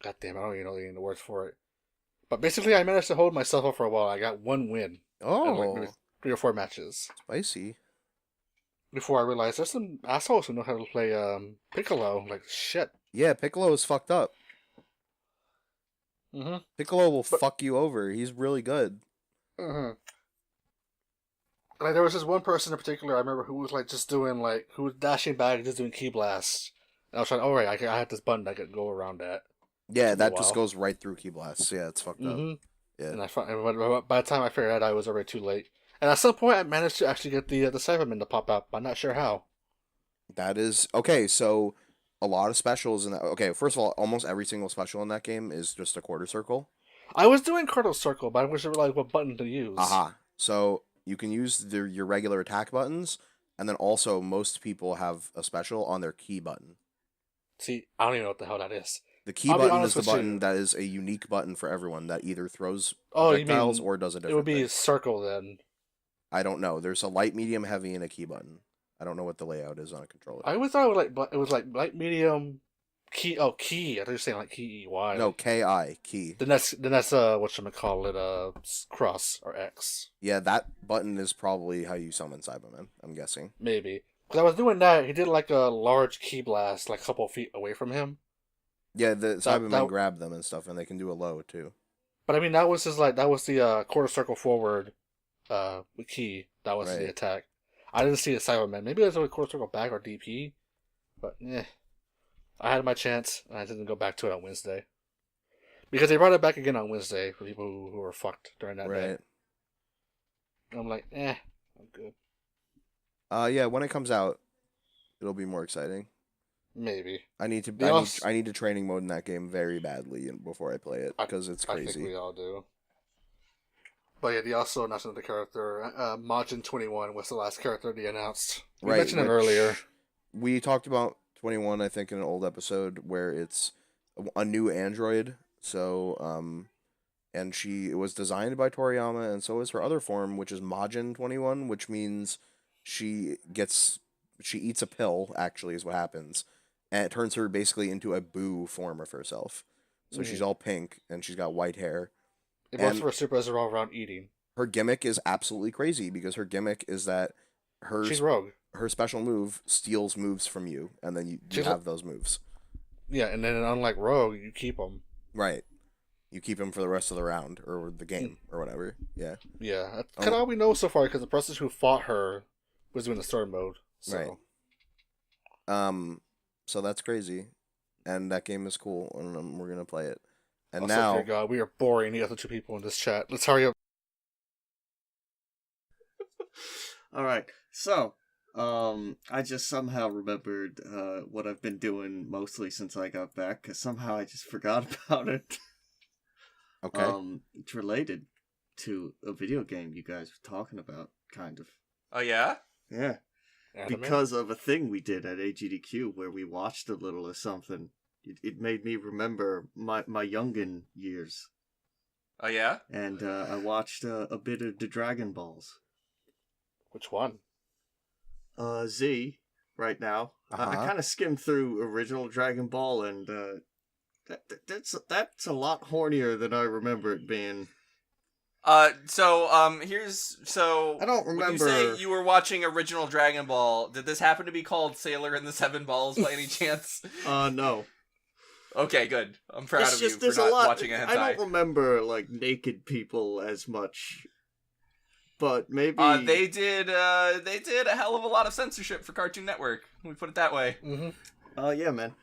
goddamn, I don't even know the words for it. But basically, I managed to hold myself up for a while. I got one win. Oh, in like maybe 3 or 4 matches. Spicy. Before I realized there's some assholes who know how to play Piccolo. Like shit. Yeah, Piccolo is fucked up. Piccolo will fuck you over. He's really good. Like there was this one person in particular I remember who was like just doing like who was dashing back and just doing key blasts. And I was trying, I had this button I could go around that. Yeah, that just goes right through key blasts. Yeah, it's fucked up. Yeah. And by the time I figured it out, I was already too late. And at some point, I managed to actually get the Cyberman to pop up. I'm not sure how. That is okay. So a lot of specials in that. Okay, first of all, almost every single special in that game is just a quarter circle. I was doing quarter circle, but I wish I realized what button to use. So you can use your regular attack buttons, and then also most people have a special on their key button. See, I don't even know what the hell that is. The key button is the button that is a unique button for everyone that either throws projectiles or does a different It would be thing. a circle then. I don't know. There's a light, medium, heavy, and a key button. I don't know what the layout is on a controller. I always thought it was like light, medium, key. Oh, key. I thought you were saying like KEY. No, KI, key. Then that's whatchamacallit, cross or X. Yeah, that button is probably how you summon Cyberman, I'm guessing. Maybe. Because I was doing that, he did like a large key blast like a couple feet away from him. Yeah, the Cybermen grab them and stuff, and they can do a low too. But I mean, that was the quarter circle forward, key. That was the attack. I didn't see a Cyberman. Maybe it was a quarter circle back or DP, but I had my chance, and I didn't go back to it on Wednesday because they brought it back again on Wednesday for people who were fucked during that day. And I'm like, I'm good. Yeah, when it comes out, it'll be more exciting. Maybe. I need a training mode in that game very badly before I play it because it's crazy. I think we all do. But yeah, they also announced another character. Majin 21 was the last character they announced. We mentioned him earlier. We talked about 21, I think, in an old episode where it's a new android. So, and it was designed by Toriyama, and so is her other form, which is Majin 21, which means she eats a pill. Actually, is what happens. And it turns her basically into a Boo form of herself. So she's all pink, and she's got white hair. Most of her supers are all around eating. Her gimmick is absolutely crazy, because her gimmick is that she's rogue. Her special move steals moves from you, and then you have those moves. Yeah, and then unlike Rogue, you keep them. Right. You keep them for the rest of the round, or the game, or whatever. Yeah. Yeah, that's kind of all we know so far, because the person who fought her was doing the story mode. So. Right. So that's crazy, and that game is cool, and we're gonna play it. And also, now, dear God, we are boring the other two people in this chat. Let's hurry up. All right, so I just somehow remembered what I've been doing mostly since I got back, because somehow I just forgot about it. Okay. It's related to a video game you guys were talking about, kind of. Oh yeah? Yeah. Anime? Because of a thing we did at AGDQ where we watched a little of something. It made me remember my youngin' years. Oh yeah? And I watched a bit of the Dragon Balls. Which one? Z, right now. I kind of skimmed through original Dragon Ball, and that's a lot hornier than I remember it being. I don't remember. When you say you were watching original Dragon Ball, did this happen to be called Sailor and the Seven Balls by any chance? No. Okay, good. I'm proud of you for not watching a hentai. I don't remember, like, naked people as much. But maybe... They did a hell of a lot of censorship for Cartoon Network. Let me put it that way. Mm-hmm. Yeah, man.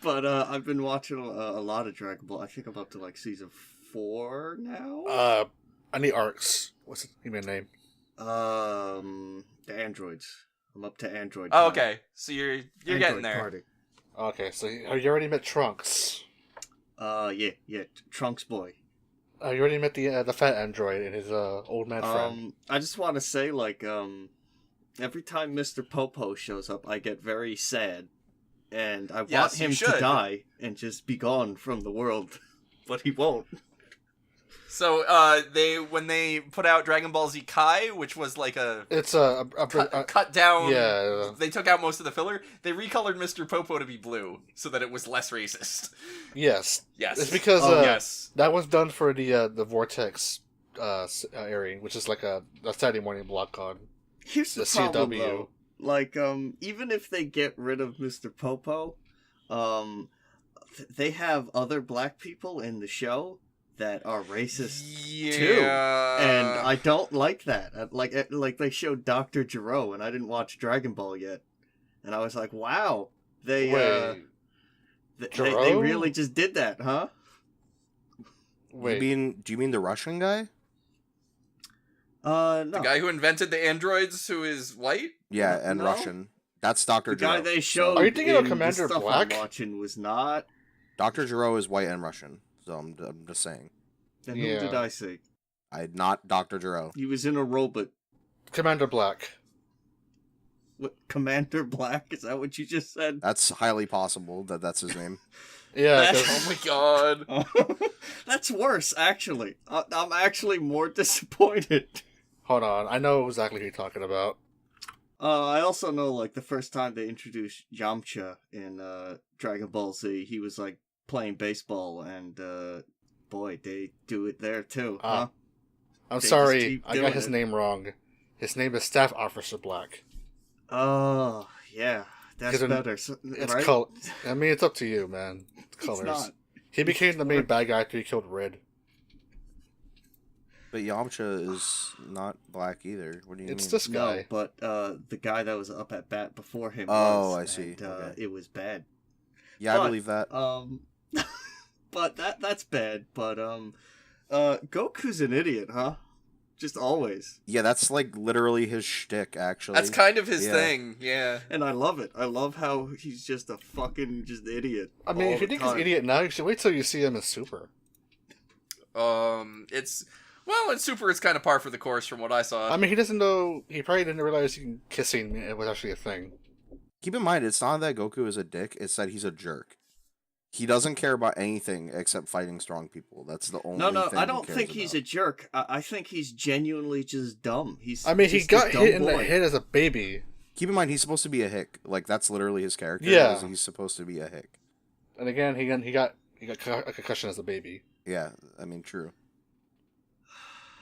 But I've been watching a lot of Dragon Ball. I think I'm up to, like, season 4 now. Any arcs? What's the name? The androids. I'm up to android. Oh, party. okay. So you're Android getting there. Party. Okay, so you already met Trunks. Yeah. Trunks boy. You already met the fat android and his old man friend. I just want to say, like, every time Mr. Popo shows up, I get very sad, and I want him to die and just be gone from the world, but he won't. So, when they put out Dragon Ball Z Kai, which was like It's cut down. Yeah. They took out most of the filler. They recolored Mr. Popo to be blue so that it was less racist. Yes. Yes. It's because yes. that was done for the Vortex area, which is like a Saturday morning block on Here's the problem, though. Like, even if they get rid of Mr. Popo, they have other black people in the show that are racist too, and I don't like that. Like they showed Dr. Gero, and I didn't watch Dragon Ball yet, and I was like, wow, they really just did that, huh? Wait, do you mean the Russian guy? No. The guy who invented the androids, who is white. Yeah, and No. Russian. That's Dr. The guy Gero. they showed. Are you thinking of in Commander the stuff Black? I'm watching was not. Dr. Gero is white and Russian, so I'm just saying. Then Yeah. who did I see? Not Dr. Gero. He was in a robot. Commander Black. What, Commander Black? Is that what you just said? That's highly possible that that's his name. Yeah, That's- 'cause- Oh my god. That's worse, actually. I'm actually more disappointed. hold on, I know exactly who you're talking about. I also know, like, the first time they introduced Yamcha in Dragon Ball Z, he was, like, playing baseball, and, boy, they do it there, too, huh? I'm They sorry, just keep I doing got his it. name wrong. His name is Staff Officer Black. Oh, yeah. That's 'Cause better, It's right? I mean, it's up to you, man. It's Colors. not. He became the main bad guy after he killed Red. But Yamcha is not black either. What do you It's mean? this No, guy. but the guy that was up at bat before him Oh, was, I see. and, Okay. it was bad. Yeah, I but, believe that. But that's bad, but, Goku's an idiot, huh? Just always. Yeah, that's like literally his shtick, actually. That's kind of his Yeah. thing, yeah. And I love it. I love how he's just a fucking just idiot. I mean, all if you the think he's time. an idiot now, you should wait till you see him in Super. It's in Super, it's kind of par for the course from what I saw. I mean, he doesn't know. He probably didn't realize kissing was actually a thing. Keep in mind, it's not that Goku is a dick, it's that he's a jerk. He doesn't care about anything except fighting strong people. That's the only No, thing I he don't cares think he's a about. jerk. I think he's genuinely just dumb. I mean, he just a got dumb hit in the boy. head as a baby, Keep in mind, he's supposed to be a hick. Like, that's literally his character. Yeah. is He's supposed to be a hick. and again, he got a concussion as a baby. Yeah, I mean, true.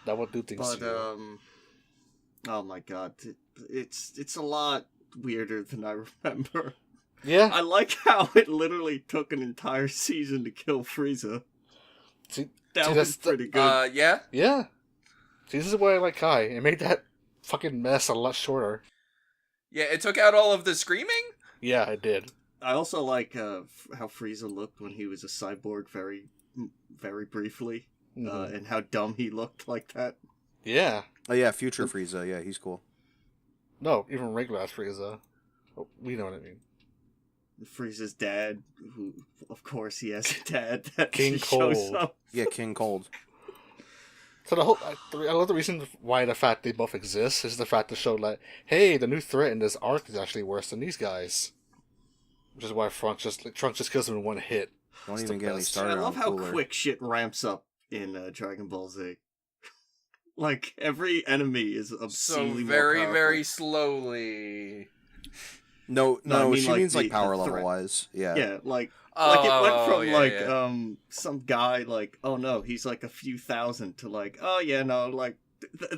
That would do things But to you. oh my god, it's a lot weirder than I remember. Yeah, I like how it literally took an entire season to kill Frieza. See, That see, was that's the- pretty good. Yeah? yeah. See, this is why I like Kai. It made that fucking mess a lot shorter. Yeah, it took out all of the screaming? Yeah, I did. I also like how Frieza looked when he was a cyborg very, very briefly, Mhm. and how dumb he looked like that. Yeah. Oh, yeah, Future Frieza. Yeah, he's cool. No, even regular ass Frieza. Oh, we know what I mean. Frieza's dad, who, of course, he has a dad that King just shows Cold. up. Yeah, King Cold. So I love the reason why the fact they both exist is the fact to show like, hey, the new threat in this arc is actually worse than these guys. Which is why Trunks just kills him in one hit. Don't It's even the get me best. started I love on how Cooler. quick shit ramps up in Dragon Ball Z. Like, every enemy is So obscenely more very, powerful. very slowly. No, No, I mean, she like, means like the power threat. level wise. Yeah. Yeah, like it went from yeah. some guy like, oh no, he's like a few thousand to like, oh yeah, no, like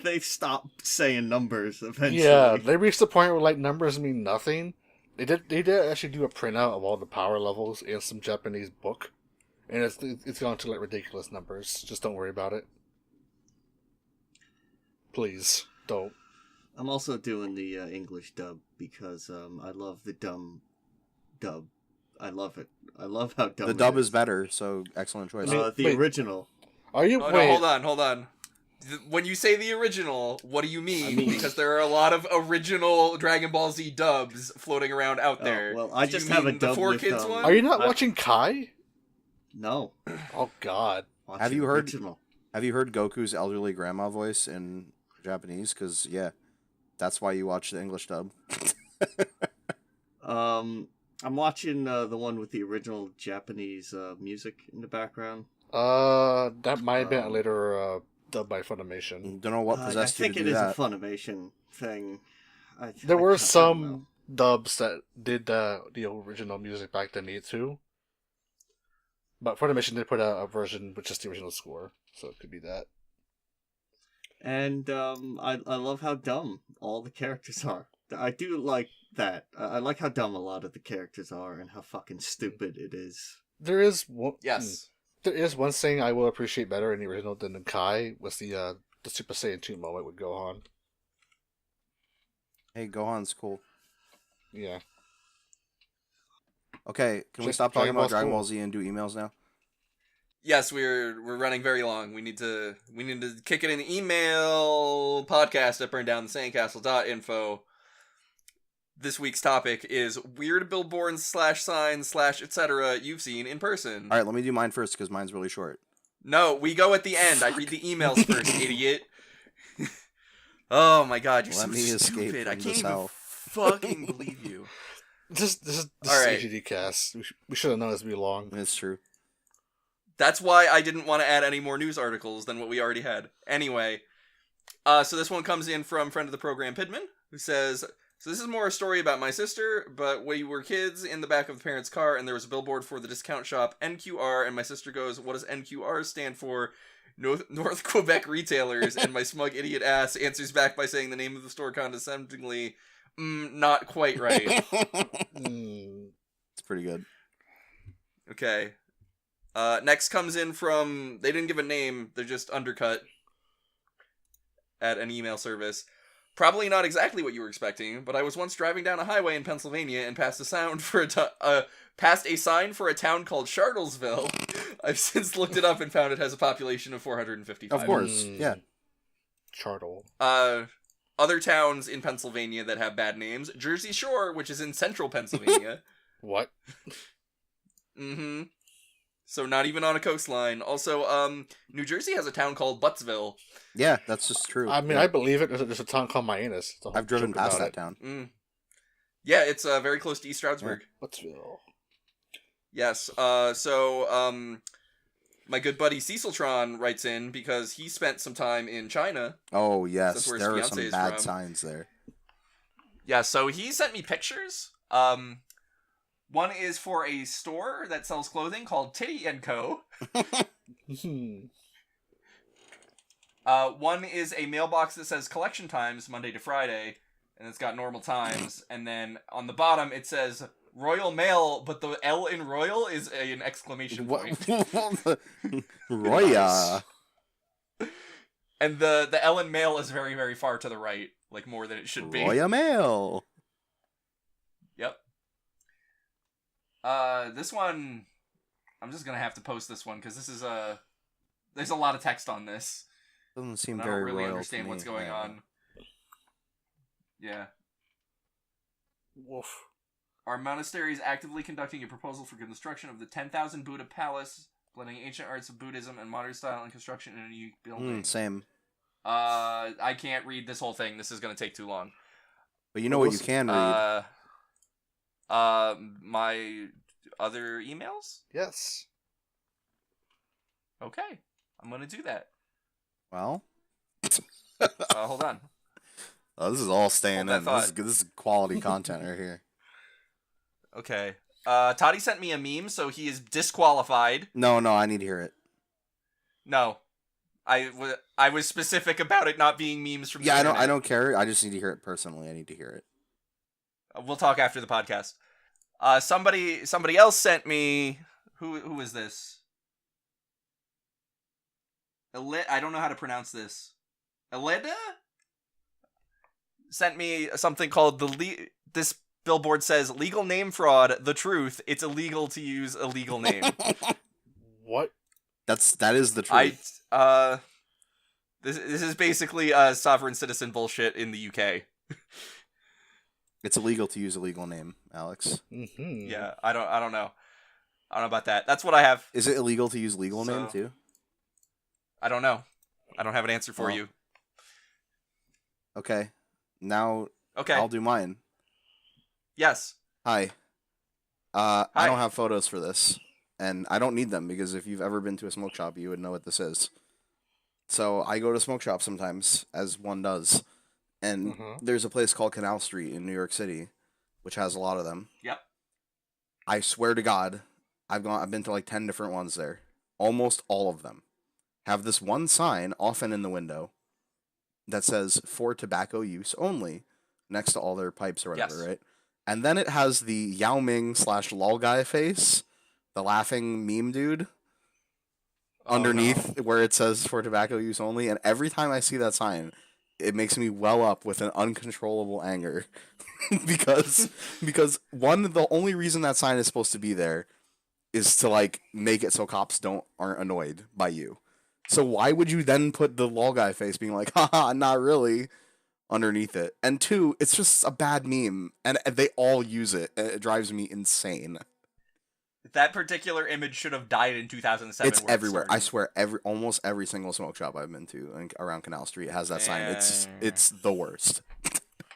they stopped saying numbers eventually. Yeah, they reached the point where like numbers mean nothing. They did actually do a printout of all the power levels in some Japanese book, and it's gone to like ridiculous numbers. Just don't worry about it. Please don't. I'm also doing the English dub because I love the dumb dub. I love it. I love how dumb The it dub is better, so excellent choice. I mean, the wait. original. Are you? Oh, wait. no, hold on. When you say the original, what do you mean? I mean- Because there are a lot of original Dragon Ball Z dubs floating around out there. well, I Do just you have a mean the dub 4Kids with, one? Are you not I- watching Kai? No. Oh God. Watch Have the you heard- original. Have you heard Goku's elderly grandma voice in Japanese? Because, yeah, that's why you watch the English dub. I'm watching the one with the original Japanese music in the background. That might have been a Um, later dub by Funimation. Don't know what I possessed you think to it do is that. a Funimation thing. There I were can't- I don't know. some dubs that did the original music back then too. But Funimation did put out a version with just the original score, so it could be that. And I love how dumb all the characters are. I do like that. I like how dumb a lot of the characters are and how fucking stupid it is. There is one. Yes. There is one thing I will appreciate better in the original than in Kai was the Super Saiyan 2 moment with Gohan. Hey, Gohan's cool. Yeah. Okay, can we Just stop talking Dragon about Ball's Dragon cool. Ball Z and do emails now? Yes, we're running very long. We need to kick it in email podcast at burndownthesandcastle.info. This week's topic is weird billboards / signs / etc. you've seen in person. All right, let me do mine first because mine's really short. No, we go at the end. I read the emails first, idiot. Oh my god, you're Let so me escape stupid. I from can't this even hell. fucking believe you. This is All right. AGD cast. We should have known this would be long. It's true. That's why I didn't want to add any more news articles than what we already had. Anyway, so this one comes in from friend of the program, Pidman, who says, so this is more a story about my sister, but we were kids in the back of the parents' car, and there was a billboard for the discount shop NQR, and my sister goes, what does NQR stand for? North Quebec Retailers, and my smug idiot ass answers back by saying the name of the store condescendingly, not quite right. It's pretty good. Okay. Next comes in from, they didn't give a name, they're just undercut at an email service. Probably not exactly what you were expecting, but I was once driving down a highway in Pennsylvania and passed a sign for a town called Charlottesville. I've since looked it up and found it has a population of 455. Of course, yeah. Chartle. Other towns in Pennsylvania that have bad names: Jersey Shore, which is in central Pennsylvania. What? Mm-hmm. So not even on a coastline. Also, New Jersey has a town called Buttsville. Yeah, that's just true. I mean, Yeah. I believe it. There's a town called Mianus. I've driven past that town. Yeah, it's very close to East Stroudsburg. What'sville? Yes. My good buddy Ceciltron writes in because he spent some time in China. Oh, yes. That's where his There are fiancé some is bad from. signs there. Yeah, so he sent me pictures. One is for a store that sells clothing called Titty & Co. One is a mailbox that says collection times Monday to Friday, and it's got normal times. And then on the bottom it says Royal Mail, but the L in Royal is an exclamation point. Roya. And the L in Mail is very, very far to the right, like more than it should be. Roya Mail. Yep. This one, I'm just gonna have to post this one because this is there's a lot of text on this. Doesn't seem And I very don't really royal understand to what's me. going Yeah. on. Yeah. Woof. Our monastery is actively conducting a proposal for construction of the 10,000 Buddha Palace, blending ancient arts of Buddhism and modern style and construction in a unique building. Same. I can't read this whole thing. This is going to take too long. But you know what you can read? My other emails? Yes. Okay. I'm going to do that. Well, Hold on. oh, this is all staying Hold in. that This is, this is quality content right here. Okay. Toddy sent me a meme, so he is disqualified. No, I need to hear it. No. I was specific about it not being memes from the Yeah, internet. I don't care. I just need to hear it personally. I need to hear it. We'll talk after the podcast. Somebody else sent me. Who is this? I don't know how to pronounce this. Eleda sent me something called this billboard says legal name fraud. The truth. It's illegal to use a legal name. What? That is the truth. This is basically sovereign citizen bullshit in the UK. It's illegal to use a legal name, Alex. Mm-hmm. Yeah, I don't know. I don't know about that. That's what I have. Is it illegal to use legal name So- too? I don't know. I don't have an answer for Well, you. Okay. Now Okay. I'll do mine. Yes. Hi. Hi. I don't have photos for this, and I don't need them because if you've ever been to a smoke shop, you would know what this is. So I go to smoke shops sometimes, as one does, and there's a place called Canal Street in New York City, which has a lot of them. Yep. I swear to God, I've been to like 10 different ones there. Almost all of them have this one sign, often in the window, that says "for tobacco use only" next to all their pipes or whatever, Yes. right? And then it has the Yao Ming / lol guy face, the laughing meme dude, underneath where it says "for tobacco use only." And every time I see that sign, it makes me well up with an uncontrollable anger. because one, the only reason that sign is supposed to be there is to like make it so cops aren't annoyed by you. So why would you then put the lol guy face being like, haha, not really, underneath it? And two, it's just a bad meme, and they all use it, and it drives me insane. That particular image should have died in 2007. It's where it everywhere. I started. swear, almost every single smoke shop I've been to around Canal Street has that sign. It's Yeah. the worst.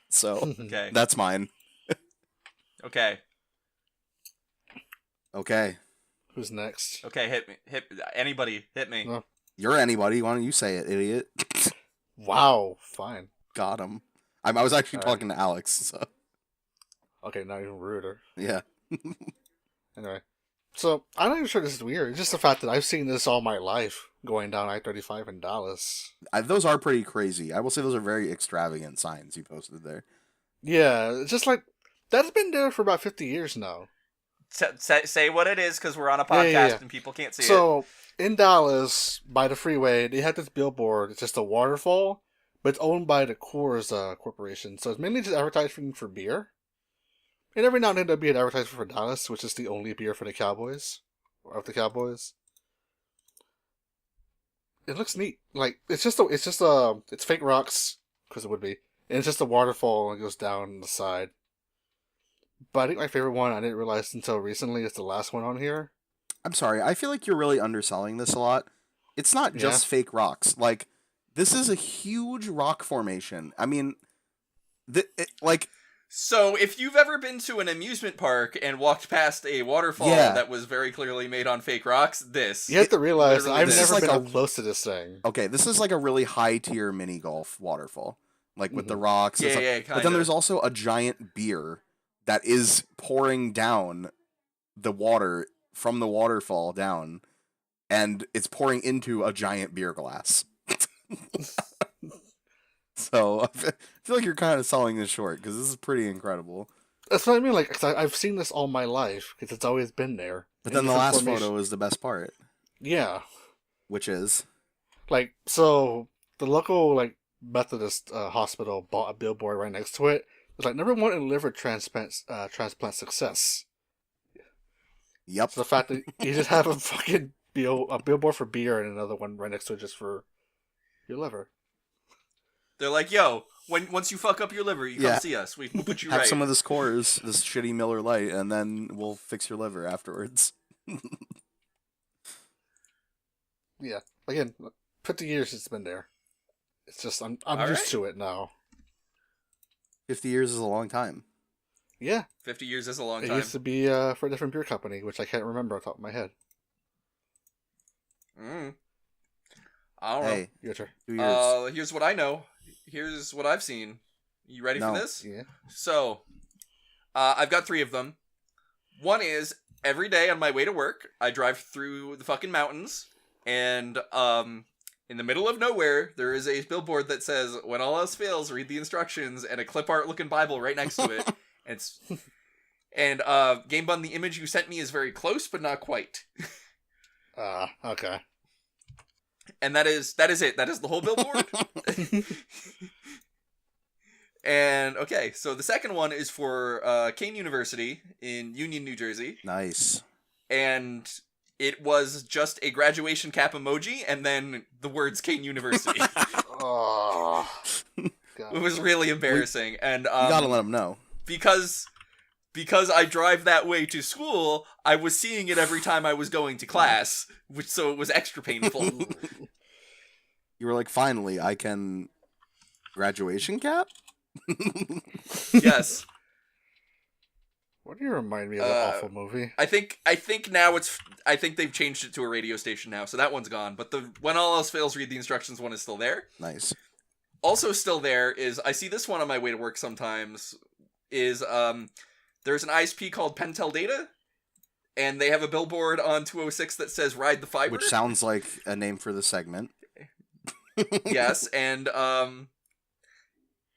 So Okay. that's mine. Okay. Okay, Who's next? Okay. Hit me. Anybody. Hit me. No. you're anybody. Why don't you say it, idiot? Wow. Fine. Got him. I was actually All right. talking to Alex. So Okay, not even ruder. yeah. Anyway, so I'm not even sure this is weird. It's just the fact that I've seen this all my life going down I-35 in Dallas. Those are pretty crazy. I will say those are very extravagant signs you posted there. Yeah, it's just like that's been there for about 50 years now. Say what it is, because we're on a Yeah, podcast yeah. and people can't see it. So in Dallas, by the freeway, they had this billboard. It's just a waterfall, but it's owned by the Coors Corporation. So it's mainly just advertising for beer. And every now and then there'll be an advertisement for Dallas, which is the only beer for the Cowboys, or of the Cowboys. It looks neat. Like it's fake rocks, because it would be, and it's just a waterfall and it goes down the side. But I think my favorite one, I didn't realize until recently, is the last one on here. I'm sorry. I feel like you're really underselling this a lot. It's not just fake rocks. Like, this is a huge rock formation. I mean, So, if you've ever been to an amusement park and walked past a waterfall that was very clearly made on fake rocks, this. You have to realize that literally I've this. never It's been like up close to this thing. okay, this is like a really high tier mini golf waterfall, like with the rocks. and Yeah, stuff. yeah, But then kinda. there's also a giant beer that is pouring down the water from the waterfall down, and it's pouring into a giant beer glass. So I feel like you're kind of selling this short because this is pretty incredible. That's what I mean. Like, 'cause I've seen this all my life because it's always been there. But in then the different last formation- photo is the best part, Yeah, which is like so the local like Methodist hospital bought a billboard right next to it. It's like #1 in liver transplant success. yep. So the fact that you just have a fucking a billboard for beer and another one right next to it just for your liver. They're like, yo, once you fuck up your liver, you Yeah. come see us. We'll put you Have right. some of this Coors, this shitty Miller Lite, and then we'll fix your liver afterwards. Yeah, again, 50 years it's been there. It's just I'm All used right. to it now. 50 years is a long time. Yeah, 50 years is a long it time. used to be for a different beer company, which I can't remember off the top of my head. I don't know. Hey, Your turn. do yours. Here's what I know. Here's what I've seen. You ready No. for this? Yeah. So, I've got 3 of them. One is every day on my way to work, I drive through the fucking mountains, and in the middle of nowhere, there is a billboard that says, "When all else fails, read the instructions," and a clip art looking Bible right next to it. And Game Bun, the image you sent me is very close, but not quite. Okay. And that is it. That is the whole billboard. And okay, so the second one is for Kane University in Union, New Jersey. Nice. And It was just a graduation cap emoji and then the words Kane University. Oh, God. It was really embarrassing. And You gotta let them know. because I drive that way to school, I was seeing it every time I was going to class, so it was extra painful. You were like, finally, I can... Graduation cap? Yes. What do you remind me of that awful movie? I think now I think they've changed it to a radio station now, so that one's gone. But the When All Else Fails, Read the Instructions one is still there. Nice. Also still there is, I see this one on my way to work sometimes, is there's an ISP called Pentel Data, and they have a billboard on 206 that says Ride the Fiber. Which sounds like a name for the segment. Yes, and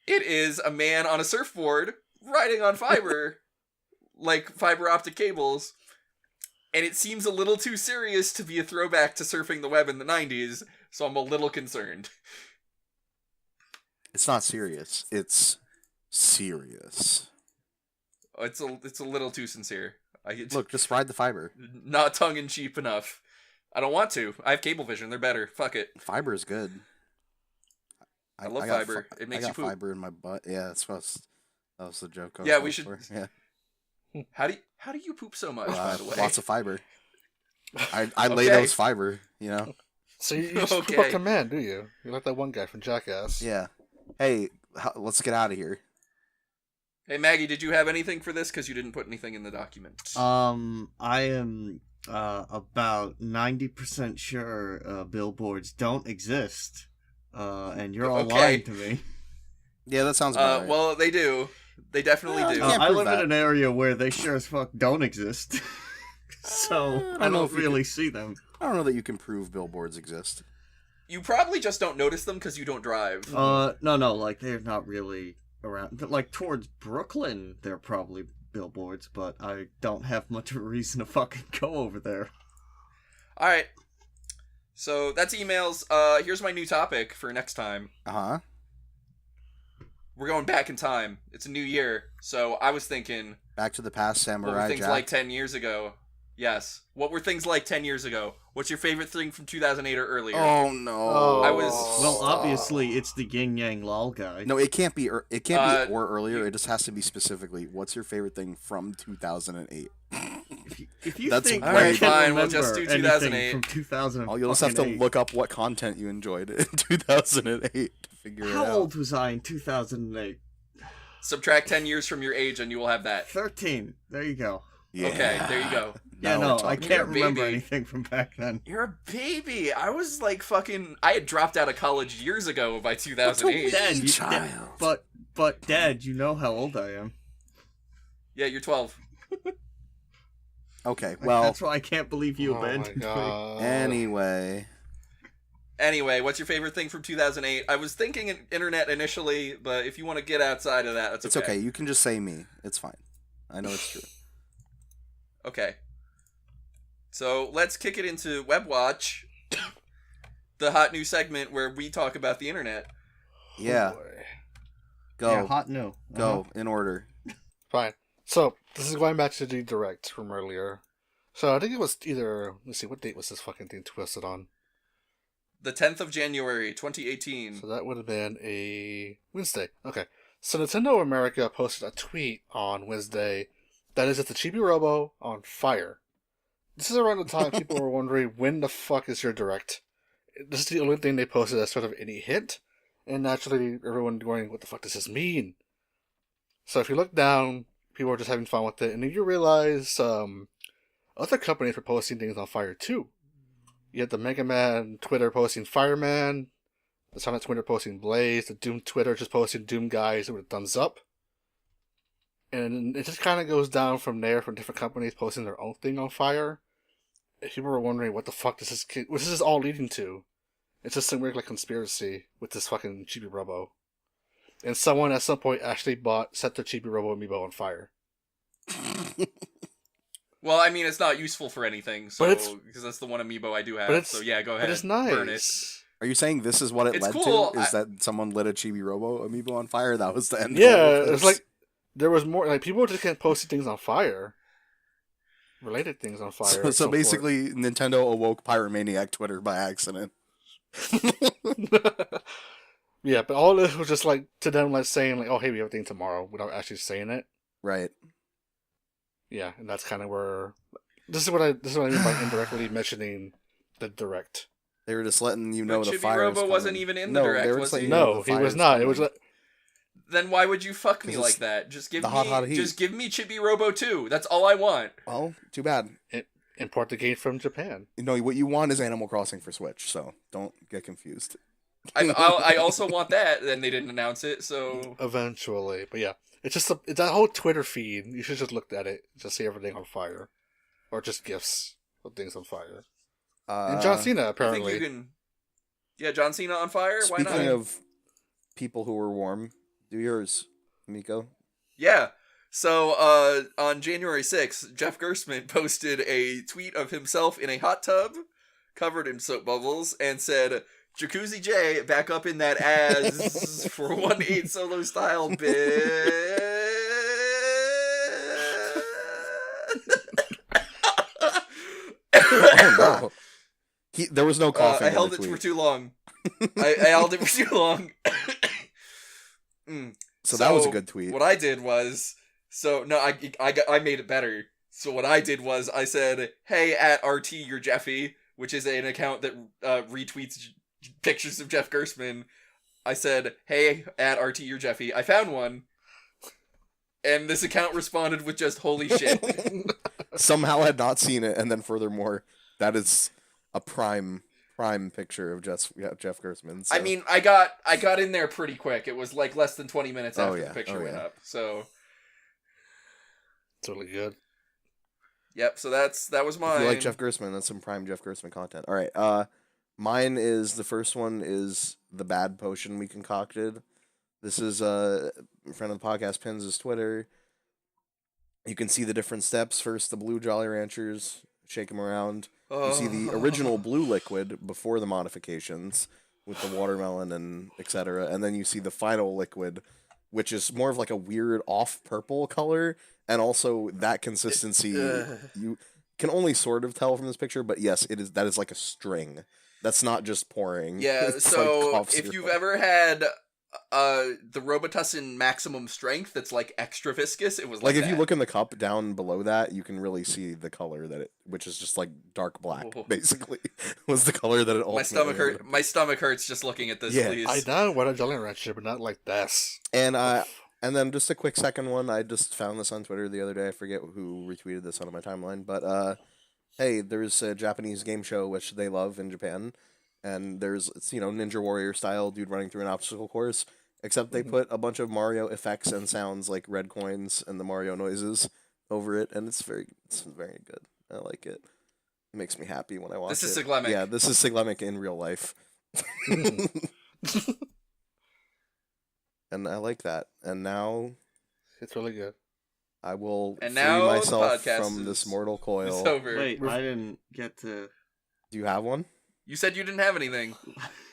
it is a man on a surfboard riding on fiber, like fiber optic cables, and it seems a little too serious to be a throwback to surfing the web in the 90s, so I'm a little concerned. It's not serious. It's serious. It's a little too sincere. Look, just ride the fiber. Not tongue-in-cheek enough. I don't want to. I have Cablevision. They're better. Fuck it. Fiber is good. I love got fiber. It makes I you got poop. fiber in my butt. Yeah, that was the joke. Yeah, we should- For. Yeah. How do you poop so much, by the way? Lots of fiber. I lay Okay. those fiber, you know? So you just poop Okay. on command, do you? You're like that one guy from Jackass. Yeah. Hey, let's get out of here. Hey, Maggie, did you have anything for this? Because you didn't put anything in the document. I am about 90% sure billboards don't exist. And you're all Okay. lying to me. Yeah, that sounds about right. Well, they do. They definitely Well, do. Can't I prove live that. in an area where they sure as fuck don't exist. So I know don't if you really see them. I don't know that you can prove billboards exist. You probably just don't notice them because you don't drive. No, like they're not really around. But like towards Brooklyn, there are probably billboards, but I don't have much of a reason to fucking go over there. All right. So that's emails. Here's my new topic for next time. Uh-huh. We're going back in time. It's a new year, so I was thinking, Back to the Past, what Samurai were things Jack. like 10 years ago? Yes. What were things like 10 years ago? What's your favorite thing from 2008 or earlier? Oh, no. Oh. I was- Well, Stop. obviously it's the Yin Yang Lol guy. No, it can't be. It can't be or earlier. you- It just has to be specifically. What's your favorite thing from 2008? If you That's think way- I Alright, can fine, we'll remember just do anything 2008. from 2000. Oh, you'll just have to look up what content you enjoyed in 2008 to figure it How out. old was I in 2008? Subtract 10 years from your age and you will have that. 13. There you go. Yeah. Okay, there you go. Yeah, Now no, we're I talking. can't You're a remember baby. anything from back then. You're a baby. I was like fucking... I had dropped out of college years ago by 2008. Dad, you, Child. but Dad, you know how old I am. Yeah, you're 12. Okay, Like, well, that's why I can't believe you Oh my abandoned me. god. anyway. Anyway, what's your favorite thing from 2008? I was thinking internet initially, but if you want to get outside of that, that's It's okay. You can just say me. It's fine. I know it's true. Okay. So let's kick it into Web Watch, the hot new segment where we talk about the internet. Yeah. Oh boy. Go. Yeah, hot new. Go in order. Fine. So, this is going back to the direct from earlier. So, I think it was either... Let's see, what date was this fucking thing twisted on? The 10th of January, 2018. So that would have been a Wednesday. Okay. So Nintendo America posted a tweet on Wednesday that is the Chibi Robo on fire. This is around the time people were wondering when the fuck is your direct. This is the only thing they posted as sort of any hint, and naturally everyone going, what the fuck does this mean? So if you look down, people are just having fun with it, and then you realize other companies were posting things on fire too. You had the Mega Man Twitter posting Fireman, the Sonic Twitter posting Blaze, the Doom Twitter just posting Doom guys with a thumbs up. And it just kind of goes down from there for different companies posting their own thing on fire. If people were wondering what the fuck this is all leading to, it's just some weird like conspiracy with this fucking Chibi Robo. And someone at some point actually set their Chibi Robo amiibo on fire. Well, I mean, it's not useful for anything, so But it's- because that's the one amiibo I do But have. it's- So yeah, go ahead. But it's nice. Burn it. Are you saying this is what it It's led cool. to? Is that someone lit a Chibi Robo amiibo on fire? That was the end. Yeah, goal of it's this? like there was more like people just kept posting things on fire. related things on fire. So, and so forth. basically, Nintendo awoke Pyromaniac Twitter by accident. Yeah, but all it was just like to them, like saying like, "Oh, hey, we have a thing tomorrow," without actually saying it. Right. Yeah, and that's kind of where this is what I mean by indirectly mentioning the direct. They were just letting you know But the Chibi fire. Robo wasn't even in the direct, they were was just letting he? you know No, the he was fire's not. It coming. was like, Then why would you fuck me 'Cause like it's that? Just give the me hot heat. just give me Chibi Robo 2. That's all I want. Well, too bad. import the game from Japan. You know what you want is Animal Crossing for Switch, so don't get confused. I also want that. Then they didn't announce it, so Eventually, but yeah, it's just it's that whole Twitter feed. You should just look at it, just see everything on fire, or just gifs of things on fire. And John Cena I think apparently. you can. Yeah, John Cena on fire. Why Speaking not? of people who were warm, do yours, Miko. Yeah. So on January 6th, Jeff Gerstmann posted a tweet of himself in a hot tub covered in soap bubbles and said, "Jacuzzi J back up in that ass for 1/8 solo style bit." Oh no. There was no coughing. I in held the it for tweet. too long. I held it for too long. So that was a good tweet. What I did was, I made it better. So what I did was I said, "Hey, at RT, you're Jeffy," which is an account that retweets pictures of Jeff Gerstmann. I said, "Hey, at RT, you're Jeffy. I found one." And this account responded with just, "Holy shit." Somehow had not seen it, and then furthermore, that is a prime picture of Jeff Gerstmann. So. I mean, I got in there pretty quick. It was like less than 20 minutes after the picture went up. So It's really good. Yep, so that was mine. If you like Jeff Gerstmann, that's some prime Jeff Gerstmann content. All right, mine is the first one is the bad potion we concocted. This is a friend of the podcast, Pins' Twitter. You can see the different steps. First, the blue Jolly Ranchers, shake them around. You see the original blue liquid before the modifications with the watermelon and etc. And then you see the final liquid, which is more of like a weird off purple color. And also that consistency, you can only sort of tell from this picture, but yes, that is like a string. That's not just pouring. Yeah, It's so like cough if syrup. you've ever had the Robitussin Maximum Strength that's like extra viscous, it was like if that. you look in the cup down below that, you can really see the color which is just like dark black, basically, was the color that it ultimately My stomach hurts just looking at this, Yeah. please. I know what a Jolly Rancher, but not like this. And then just a quick second one. I just found this on Twitter the other day. I forget who retweeted this on my timeline, but hey, there's a Japanese game show which they love in Japan, and it's Ninja Warrior style dude running through an obstacle course, except they put a bunch of Mario effects and sounds like red coins and the Mario noises over it, and it's very good. I like it. It makes me happy when I watch it. This is Siglemic. Yeah, this is Siglemic in real life. And I like that. And now It's really good. I will And free now the myself podcast from this mortal It's coil. over. Wait, I didn't get to. Do you have one? You said you didn't have anything.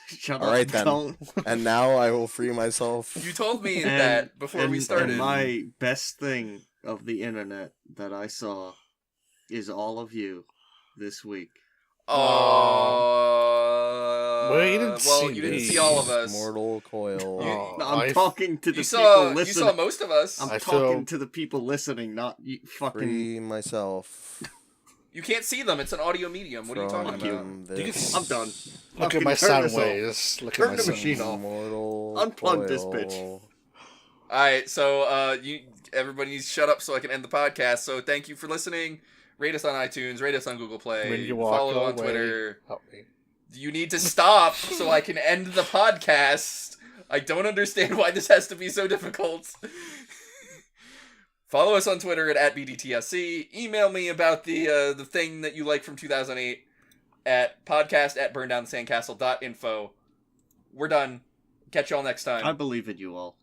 Shut All up. right, then. Don't. And now I will free myself. You told me And- that before we started. And my best thing of the internet that I saw is all of you this week. Well, you didn't see you didn't me. see all of us. Mortal coil. Oh, I'm talking to the You people saw listening. most of us. I'm I talking feel- to the people listening, not you fucking. Free myself. You can't see them. It's an audio medium. What are you talking from about? this I'm done. Look Fucking at my turn sound this off. waves. Look Turn at my the sound. machine off. Mortal Unplug this coil. bitch. All right, so everybody needs to shut up so I can end the podcast. So thank you for listening. Rate us on iTunes. Rate us on Google Play. When you walk Follow on away, Twitter. help me. You need to stop so I can end the podcast. I don't understand why this has to be so difficult. Follow us on Twitter at @BDTSC. Email me about the thing that you like from 2008 at podcast@burndownthesandcastle.info. We're done. Catch y'all next time. I believe in you all.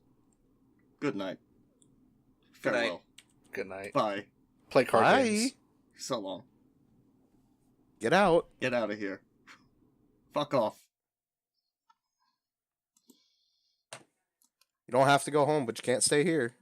Good night. Good night. Farewell. Good night. Bye. Play card Bye. games. So long. Get out. Get out of here. Fuck off. You don't have to go home, but you can't stay here.